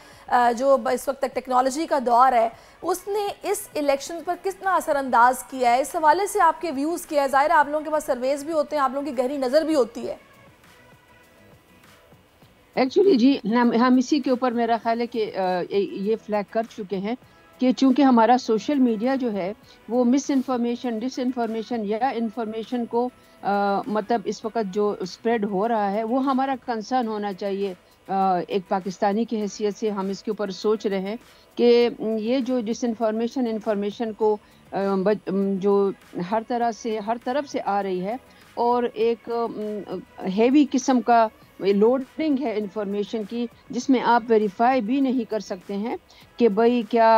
Speaker 1: जो इस वक्त तक टेक्नोलॉजी का दौर है उसने इस इलेक्शन पर कितना असरअंदाज किया है, इस हवाले से आपके व्यूज़ क्या है? ज़ाहिर है आप लोगों के पास सर्वेज भी होते हैं, आप लोगों की गहरी नज़र भी होती है।
Speaker 10: एक्चुअली जी हम इसी के ऊपर मेरा ख्याल है कि ये फ्लैग कर चुके हैं कि चूंकि हमारा सोशल मीडिया जो है वो मिस इन्फॉर्मेशन, डिसइन्फॉर्मेशन या इन्फॉर्मेशन को मतलब इस वक्त जो स्प्रेड हो रहा है वो हमारा कंसर्न होना चाहिए। एक पाकिस्तानी की हैसियत से हम इसके ऊपर सोच रहे हैं कि ये जो डिसइन्फॉर्मेशन इन्फॉर्मेशन को जो हर तरफ से आ रही है और एक हेवी किस्म का लोडिंग है इंफॉर्मेशन की जिसमें आप वेरीफाई भी नहीं कर सकते हैं कि भाई क्या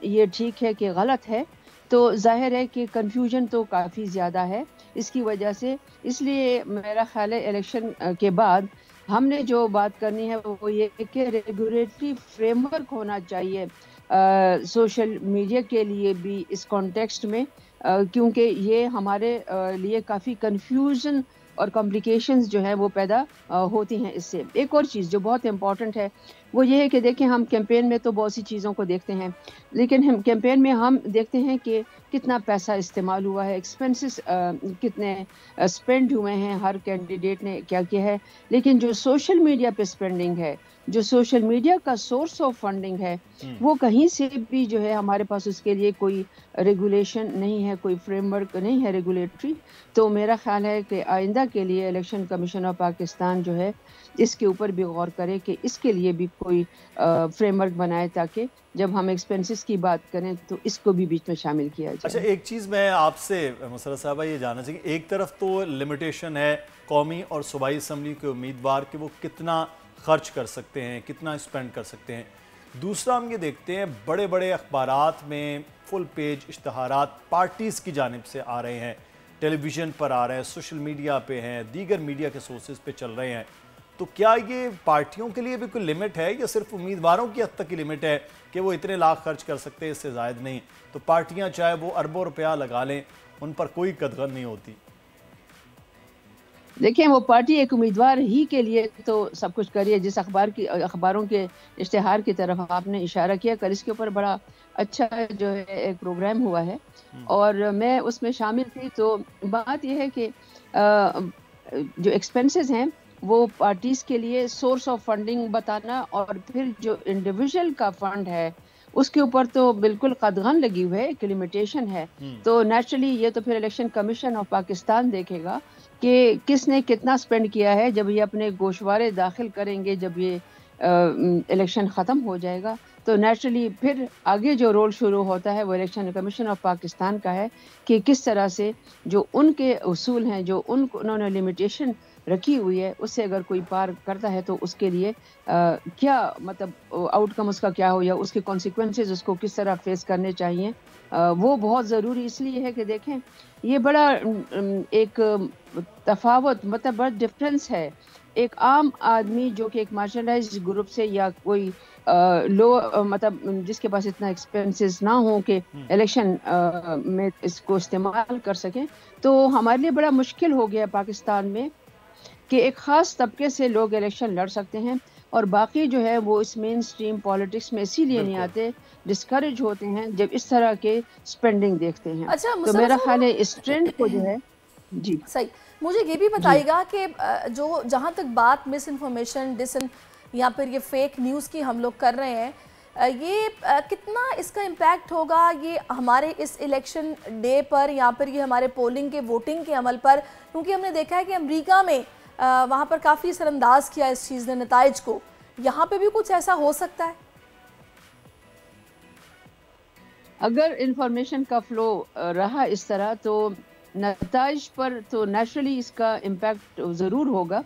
Speaker 10: ये ठीक है कि गलत है, तो जाहिर है कि कंफ्यूजन तो काफ़ी ज़्यादा है इसकी वजह से। इसलिए मेरा ख्याल है इलेक्शन के बाद हमने जो बात करनी है वो ये कि रेगुलेटरी फ्रेमवर्क होना चाहिए सोशल मीडिया के लिए भी इस कॉन्टेक्स्ट में, क्योंकि ये हमारे लिए काफ़ी कंफ्यूजन और कॉम्प्लिकेशंस जो है वो पैदा होती हैं इससे। एक और चीज़ जो बहुत इम्पॉर्टेंट है वो ये है कि देखिए हम कैंपेन में तो बहुत सी चीज़ों को देखते हैं, लेकिन हम कैंपेन में हम देखते हैं कि कितना पैसा इस्तेमाल हुआ है, एक्सपेंसेस कितने स्पेंड हुए हैं, हर कैंडिडेट ने क्या किया है। लेकिन जो सोशल मीडिया पे स्पेंडिंग है, जो सोशल मीडिया का सोर्स ऑफ फंडिंग है, वो कहीं से भी जो है हमारे पास उसके लिए कोई रेगुलेशन नहीं है, कोई फ्रेमवर्क नहीं है रेगुलेटरी। तो मेरा ख्याल है कि आइंदा के लिए इलेक्शन कमीशन ऑफ पाकिस्तान जो है इसके ऊपर भी गौर करे कि इसके लिए भी कोई फ्रेमवर्क बनाए ताकि जब हम एक्सपेंसेस की बात करें तो इसको भी बीच में शामिल किया जाए।
Speaker 7: अच्छा, एक चीज़ मैं आपसे मुसर्रत साहबा ये जानना चाहिए, एक तरफ तो लिमिटेशन है कौमी और सूबाई असम्बली के उम्मीदवार कि वो कितना खर्च कर सकते हैं, कितना स्पेंड कर सकते हैं। दूसरा हम ये देखते हैं बड़े बड़े अखबारात में फुल पेज इश्तहारात पार्टीज़ की जानिब से आ रहे हैं, टेलीविज़न पर आ रहे हैं, सोशल मीडिया पे हैं, दीगर मीडिया के सोर्सेज पे चल रहे हैं। तो क्या ये पार्टियों के लिए भी कोई लिमिट है या सिर्फ उम्मीदवारों की हद तक की लिमिट है कि वो इतने लाख खर्च कर सकते हैं, इससे ज़ायद नहीं? तो पार्टियां चाहे वो अरबों रुपया लगा लें उन पर कोई कदगन नहीं होती।
Speaker 10: देखिए वो पार्टी एक उम्मीदवार ही के लिए तो सब कुछ करिए। जिस अखबारों के इश्तिहार की तरफ आपने इशारा किया, कल इसके ऊपर बड़ा अच्छा जो है एक प्रोग्राम हुआ है और मैं उसमें शामिल थी। तो बात यह है कि जो एक्सपेंसेस हैं वो पार्टीज़ के लिए सोर्स ऑफ फंडिंग बताना और फिर जो इंडिविजुअल का फंड है उसके ऊपर तो बिल्कुल कदगन लगी हुई है, एक लिमिटेशन है। तो नेचुरली ये तो फिर इलेक्शन कमीशन ऑफ पाकिस्तान देखेगा कि किसने कितना स्पेंड किया है। जब ये अपने गोशवारे दाखिल करेंगे, जब ये इलेक्शन ख़त्म हो जाएगा, तो नेचुरली फिर आगे जो रोल शुरू होता है वो इलेक्शन कमीशन ऑफ पाकिस्तान का है कि किस तरह से जो उनके उसूल हैं, जो उन्होंने लिमिटेशन रखी हुई है, उससे अगर कोई पार करता है तो उसके लिए क्या मतलब आउटकम उसका क्या हो, या उसके कॉन्सिक्वेंसेस उसको किस तरह फेस करने चाहिए। वो बहुत ज़रूरी इसलिए है कि देखें ये बड़ा एक तफावत मतलब बड़ा डिफरेंस है एक आम आदमी जो कि एक मार्जिनलाइज्ड ग्रुप से या कोई लो मतलब जिसके पास इतना एक्सपेंसेस ना हो कि इलेक्शन में इसको इस्तेमाल कर सकें। तो हमारे लिए बड़ा मुश्किल हो गया पाकिस्तान में कि एक ख़ास तबके से लोग इलेक्शन लड़ सकते हैं और बाकी जो है वो इस मेन स्ट्रीम पॉलिटिक्स में इसीलिए नहीं आते, डिस्करेज होते हैं जब इस तरह के स्पेंडिंग देखते हैं।
Speaker 1: अच्छा,
Speaker 10: तो मेरा ख्याल है इस ट्रेंड को जो है जी
Speaker 1: सही। मुझे ये भी बताइएगा कि जो जहाँ तक बात मिस इन्फॉर्मेशन या फिर ये फेक न्यूज़ की हम लोग कर रहे हैं, ये कितना इसका इम्पैक्ट होगा ये हमारे इस इलेक्शन डे पर या फिर ये हमारे पोलिंग के वोटिंग के अमल पर, क्योंकि हमने देखा है कि अमेरिका में वहाँ पर काफ़ी असरअंदाज किया इस चीज़ ने नताइज को। यहाँ पे भी कुछ ऐसा हो सकता है?
Speaker 10: अगर इंफॉर्मेशन का फ्लो रहा इस तरह तो नताइज पर तो नेचुरली इसका इम्पैक्ट ज़रूर होगा।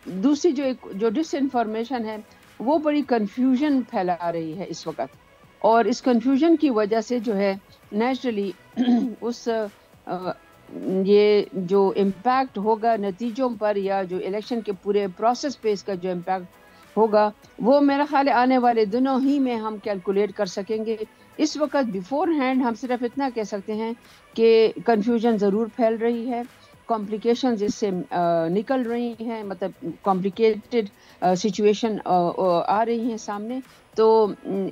Speaker 10: दूसरी जो डिसइंफॉर्मेशन है वो बड़ी कंफ्यूजन फैला रही है इस वक्त, और इस कंफ्यूजन की वजह से जो है नेचुरली उस ये जो इम्पैक्ट होगा नतीजों पर या जो इलेक्शन के पूरे प्रोसेस पे इसका जो इम्पैक्ट होगा वो मेरा ख्याल है आने वाले दिनों ही में हम कैलकुलेट कर सकेंगे। इस वक्त बिफोर हैंड हम सिर्फ इतना कह सकते हैं कि कंफ्यूजन ज़रूर फैल रही है, कॉम्प्लिकेशंस इससे निकल रही हैं, मतलब कॉम्प्लिकेटेड सिचुएशन आ रही हैं सामने। तो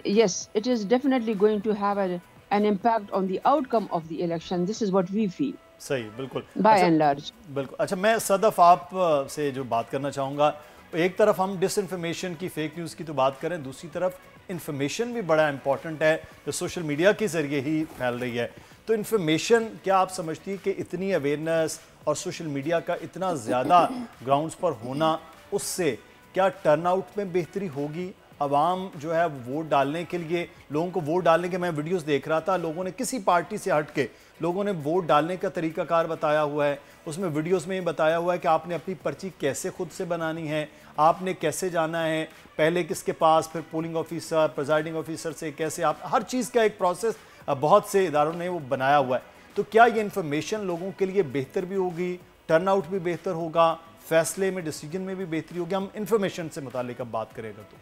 Speaker 10: yes, it is definitely going to have an impact on the outcome of the election. This is what we feel.
Speaker 7: सही, बिल्कुल,
Speaker 10: बाय एंड लार्ज।
Speaker 7: बिल्कुल। अच्छा, मैं सदफ आप से जो बात करना चाहूँगा, एक तरफ हम डिसइंफॉर्मेशन की, फेक न्यूज़ की तो बात करें, दूसरी तरफ इन्फॉर्मेशन भी बड़ा इंपॉर्टेंट है जो सोशल मीडिया के ज़रिए ही फैल रही है। तो इन्फॉर्मेशन, क्या आप समझती है कि इतनी अवेयरनेस और सोशल मीडिया का इतना ज़्यादा ग्राउंड्स पर होना, उससे क्या टर्नआउट में बेहतरी होगी? अवाम जो है वोट डालने के लिए, लोगों को वोट डालने के, मैं वीडियोस देख रहा था, लोगों ने किसी पार्टी से हट के लोगों ने वोट डालने का तरीकाकार बताया हुआ है। उसमें वीडियोस में ये बताया हुआ है कि आपने अपनी पर्ची कैसे खुद से बनानी है, आपने कैसे जाना है, पहले किसके पास, फिर पोलिंग ऑफिसर, प्रिजाइडिंग ऑफिसर से कैसे, आप हर चीज़ का एक प्रोसेस बहुत से इदारों ने वो बनाया हुआ है। तो क्या ये इन्फॉर्मेशन लोगों के लिए बेहतर भी होगी, टर्नआउट भी बेहतर होगा, फैसले में, डिसीजन में भी बेहतरी होगी? हम इन्फॉर्मेशन से मुतालिक अब बात करेगा तो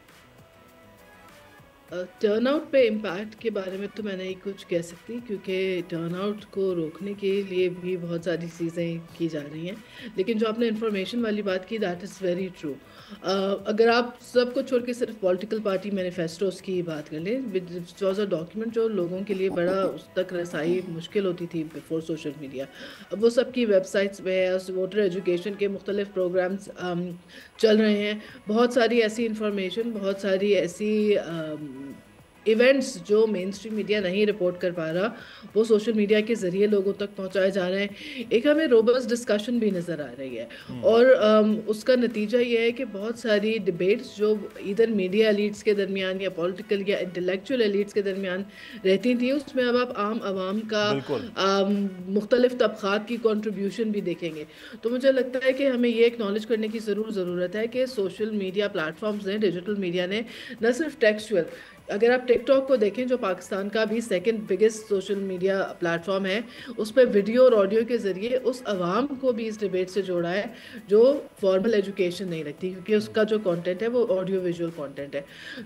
Speaker 4: टर्नआउट पे इम्पैक्ट के बारे में तो मैं नहीं कुछ कह सकती, क्योंकि टर्नआउट को रोकने के लिए भी बहुत सारी चीज़ें की जा रही हैं। लेकिन जो आपने इन्फॉर्मेशन वाली बात की, दैट इज़ वेरी ट्रू। अगर आप सबको छोड़ के सिर्फ पॉलिटिकल पार्टी मैनिफेस्टोस की बात कर लें, विच वॉज अ डॉक्यूमेंट जो लोगों के लिए बड़ा उस तक रसाई मुश्किल होती थी बिफोर सोशल मीडिया, अब वो सबकी वेबसाइट्स पे है। वोटर एजुकेशन के मुख्तलिफ प्रोग्राम्स चल रहे हैं, बहुत सारी ऐसी इंफॉर्मेशन, बहुत सारी ऐसी इवेंट्स जो मेन स्ट्रीम मीडिया नहीं रिपोर्ट कर पा रहा, वो सोशल मीडिया के ज़रिए लोगों तक पहुंचाए जा रहे हैं। एक हमें रोबस्ट डिस्कशन भी नज़र आ रही है, और उसका नतीजा ये है कि बहुत सारी डिबेट्स जो इधर मीडिया एलीट्स के दरमियान या पॉलिटिकल या इंटेलेक्चुअल एलीट्स के दरमियान रहती थी, उसमें अब आप आम आवाम का मुख्तलिफ तबक़ात की कॉन्ट्रीब्यूशन भी देखेंगे। तो मुझे लगता है कि हमें ये एक्नॉलेज करने की ज़रूरत है कि सोशल मीडिया प्लेटफॉर्म्स ने, डिजिटल मीडिया ने, न सिर्फ टेक्सचुअल, अगर आप टिकटॉक को देखें जो पाकिस्तान का भी second biggest social media platform है, उस पर वीडियो और ऑडियो के ज़रिए उस आवाम को भी इस डिबेट से जोड़ा है जो फॉर्मल एजुकेशन नहीं रखती, क्योंकि उसका जो कंटेंट है वो ऑडियो विजुअल कंटेंट है।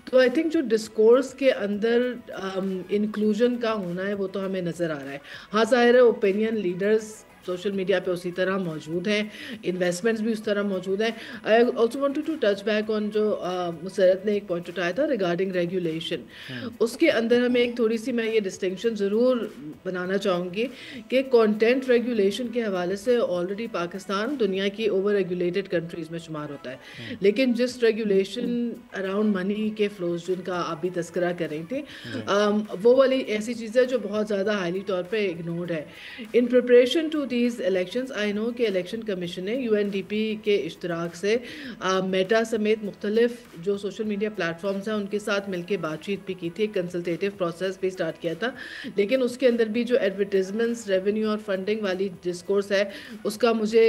Speaker 4: तो आई थिंक जो डिस्कोर्स के अंदर इंक्लूजन का होना है वो तो हमें नज़र आ रहा है। हाँ, ज़ाहिर है ओपिनियन लीडर्स सोशल मीडिया पे उसी तरह मौजूद हैं, इन्वेस्टमेंट्स भी उस तरह मौजूद हैं। I also wanted to touch back on जो मुसरत ने एक पॉइंट उठाया था रिगार्डिंग रेगुलेशन। उसके अंदर हमें एक थोड़ी सी मैं ये डिस्टिंक्शन ज़रूर बनाना चाहूँगी कि कंटेंट रेगुलेशन के हवाले से ऑलरेडी पाकिस्तान दुनिया की ओवर रेगुलेटेड कंट्रीज़ में शुमार होता है, लेकिन जिस रेगुलेशन अराउंड मनी के फ्लोज जिनका आप भी तस्करा कर रही थी, वो वाली ऐसी चीज़ें जो बहुत ज़्यादा हाईली तौर पे इग्नोर्ड है। In preparation to these elections I know कि इलेक्शन कमीशन ने UNDP के इश्तराक से मेटा समेत मुख्तलिफ जो सोशल मीडिया प्लेटफॉर्म्स हैं उनके साथ मिलकर बातचीत भी की थी, कंसल्टेटिव प्रोसेस भी स्टार्ट किया था, लेकिन उसके अंदर भी जो एडवर्टीजमेंट्स, रेवेन्यू और फंडिंग वाली डिस्कोर्स है उसका मुझे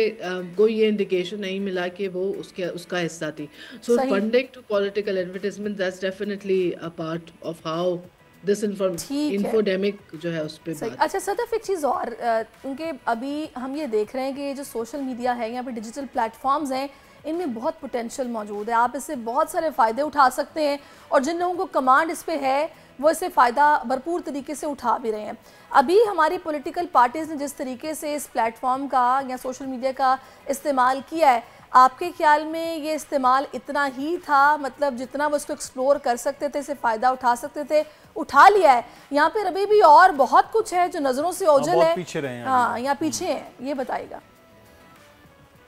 Speaker 4: कोई ये इंडिकेशन नहीं मिला कि वो उसका हिस्सा थी। So funding to political advertisement that's definitely a part of how infodemic जो है उस पे बात।
Speaker 1: अच्छा सदफ, एक चीज़ और, क्योंकि अभी हम ये देख रहे हैं कि जो सोशल मीडिया है, यहाँ पे डिजिटल प्लेटफॉर्म्स हैं, इनमें बहुत पोटेंशियल मौजूद है, आप इससे बहुत सारे फ़ायदे उठा सकते हैं और जिन लोगों को कमांड इस पे है वो इससे फ़ायदा भरपूर तरीके से उठा भी रहे हैं। अभी हमारी पॉलिटिकल पार्टीज़ ने जिस तरीके से इस प्लेटफॉर्म का या सोशल मीडिया का इस्तेमाल किया है, आपके ख्याल में ये इस्तेमाल इतना ही था, मतलब जितना वो इसको एक्सप्लोर कर सकते थे, इससे फ़ायदा उठा सकते थे, उठा लिया है? यहाँ पर अभी भी और बहुत कुछ है जो नज़रों से ओझल है। हाँ, यहाँ पीछे हैं, ये बताइएगा।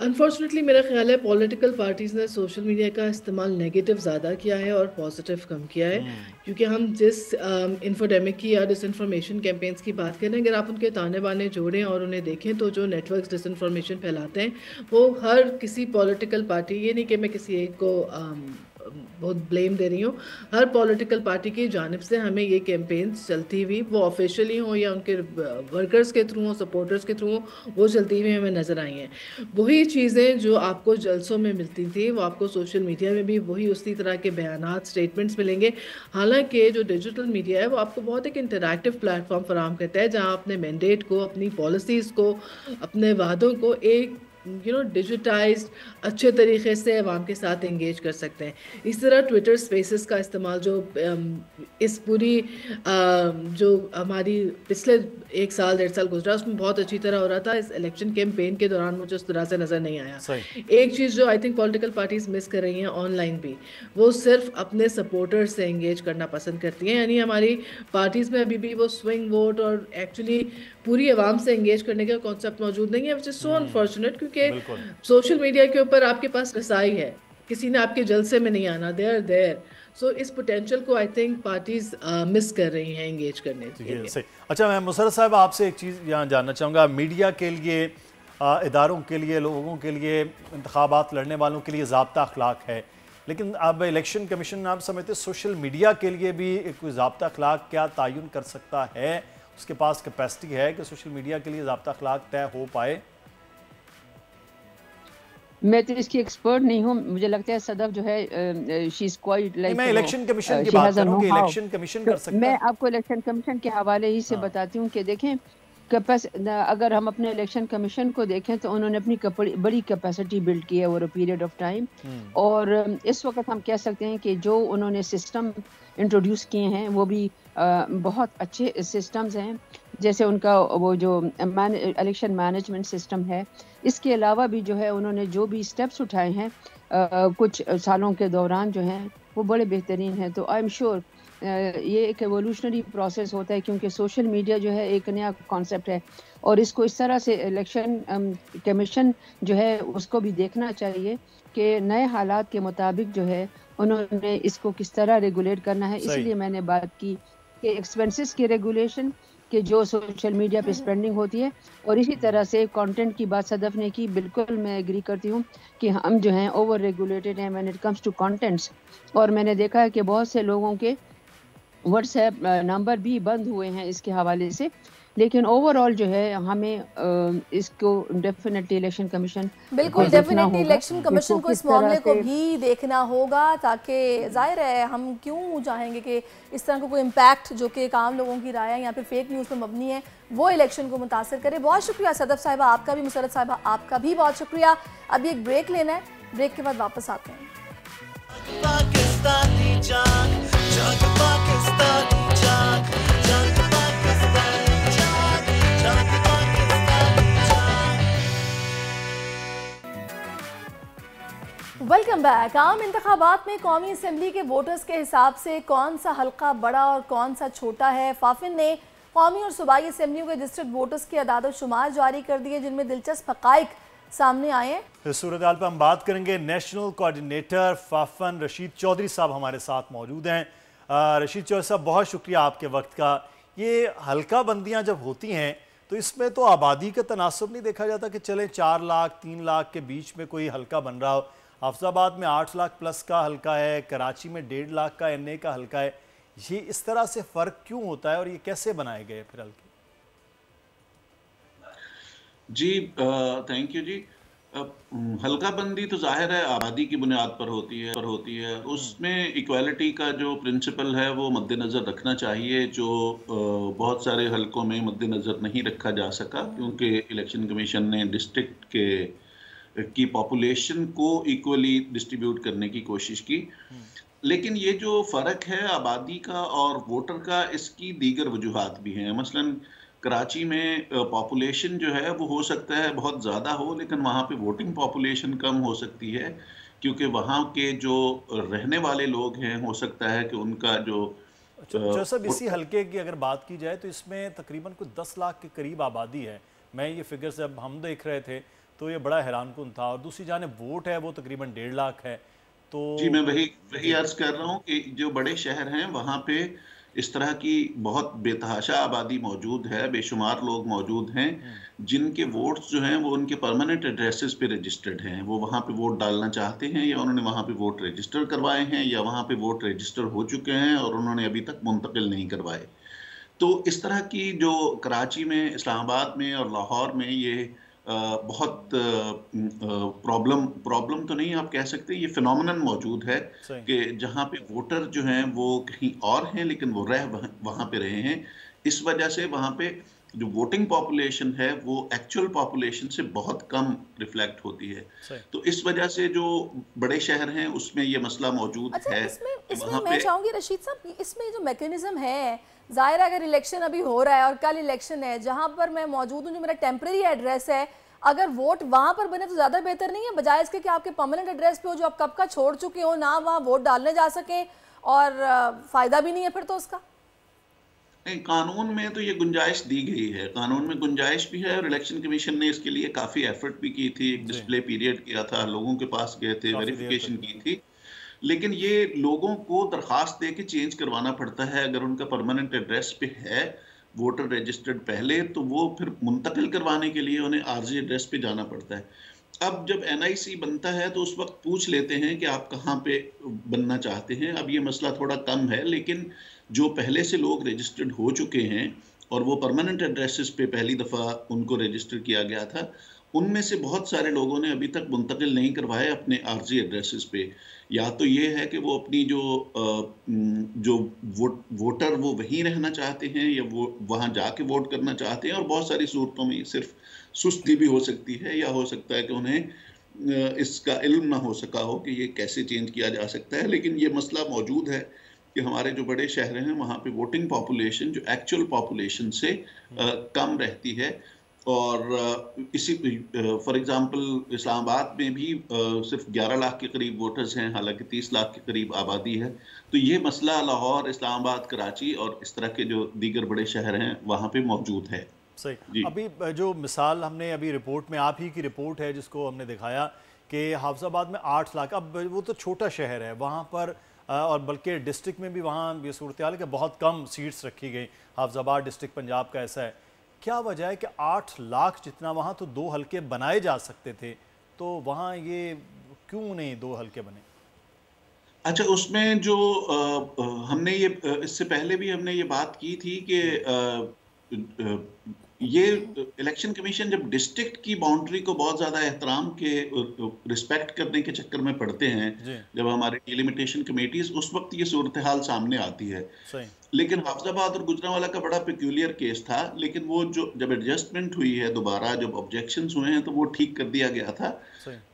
Speaker 4: अनफॉर्चुनेटली मेरा ख्याल है पॉलिटिकल पार्टीज़ ने सोशल मीडिया का इस्तेमाल नेगेटिव ज़्यादा किया है और पॉजिटिव कम किया है, क्योंकि हम जिस इन्फोडेमिक की या डिसइंफॉर्मेशन कैंपेन्स की बात करें, अगर आप उनके ताने बाने जोड़ें और उन्हें देखें तो जो नेटवर्क्स डिसइंफॉर्मेशन फैलाते हैं वो हर किसी पॉलिटिकल पार्टी, ये नहीं कि मैं किसी एक को बहुत ब्लेम दे रही हूँ, हर पॉलिटिकल पार्टी की जानिब से हमें ये कैंपेन्स चलती हुई, वो ऑफिशियली हों या उनके वर्कर्स के थ्रू हों, सपोर्टर्स के थ्रू हों, वो चलती हुई हमें नज़र आई हैं। वही चीज़ें जो आपको जलसों में मिलती थी वो आपको सोशल मीडिया में भी वही उसी तरह के बयानात, स्टेटमेंट्स मिलेंगे। हालांकि जो डिजिटल मीडिया है वो आपको बहुत एक इंटरैक्टिव प्लेटफॉर्म फराहम करता है, जहाँ अपने मैंडेट को, अपनी पॉलिसीज़ को, अपने वादों को एक डिजिटाइज्ड अच्छे तरीके से अवाम के साथ एंगेज कर सकते हैं। इस तरह ट्विटर स्पेसेस का इस्तेमाल जो इस पूरी जो हमारी पिछले 1 साल 1.5 साल गुजरा उसमें बहुत अच्छी तरह हो रहा था, इस इलेक्शन कैंपेन के दौरान मुझे उस तरह से नज़र नहीं आया। एक चीज़ जो I think political parties miss कर रही हैं ऑनलाइन भी, वो सिर्फ अपने सपोर्टर्स से एंगेज करना पसंद करती हैं, यानी हमारी पार्टीज़ में अभी भी वो स्विंग वोट और एक्चुअली पूरी आवाम से एंगेज करने का कॉन्सेप्ट मौजूद नहीं है, विच इज़ सो अनफॉर्चुनेट, क्योंकि सोशल मीडिया के ऊपर आपके पास रसाई है, किसी ने आपके जलसे में नहीं आना, दे आर देयर। सो इस पोटेंशियल को आई थिंक पार्टीज मिस कर रही हैं एंगेज करने के लिए।
Speaker 7: अच्छा, मैं मुसर्रत साहब आपसे एक चीज़ यहाँ जानना चाहूँगा, मीडिया के लिए, इदारों के लिए, लोगों के लिए, इंतखाबात लड़ने वालों के लिए ज़ाब्ता अखलाक है, लेकिन अब इलेक्शन कमीशन आप समझते सोशल मीडिया के लिए भी कोई ज़ाब्ता अखलाक क्या तयन कर सकता है? उसके पास कैपेसिटी है कि सोशल मीडिया के लिए ज़ाब्ता अखलाक तय हो पाए?
Speaker 10: मैं तो इसकी एक्सपर्ट नहीं हूँ, मुझे लगता है सदफ जो है शी इज क्वाइट लाइक,
Speaker 7: मैं इलेक्शन कमीशन की बात कर रहा हूँ कि इलेक्शन कमीशन कर सकता है।
Speaker 10: मैं आपको इलेक्शन कमीशन के हवाले ही से बताती हूँ कि देखें, अगर हम अपने इलेक्शन कमीशन को देखें तो उन्होंने अपनी बड़ी कैपेसिटी बिल्ड की है over a period of time, और इस वक्त हम कह सकते हैं कि जो उन्होंने सिस्टम इंट्रोड्यूस किए हैं वो भी बहुत अच्छे सिस्टम्स हैं, जैसे उनका वो जो इलेक्शन मैनेजमेंट सिस्टम है। इसके अलावा भी जो है उन्होंने जो भी स्टेप्स उठाए हैं कुछ सालों के दौरान जो हैं वो बड़े बेहतरीन हैं। तो आई एम श्योर ये एक एवोल्यूशनरी प्रोसेस होता है, क्योंकि सोशल मीडिया जो है एक नया कॉन्सेप्ट है और इसको इस तरह से इलेक्शन कमीशन जो है उसको भी देखना चाहिए कि नए हालात के मुताबिक जो है उन्होंने इसको किस तरह रेगुलेट करना है। इसलिए मैंने बात की कि एक्सपेंसेस की रेगुलेशन कि जो सोशल मीडिया पे स्पेंडिंग होती है, और इसी तरह से कंटेंट की बात सदफ ने की, बिल्कुल मैं एग्री करती हूँ कि हम जो हैं ओवर रेगुलेटेड हैं when it comes to contents. और मैंने देखा है कि बहुत से लोगों के व्हाट्सएप नंबर भी बंद हुए हैं इसके हवाले से, लेकिन ओवरऑल जो है हमें इसको डेफिनेटली इलेक्शन कमीशन,
Speaker 1: बिल्कुल डेफिनेटली इलेक्शन कमीशन को इस मामले को भी देखना होगा, ताकि जाहिर है हम क्यों चाहेंगे कि इस तरह का कोई इम्पैक्ट जो कि आम लोगों की राय है या फिर फेक न्यूज़ पर मबनी है वो इलेक्शन को मुतासर करे। बहुत शुक्रिया सदफ साहिबा आपका भी, मुसरत साहिबा आपका भी बहुत शुक्रिया। अभी एक ब्रेक लेना है, ब्रेक के बाद वापस आते हैं। Welcome back. आम इंतखाबात में कौमी असम्बली के वोटर्स के हिसाब से कौन सा हल्का बड़ा और कौन सा छोटा है? फाफिन ने कौमी और सूबाई असम्बलियों के रजिस्टर्ड वोटर्स की अदाद शुमार जारी कर दिए, जिनमें दिलचस्प हक़ाइक़ सामने आए हैं।
Speaker 7: इस सूरत हाल पर हम बात करेंगे। नेशनल कोऑर्डिनेटर फाफन रशीद चौधरी साहब हमारे साथ मौजूद हैं। रशीद चौधरी साहब, बहुत शुक्रिया आपके वक्त का। ये हल्का बंदियाँ जब होती हैं तो इसमें तो आबादी का तनासब नहीं देखा जाता कि चले 4 लाख 3 लाख के बीच में कोई हल्का बन रहा हो। हाफिजाबाद में 8 लाख प्लस का हल्का है, कराची में 1.5 लाख का NA का हल्का है। ये इस तरह से फ़र्क क्यों होता है और ये कैसे बनाए गए फिर हल्के?
Speaker 11: जी थैंक यू जी। हल्का बंदी तो जाहिर है आबादी की बुनियाद पर होती है। उसमें इक्वालिटी का जो प्रिंसिपल है वो मद्देनज़र रखना चाहिए, जो बहुत सारे हल्कों में मद्देनज़र नहीं रखा जा सका, क्योंकि इलेक्शन कमीशन ने डिस्ट्रिक्ट की पॉपुलेशन को इक्वली डिस्ट्रीब्यूट करने की कोशिश की। लेकिन ये जो फ़र्क है आबादी का और वोटर का, इसकी दीगर वजूहात भी हैं। मसलन कराची में पॉपुलेशन जो है वो हो सकता है बहुत ज़्यादा हो, लेकिन वहाँ पे वोटिंग पॉपुलेशन कम हो सकती है, क्योंकि वहाँ के जो रहने वाले लोग हैं हो सकता है कि उनका जो
Speaker 7: सब इसी हल्के की अगर बात की जाए तो इसमें तकरीबन कुछ 10 लाख के करीब आबादी है। मैं ये फिगर से अब हम देख रहे थे तो ये बड़ा हैरानकुन था। और दूसरी जाने वोट है वो तकरीबन 1.5 लाख है। तो
Speaker 11: जी मैं वही अर्ज कर रहा हूँ कि जो बड़े शहर हैं वहाँ पे इस तरह की बहुत बेतहाशा आबादी मौजूद है, बेशुमार लोग मौजूद हैं जिनके वोट्स जो हैं वो उनके परमानेंट एड्रेसेस पे रजिस्टर्ड हैं। वो वहाँ पे वोट डालना चाहते हैं या उन्होंने वहाँ पे वोट रजिस्टर करवाए हैं या वहाँ पे वोट रजिस्टर हो चुके हैं और उन्होंने अभी तक मुंतकिल नहीं करवाए। तो इस तरह की जो कराची में, इस्लामाबाद में और लाहौर में ये बहुत प्रॉब्लम तो नहीं आप कह सकते, ये फिनोमिनन मौजूद है कि जहाँ पे वोटर जो हैं वो कहीं और हैं लेकिन वो वहाँ पे रहे हैं। इस वजह से वहाँ पे जो वोटिंग पॉपुलेशन है वो एक्चुअल पॉपुलेशन से बहुत कम रिफ्लेक्ट होती है। तो इस वजह से जो बड़े शहर हैं उसमें ये मसला मौजूद है।
Speaker 1: इसमें मैं चाहूँगी रशीद साहब, इसमें जो मैकेनिज्म है, ज़ाहिर अगर इलेक्शन अभी हो रहा है और कल इलेक्शन है, जहाँ पर मैं मौजूद हूँ, जो मेरा टेम्परेरी एड्रेस है, अगर वोट वहाँ पर बने तो ज़्यादा बेहतर नहीं है, बजाय इसके कि आपके परमानेंट एड्रेस पे हो जो आप कब का छोड़ चुके हो, ना वहाँ वोट डालने जा सकें और फ़ायदा भी नहीं है फिर तो उसका?
Speaker 11: नहीं, कानून में तो ये गुंजाइश दी गई है, कानून में गुंजाइश भी है और इलेक्शन कमीशन ने इसके लिए काफ़ी एफर्ट भी की थी। एक डिस्प्ले पीरियड किया था, लोगों के पास गए थे, वेरिफिकेशन की थी। लेकिन ये लोगों को दरखास्त दे के चेंज करवाना पड़ता है। अगर उनका परमानेंट एड्रेस पे है वोटर रजिस्टर्ड पहले, तो वो फिर मुंतकिल करवाने के लिए उन्हें आर्जी एड्रेस पे जाना पड़ता है। अब जब NIC बनता है तो उस वक्त पूछ लेते हैं कि आप कहाँ पे बनना चाहते हैं। अब ये मसला थोड़ा कम है, लेकिन जो पहले से लोग रजिस्टर्ड हो चुके हैं और वो परमानेंट एड्रेसेस पे पहली दफ़ा उनको रजिस्टर किया गया था, उनमें से बहुत सारे लोगों ने अभी तक मुंतकिल नहीं करवाए अपने आर्जी एड्रेसेस पे। या तो ये है कि वो अपनी जो वोटर वो वहीं रहना चाहते हैं या वो वहाँ जाके वोट करना चाहते हैं, और बहुत सारी सूरतों में सिर्फ सुस्ती भी हो सकती है या हो सकता है कि उन्हें इसका इल्म ना हो सका हो कि ये कैसे चेंज किया जा सकता है। लेकिन ये मसला मौजूद है कि हमारे जो बड़े शहर हैं वहाँ पे वोटिंग पॉपुलेशन जो एक्चुअल पॉपुलेशन से कम रहती है। और इसी फॉर एग्जांपल इस्लामाबाद में भी सिर्फ 11 लाख के करीब वोटर्स हैं, हालांकि 30 लाख के करीब आबादी है। तो ये मसला लाहौर, इस्लामाबाद, कराची और इस तरह के जो दीगर बड़े शहर हैं वहाँ पे मौजूद है।
Speaker 7: सही। अभी जो मिसाल हमने अभी रिपोर्ट में, आप ही की रिपोर्ट है जिसको हमने दिखाया कि हाफिजाबाद में 8 लाख, अब वो तो छोटा शहर है वहाँ पर, और बल्कि डिस्ट्रिक्ट में भी वहाँ ये सूरत हाल है कि बहुत कम सीट्स रखी गई। हाफिजाबाद डिस्ट्रिक्ट पंजाब का ऐसा है। क्या वजह है कि 8 लाख जितना वहाँ तो 2 हल्के बनाए जा सकते थे, तो वहाँ ये क्यों नहीं 2 हल्के बने?
Speaker 11: अच्छा, उसमें जो हमने ये इससे पहले भी हमने ये बात की थी कि ये इलेक्शन कमीशन जब डिस्ट्रिक्ट की बाउंड्री को बहुत ज़्यादा एहतराम के रिस्पेक्ट करने के चक्कर में पड़ते हैं, जब हमारे डिलिमिटेशन कमेटीज, उस वक्त ये सूरत हाल सामने आती है। लेकिन हाफिजाबाद और गुजरांवाला का बड़ा पेक्यूलियर केस था, लेकिन वो जो जब एडजस्टमेंट हुई है दोबारा, जब ऑब्जेक्शंस हुए हैं, तो वो ठीक कर दिया गया था।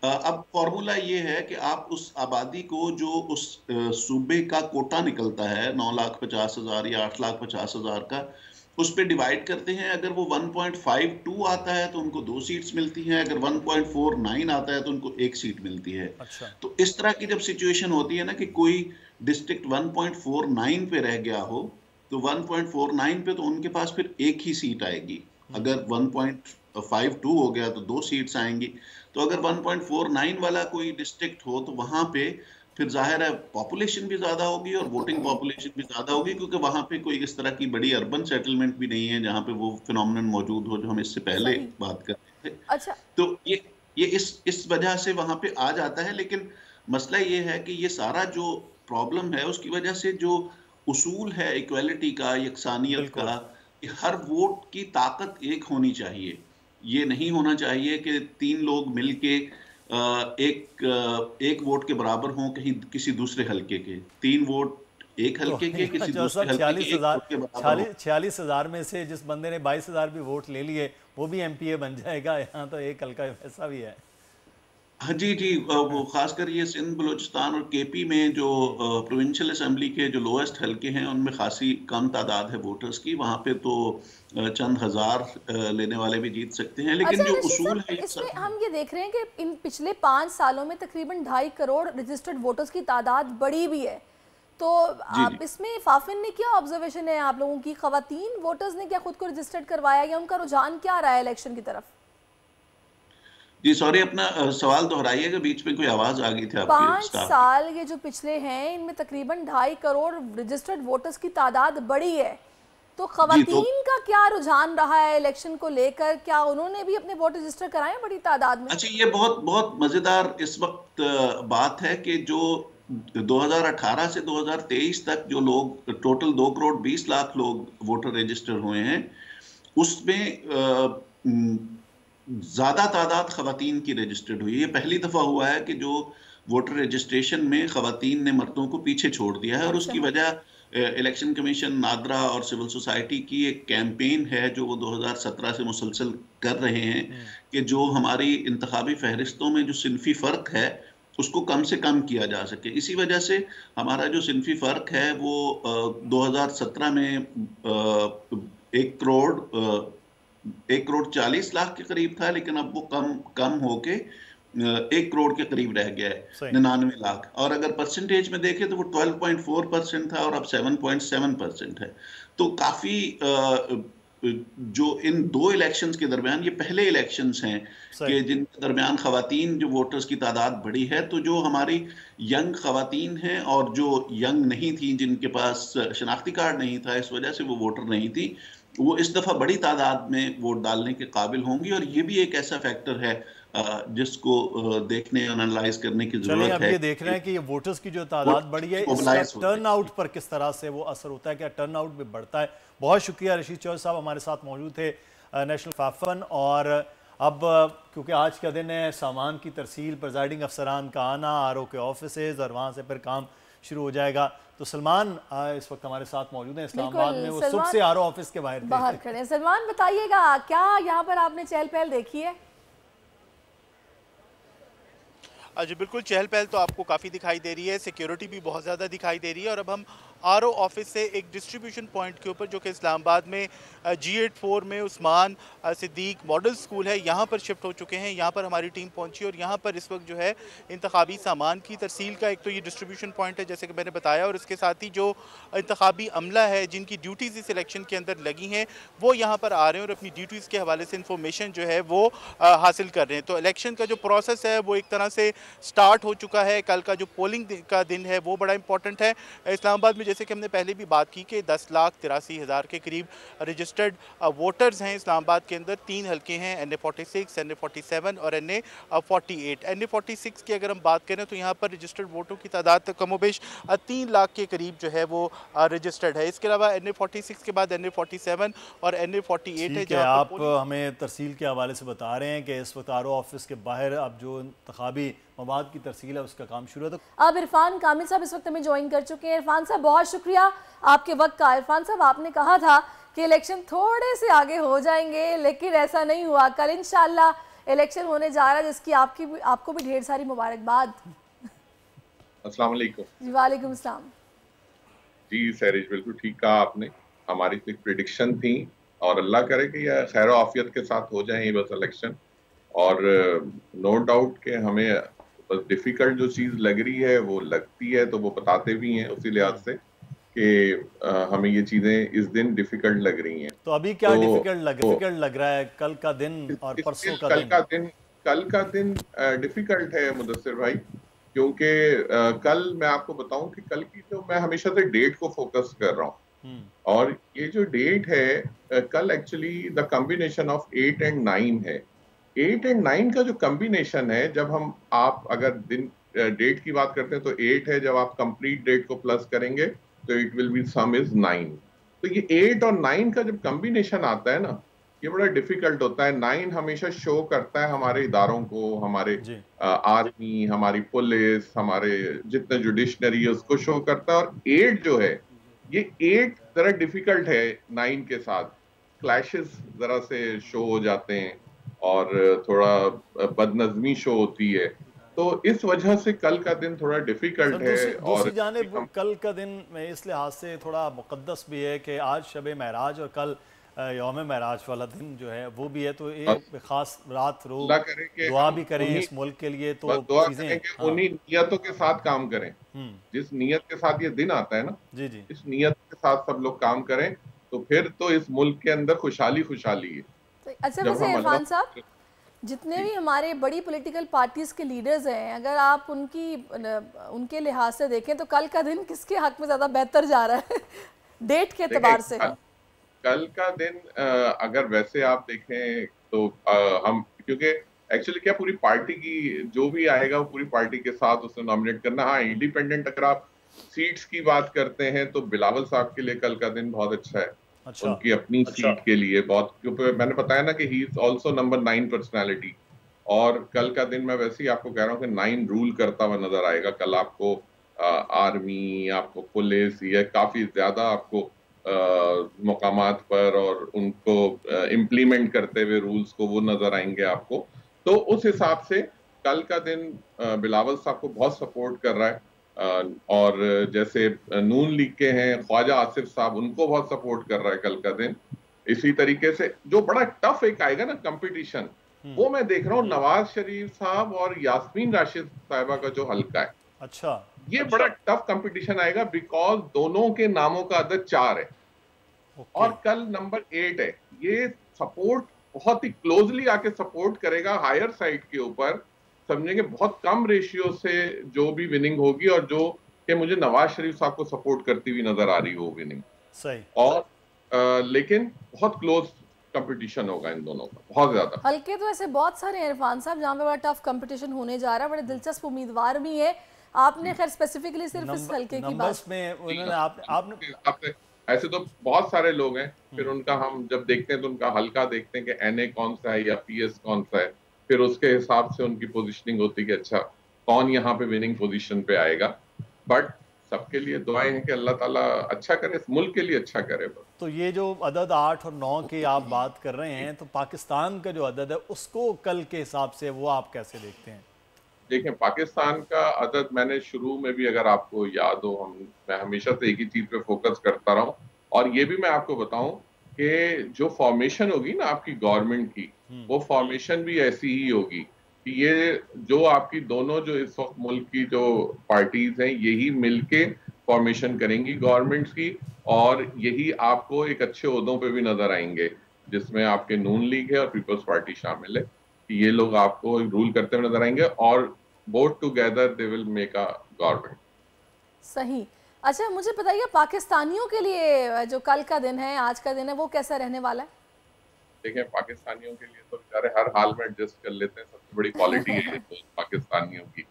Speaker 11: अब फॉर्मूला ये है कि आप उस आबादी को जो उस सूबे का कोटा निकलता है 9,50,000 या 8,50,000 का, उस पर डिवाइड करते हैं। अगर वो 1.52 आता है तो उनको 2 सीट्स मिलती हैं, अगर 1.49 आता है तो उनको 1 सीट मिलती है।
Speaker 7: अच्छा।
Speaker 11: तो इस तरह की जब सिचुएशन होती है ना कि कोई डिस्ट्रिक्ट 1.49 पे रह गया हो, तो 1.49 पे तो उनके पास फिर 1 ही सीट आएगी। अगर 1.52 हो गया तो 2 सीट्स आएंगी। तो अगर 1.49 वाला कोई डिस्ट्रिक्ट हो तो वहां पे फिर जाहिर है पॉपुलेशन भी ज्यादा होगी और वोटिंग पॉपुलेशन भी ज्यादा होगी, क्योंकि वहां पे कोई इस तरह की बड़ी अर्बन सेटलमेंट भी नहीं है जहां पे वो फिनोमिनन मौजूद हो जो हम इससे पहले बात कर रहे थे।
Speaker 1: अच्छा।
Speaker 11: तो ये इस वजह से वहां पे आ जाता है। लेकिन मसला ये है कि ये सारा जो प्रॉब्लम है उसकी वजह से जो उसूल है इक्वालिटी का, यकसानियत का, हर वोट की ताकत एक होनी चाहिए। ये नहीं होना चाहिए कि 3 लोग मिलके एक वोट के बराबर हों कहीं किसी दूसरे हल्के के, 3 वोट एक हल्के के किसी दूसरे हल्के के
Speaker 7: 46,000 में से जिस बंदे ने 22,000 भी वोट ले लिए वो भी एमपीए बन जाएगा। यहाँ तो एक हल्का वैसा भी है।
Speaker 11: हाँ जी, वो खासकर ये सिंध, बलूचिस्तान और केपी में जो प्रोविंशियल असेंबली के जो लोएस्ट हल्के हैं उनमें खासी कम तादाद है वोटर्स की। वहाँ पे तो चंद हजार लेने वाले भी जीत सकते हैं। लेकिन
Speaker 1: अच्छा,
Speaker 11: जो उसूल है
Speaker 1: इसमें हम ये देख रहे हैं कि इन पिछले 5 सालों में तकरीबन 2.5 करोड़ रजिस्टर्ड वोटर्स की तादाद बढ़ी भी है। तो आप इसमें फाफिन ने क्या ऑब्जर्वेशन है आप लोगों की, खवातीन वोटर्स ने क्या खुद को रजिस्टर्ड करवाया या उनका रुझान क्या रहा है इलेक्शन की तरफ?
Speaker 11: जी सॉरी, अपना सवाल दोहराइएगा, बीच में कोई आवाज आ गई थी आपकी।
Speaker 1: 5 साल ये जो पिछले हैं इनमें तकरीबन 2.5 करोड़ रजिस्टर्ड वोटर्स की तादाद बढ़ी है। तो खवातीन का क्या रुझान रहा है इलेक्शन को लेकर? क्या उन्होंने भी अपने वोट रजिस्टर कराए बड़ी तादाद में?
Speaker 11: अच्छा, ये बहुत मजेदार इस वक्त बात है कि जो 2018 से 2023 तक जो लोग टोटल 2 करोड़ 20 लाख लोग वोटर रजिस्टर हुए हैं, उसमें ज्यादा तादाद खवातीन की रजिस्टर्ड हुई है। ये पहली दफा हुआ है कि जो वोटर रजिस्ट्रेशन में खवातीन ने मर्दों को पीछे छोड़ दिया है। और उसकी वजह इलेक्शन कमीशन, नादरा और सिविल सोसाइटी की एक कैंपेन है जो वो 2017 से मुसलसल कर रहे हैं कि जो हमारी इंतखाबी फहरिस्तों में जो सिनफी फ़र्क है उसको कम से कम किया जा सके। इसी वजह से हमारा जो सिनफी फ़र्क है वो 2017 में 1 करोड़ 40 लाख के करीब था, लेकिन अब वो कम होके 1 करोड़ के करीब रह गया है, 99 लाख। और अगर परसेंटेज में देखें तो वो 12.4% था और अब 7.7% है। तो काफी जो इन 2 इलेक्शंस के दरमियान, ये पहले इलेक्शंस हैं कि जिनके दरमियान खवातीन जो वोटर्स की तादाद बढ़ी है। तो जो हमारी यंग खवातीन हैं और जो यंग नहीं थी, जिनके पास शनाख्ती कार्ड नहीं था, इस वजह से वो वोटर नहीं थी, वो इस दफा बड़ी तादाद में वोट डालने के काबिल होंगी। और ये भी एक ऐसा फैक्टर है जिसको देखने, एनालाइज करने की जरूरत है।
Speaker 7: अब ये देख रहे हैं कि ये वोटर्स की जो तादाद बढ़ी है, इसका टर्नआउट पर किस तरह से वो असर होता है, क्या टर्नआउट भी बढ़ता है? बहुत शुक्रिया रशीद चौधरी साहब हमारे साथ मौजूद थे नेशनल फाफन। और अब क्योंकि आज का दिन है, सामान की तरसील, प्रिजाइडिंग अफसरान का आना, आरओ के ऑफिसेज और वहाँ से फिर काम शुरू हो जाएगा। तो सलमान इस वक्त हमारे साथ मौजूद हैं इस्लामाबाद में, वो सुबह से आरओ ऑफिस के बाहर
Speaker 1: खड़े हैं। सलमान बताइएगा, क्या यहाँ पर आपने चहल पहल देखी है?
Speaker 8: जी बिल्कुल, चहल पहल तो आपको काफ़ी दिखाई दे रही है, सिक्योरिटी भी बहुत ज़्यादा दिखाई दे रही है। और अब हम आरओ ऑफिस से एक डिस्ट्रीब्यूशन पॉइंट के ऊपर, जो कि इस्लामाबाद में G84 में उस्मान सिद्दीक मॉडल स्कूल है, यहाँ पर शिफ्ट हो चुके हैं। यहाँ पर हमारी टीम पहुँची और यहाँ पर इस वक्त जो है इंतखाबी सामान की तरसील का एक तो ये डिस्ट्रीब्यूशन पॉइंट है जैसे कि मैंने बताया, और इसके साथ ही जो इंतखाबी अमला है जिनकी ड्यूटीज़ इस इलेक्शन के अंदर लगी हैं वो यहाँ पर आ रहे हैं और अपनी ड्यूटीज़ के हवाले से इंफॉर्मेशन जो है वो हासिल कर रहे हैं। तो इलेक्शन का जो प्रोसेस है वो एक तरह से स्टार्ट हो चुका है। कल का जो पोलिंग का दिन है वो बड़ा इंपॉर्टेंट है। इस्लामाबाद में जैसे कि हमने पहले भी बात की कि 10,83,000 के करीब रजिस्टर्ड वोटर्स हैं इस्लामाबाद के अंदर। 3 हल्के हैं, NA46, NA47 और NA48। NA46 की अगर हम बात करें तो यहाँ पर रजिस्टर्ड वोटों की तादाद कमोबेश 3 लाख के करीब जो है वो रजिस्टर्ड है। इसके अलावा NA46 के बाद NA47 और NA48 है।
Speaker 7: जहाँ आप हमें तरसील के हवाले से बता रहे हैं कि इस वक्त आरओ ऑफिस के बाहर अब जो इंतखाबी मवाद की तरसील है उसका काम शुरू है। तो
Speaker 1: अब इरफान कामिल साहब इस वक्त हमें ज्वाइन कर चुके हैं। इरफान साहब बहुत शुक्रिया आपके वक्त का। इरफान साहब, आपने कहा था कि इलेक्शन थोड़े से आगे हो जाएंगे, लेकिन ऐसा नहीं हुआ। कल इंशाल्लाह इलेक्शन होने जा रहा है जिसकी आपको भी ढेर सारी मुबारकबाद।
Speaker 5: अस्सलाम वालेकुम।
Speaker 1: जी वालेकुम अस्सलाम।
Speaker 5: जी सैरिश, बिल्कुल ठीक कहा आपने हमारी तो एक प्रिडिक्शन थी, और अल्लाह करे कि यह खैर आफियत के साथ हो जाए बस इलेक्शन। और नो डाउट कि हमें बस डिफिकल्ट जो चीज़ लग रही है वो लगती है, तो वो बताते भी हैं उसी लिहाज से कि हमें ये चीज़ें इस दिन डिफिकल्ट लग रही हैं।
Speaker 7: तो अभी क्या डिफिकल्ट लग रहा है कल का दिन और परसों का दिन?
Speaker 5: कल का दिन डिफिकल्ट है मुदस्सिर भाई, क्योंकि कल मैं आपको बताऊं कि कल की तो मैं हमेशा से डेट को फोकस कर रहा हूँ, और ये जो डेट है कल actually the combination of 8 and 9 है। 8 एंड 9 का जो कॉम्बिनेशन है, जब हम आप अगर दिन डेट की बात करते हैं तो 8 है, जब आप कंप्लीट डेट को प्लस करेंगे तो it will be some is 9। तो ये 8 और 9 का जब कॉम्बिनेशन आता है ना, ये बड़ा डिफिकल्ट होता है। 9 हमेशा शो करता है हमारे इदारों को, हमारे आर्मी, हमारी पुलिस, हमारे जितने जुडिशनरी है उसको शो करता है। और 8 जो है, ये 8 जरा डिफिकल्ट है 9 के साथ, क्लैशेस जरा से शो हो जाते हैं और थोड़ा बदनज़मी शो होती है, तो इस वजह से कल का दिन थोड़ा डिफिकल्ट है।
Speaker 7: दूसरी जानिब कल का दिन इस लिहाज से थोड़ा मुक़द्दस भी है कि आज शब महराज और कल यौम महराज वाला दिन जो है वो भी है, तो एक खास रात रो दुआ भी करें इस मुल्क के लिए। तो
Speaker 5: दुआ करें कि उन्हीं नियतों के साथ काम करें, जिस नियत के साथ ये दिन आता है ना,
Speaker 7: जी
Speaker 5: इस नियत के साथ सब लोग काम करें, तो फिर तो इस मुल्क के अंदर खुशहाली है।
Speaker 1: अच्छा, वैसे इरफान साहब, जितने भी हमारे बड़ी पॉलिटिकल पार्टीज के लीडर्स हैं, अगर आप उनके लिहाज से देखें तो कल का दिन किसके हक में ज्यादा बेहतर जा रहा है डेट के एतबार से?
Speaker 5: कल का दिन अगर वैसे आप देखें तो हम, क्योंकि एक्चुअली क्या पूरी पार्टी की जो भी आएगा वो पूरी पार्टी के साथ उसे नॉमिनेट करना। हाँ, इंडिपेंडेंट अगर आप सीट्स की बात करते हैं तो बिलावल साहब के लिए कल का दिन बहुत अच्छा है। अच्छा। उनकी अपनी सीट के लिए बहुत, क्योंकि मैंने बताया ना कि he is also number 9 personality, और कल का दिन मैं वैसे ही आपको कह रहा हूँ कि 9 रूल करता हुआ नजर आएगा। कल आपको आर्मी, आपको पुलिस, या काफी ज्यादा आपको मकामात पर और उनको इम्प्लीमेंट करते हुए रूल्स को वो नजर आएंगे आपको। तो उस हिसाब से कल का दिन बिलावल साहब को बहुत सपोर्ट कर रहा है, और जैसे नून लीग के हैं ख्वाजा आसिफ साहब, उनको बहुत सपोर्ट कर रहा है कल का दिन। इसी तरीके से जो बड़ा टफ एक आएगा ना कंपटीशन, वो मैं देख रहा हूँ नवाज शरीफ साहब और यास्मीन राशिद साहिबा का जो हल्का है।
Speaker 7: अच्छा,
Speaker 5: ये बड़ा टफ कंपटीशन आएगा, बिकॉज दोनों के नामों का अदद 4 है और कल नंबर 8 है। ये सपोर्ट बहुत ही क्लोजली आके सपोर्ट करेगा हायर साइड के ऊपर, समझेंगे बहुत कम रेशियो से जो भी विनिंग होगी, और जो कि मुझे नवाज शरीफ साहब को सपोर्ट करती हुई नजर आ रही हो विनिंग।
Speaker 7: सही।
Speaker 5: और लेकिन बहुत क्लोज कंपटीशन होगा इन दोनों का, बहुत ज्यादा।
Speaker 1: हल्के तो ऐसे बहुत सारे हैं इरफान साहब जहाँ पे बड़ा टफ कंपटीशन होने जा रहा है, बड़े दिलचस्प उम्मीदवार भी है। आपने खैर स्पेसिफिकली सिर्फ इस हल्के की बात
Speaker 7: में आपने
Speaker 5: ऐसे तो बहुत सारे लोग हैं, फिर उनका हम जब देखते हैं तो उनका हल्का देखते हैं कि एनए कौन सा है या पीएस कौन सा है, फिर उसके हिसाब से उनकी पोजीशनिंग होती है कि अच्छा कौन यहाँ पे विनिंग पोजीशन पे आएगा। बट सबके लिए दुआएं हैं कि अल्लाह ताला अच्छा करे, इस मुल्क के लिए अच्छा करे।
Speaker 7: तो ये जो अदद 8 और 9 की आप बात कर रहे हैं, तो पाकिस्तान का जो अदद है उसको कल के हिसाब से वो आप कैसे देखते हैं?
Speaker 5: देखें, पाकिस्तान का अदद मैंने शुरू में भी अगर आपको याद हो, मैं हमेशा से एक ही चीज पे फोकस करता रहा हूँ, और ये भी मैं आपको बताऊं कि जो फॉर्मेशन होगी ना आपकी गवर्नमेंट की, वो फॉर्मेशन भी ऐसी ही होगी कि ये जो आपकी दोनों जो इस वक्त मुल्क की जो पार्टीज हैं यही मिलके फॉर्मेशन करेंगी गवर्नमेंट्स की, और यही आपको एक अच्छे ओहदों पे भी नजर आएंगे, जिसमें आपके नून लीग है और पीपल्स पार्टी शामिल है, कि ये लोग आपको रूल करते हुए नजर आएंगे और both together they will make a government.
Speaker 1: सही। अच्छा, मुझे बताइए पाकिस्तानियों के लिए जो कल का दिन है, आज का दिन है, वो कैसा रहने वाला है?
Speaker 5: देखें, पाकिस्तानियों के लिए तो बेचारे हर हाल में एडजस्ट कर लेते हैं, सबसे बड़ी क्वालिटी है पाकिस्तानियों की।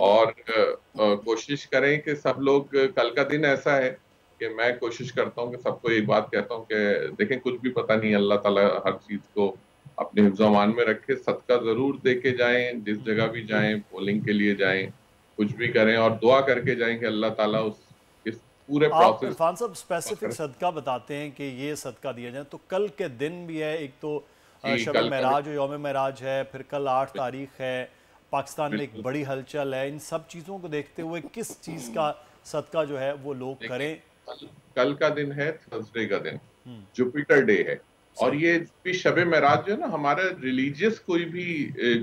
Speaker 5: और कोशिश करें कि सब लोग, कल का दिन ऐसा है कि मैं कोशिश करता हूँ कि सबको एक बात कहता हूँ कि देखें कुछ भी पता नहीं, अल्लाह ताला हर चीज को अपने हिफ्ज़-ओ-अमान में रखे, सदका जरूर दे के जाएं, जिस जगह भी जाएं, पोलिंग के लिए जाएं, कुछ भी करें और दुआ करके जाएं कि अल्लाह ताला इस पूरे प्रोसेस।
Speaker 7: इरफान साहब स्पेसिफिक सदका बताते हैं कि ये सदका दिया जाए, तो कल के दिन भी है, एक तो शब महराज और यौम महराज है, फिर कल 8 तारीख है, पाकिस्तान में एक बड़ी हलचल है, इन सब चीज़ों को देखते हुए किस चीज़ का सदका जो है वो लोग करें?
Speaker 5: कल का दिन है थर्सडे का दिन, जुपिटर डे है, और ये भी शबे महराज जो है ना, हमारा रिलीजियस कोई भी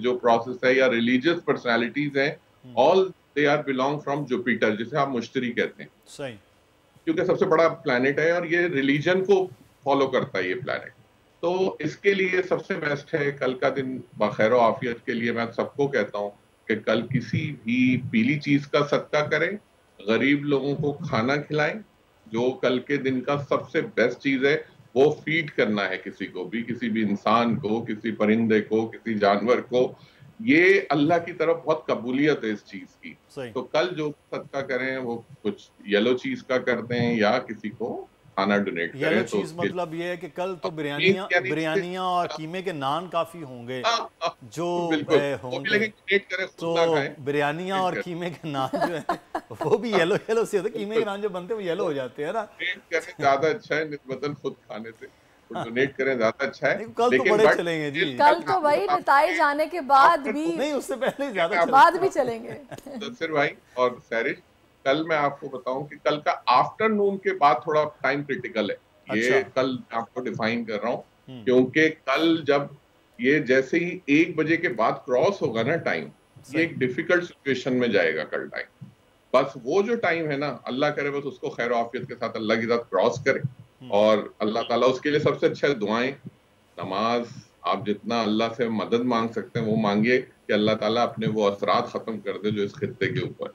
Speaker 5: जो प्रोसेस है या रिलीजियस पर्सनालिटीज हैं, all they are belong from Jupiter, जिसे आप मुश्तरी कहते हैं।
Speaker 7: सही,
Speaker 5: क्योंकि सबसे बड़ा प्लैनेट है और ये रिलीजन को फॉलो करता है ये प्लैनेट। तो इसके लिए सबसे बेस्ट है कल का दिन बखैर आफियत के लिए। मैं सबको कहता हूँ कि कल किसी भी पीली चीज का सदका करें, गरीब लोगों को खाना खिलाएं। जो कल के दिन का सबसे बेस्ट चीज है वो फीड करना है किसी को भी, किसी भी इंसान को, किसी परिंदे को, किसी जानवर को। ये अल्लाह की तरफ बहुत कबूलियत है इस चीज की। तो कल जो सदका करें वो कुछ येलो चीज का करते हैं या किसी को खाना डोनेट करें।
Speaker 7: येलो चीज मतलब ये है कि कल तो बिरयानियां और कीमे के नान काफी होंगे जो होंगे, तो बिरयानियां और कीमे के नान जो है वो भी येलो से होते। कीमे के नान जो बनते हैं वो येलो हो जाते हैं ना।
Speaker 5: ज्यादा अच्छा है निस्बतन खुद खाने से, डोनेट करें ज्यादा अच्छा है।
Speaker 7: कल तो बड़े चलेंगे जी,
Speaker 1: कल तो भाई नताइज जाने के बाद भी
Speaker 7: नहीं, उससे पहले ज्यादा
Speaker 1: बाद भी चलेंगे।
Speaker 5: दस्तर भाई और सैरिश, कल मैं आपको बताऊं कि कल का आफ्टरनून के बाद थोड़ा टाइम क्रिटिकल है। ये कल आपको डिफाइन कर रहा हूँ क्योंकि कल जब ये जैसे ही 1 बजे के बाद क्रॉस होगा ना टाइम, ये एक डिफिकल्ट सिचुएशन में जाएगा कल टाइम। बस वो जो टाइम है ना, अल्लाह करे बस उसको खैर आफियत के साथ अल्लाह के साथ क्रॉस करे, और अल्लाह ताला उसके लिए सबसे अच्छा दुआएं, नमाज, आप जितना अल्लाह से मदद मांग सकते हैं वो मांगिए कि अल्लाह ताला अपने वो असरात खत्म कर दे जो इस खित्ते के ऊपर।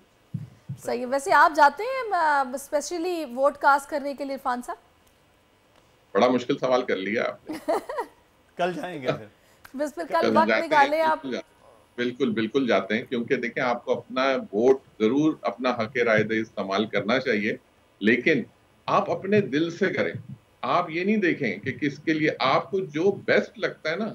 Speaker 1: सही है। वैसे आप जाते हैं स्पेशली वोट कास्ट करने के लिए इरफान साहब?
Speaker 5: बड़ा मुश्किल सवाल कर लिया आपने।
Speaker 7: कल जाएंगे फिर?
Speaker 1: बस फिर कल वक्त निकालें आप।
Speaker 5: बिल्कुल बिल्कुल जाते हैं, क्योंकि देखें आपको अपना वोट जरूर अपना हक राय दे इस्तेमाल करना चाहिए, लेकिन आप अपने दिल से करें। आप ये नहीं देखें कि किसके लिए, आपको जो बेस्ट लगता है ना,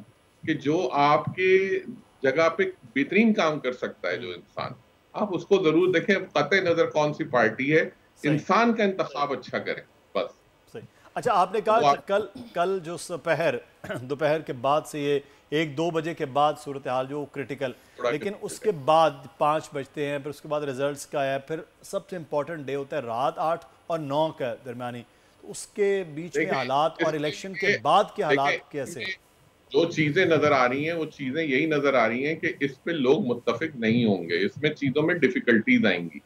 Speaker 5: कि जो आपके जगह पे बेहतरीन काम कर सकता है जो इंसान, आप उसको जरूर देखें। कतई नजर कौन सी पार्टी है, इंसान का इंतखाब अच्छा करें बस।
Speaker 7: सही। अच्छा, आपने कहा कल जो दोपहर के बाद से ये 1-2 बजे के बाद सूरत हाल जो क्रिटिकल, लेकिन उसके बाद 5 बजते हैं, फिर उसके बाद रिजल्ट्स का है, फिर सबसे इम्पोर्टेंट डे होता है रात 8 और 9 का दरमियानी, तो उसके बीच में हालात और इलेक्शन के बाद के हालात कैसे?
Speaker 5: जो चीजें नजर आ रही हैं वो चीजें यही नजर आ रही हैं कि इस पे लोग मुत्तफिक नहीं होंगे, इसमें चीजों में डिफिकल्टीज आएंगी।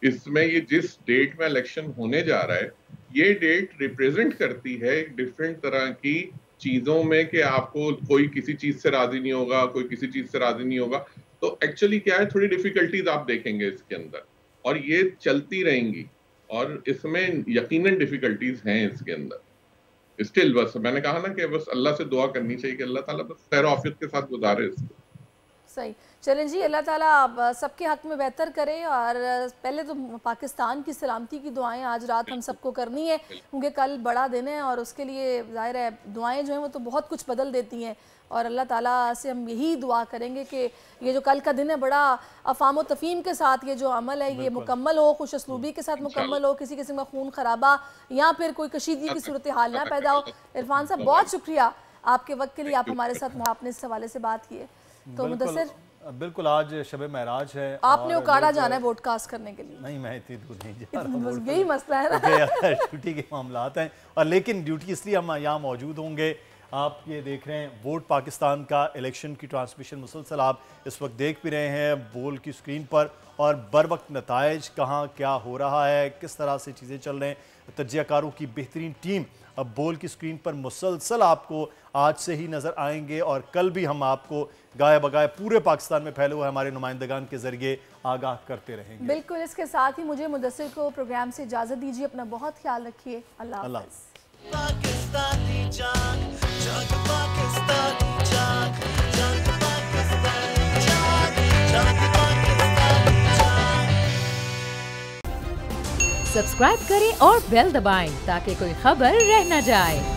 Speaker 5: इसमें ये जिस डेट में इलेक्शन होने जा रहा है, ये डेट रिप्रेजेंट करती है एक डिफरेंट तरह की चीजों में कि आपको कोई किसी चीज से राजी नहीं होगा, कोई किसी चीज से राजी नहीं होगा। तो एक्चुअली क्या है, थोड़ी डिफिकल्टीज आप देखेंगे इसके अंदर, और ये चलती रहेंगी, और इसमें यकीनन डिफिकल्टीज हैं इसके अंदर। स्टिल बस मैंने कहा ना कि बस अल्लाह से दुआ करनी चाहिए कि अल्लाह ताला बस खैर आफियत के साथ गुजारे इसको।
Speaker 1: सही। चलें जी, अल्लाह ताला सबके हक में बेहतर करे। और पहले तो पाकिस्तान की सलामती की दुआएं आज रात हम सबको करनी है, क्योंकि कल बड़ा दिन है और उसके लिए ज़ाहिर है दुआएं जो हैं वो तो बहुत कुछ बदल देती हैं। और अल्लाह ताला से हम यही दुआ करेंगे कि ये जो कल का दिन है बड़ा अफाम व तफीम के साथ ये जो अमल है ये मुकम्मल हो, खुश असलूबी के साथ मुकम्मल हो, किसी किस्म का खून खराबा या फिर कोई कशीदगी की सूरत हाल ना पैदा हो। इरफान साहब बहुत शुक्रिया आपके वक्त के लिए, आप हमारे साथ आपने इस हवाले से बात की है। तो मुदस्सिर,
Speaker 7: बिल्कुल आज शब महराज है,
Speaker 1: आपने उकाड़ा जाना है वोट कास्ट करने के लिए?
Speaker 7: नहीं, मैं इतनी दूर नहीं जा रहा,
Speaker 1: यही मसला है ना।
Speaker 7: ड्यूटी के मामलात हैं, और लेकिन ड्यूटी इसलिए हम यहाँ मौजूद होंगे। आप ये देख रहे हैं वोट पाकिस्तान का इलेक्शन की ट्रांसमिशन मुसलसल आप इस वक्त देख भी रहे हैं बोल की स्क्रीन पर, और बर वक्त नताइज कहाँ क्या हो रहा है, किस तरह से चीज़ें चल रहे हैं। तज्जियाकारों की बेहतरीन टीम अब बोल की स्क्रीन पर मुसलसल आपको आज से ही नज़र आएंगे, और कल भी हम आपको गाए बगाए पूरे पाकिस्तान में फैले हुए हमारे नुमाइंदगान के जरिए आगाह करते रहेंगे।
Speaker 1: बिल्कुल। इसके साथ ही मुझे मुदस्सिर को प्रोग्राम से इजाज़त दीजिए। अपना बहुत ख्याल रखिए। अल्लाह हाफ़िज़।
Speaker 12: सब्सक्राइब करें और बेल दबाएं ताकि कोई खबर रह न जाए।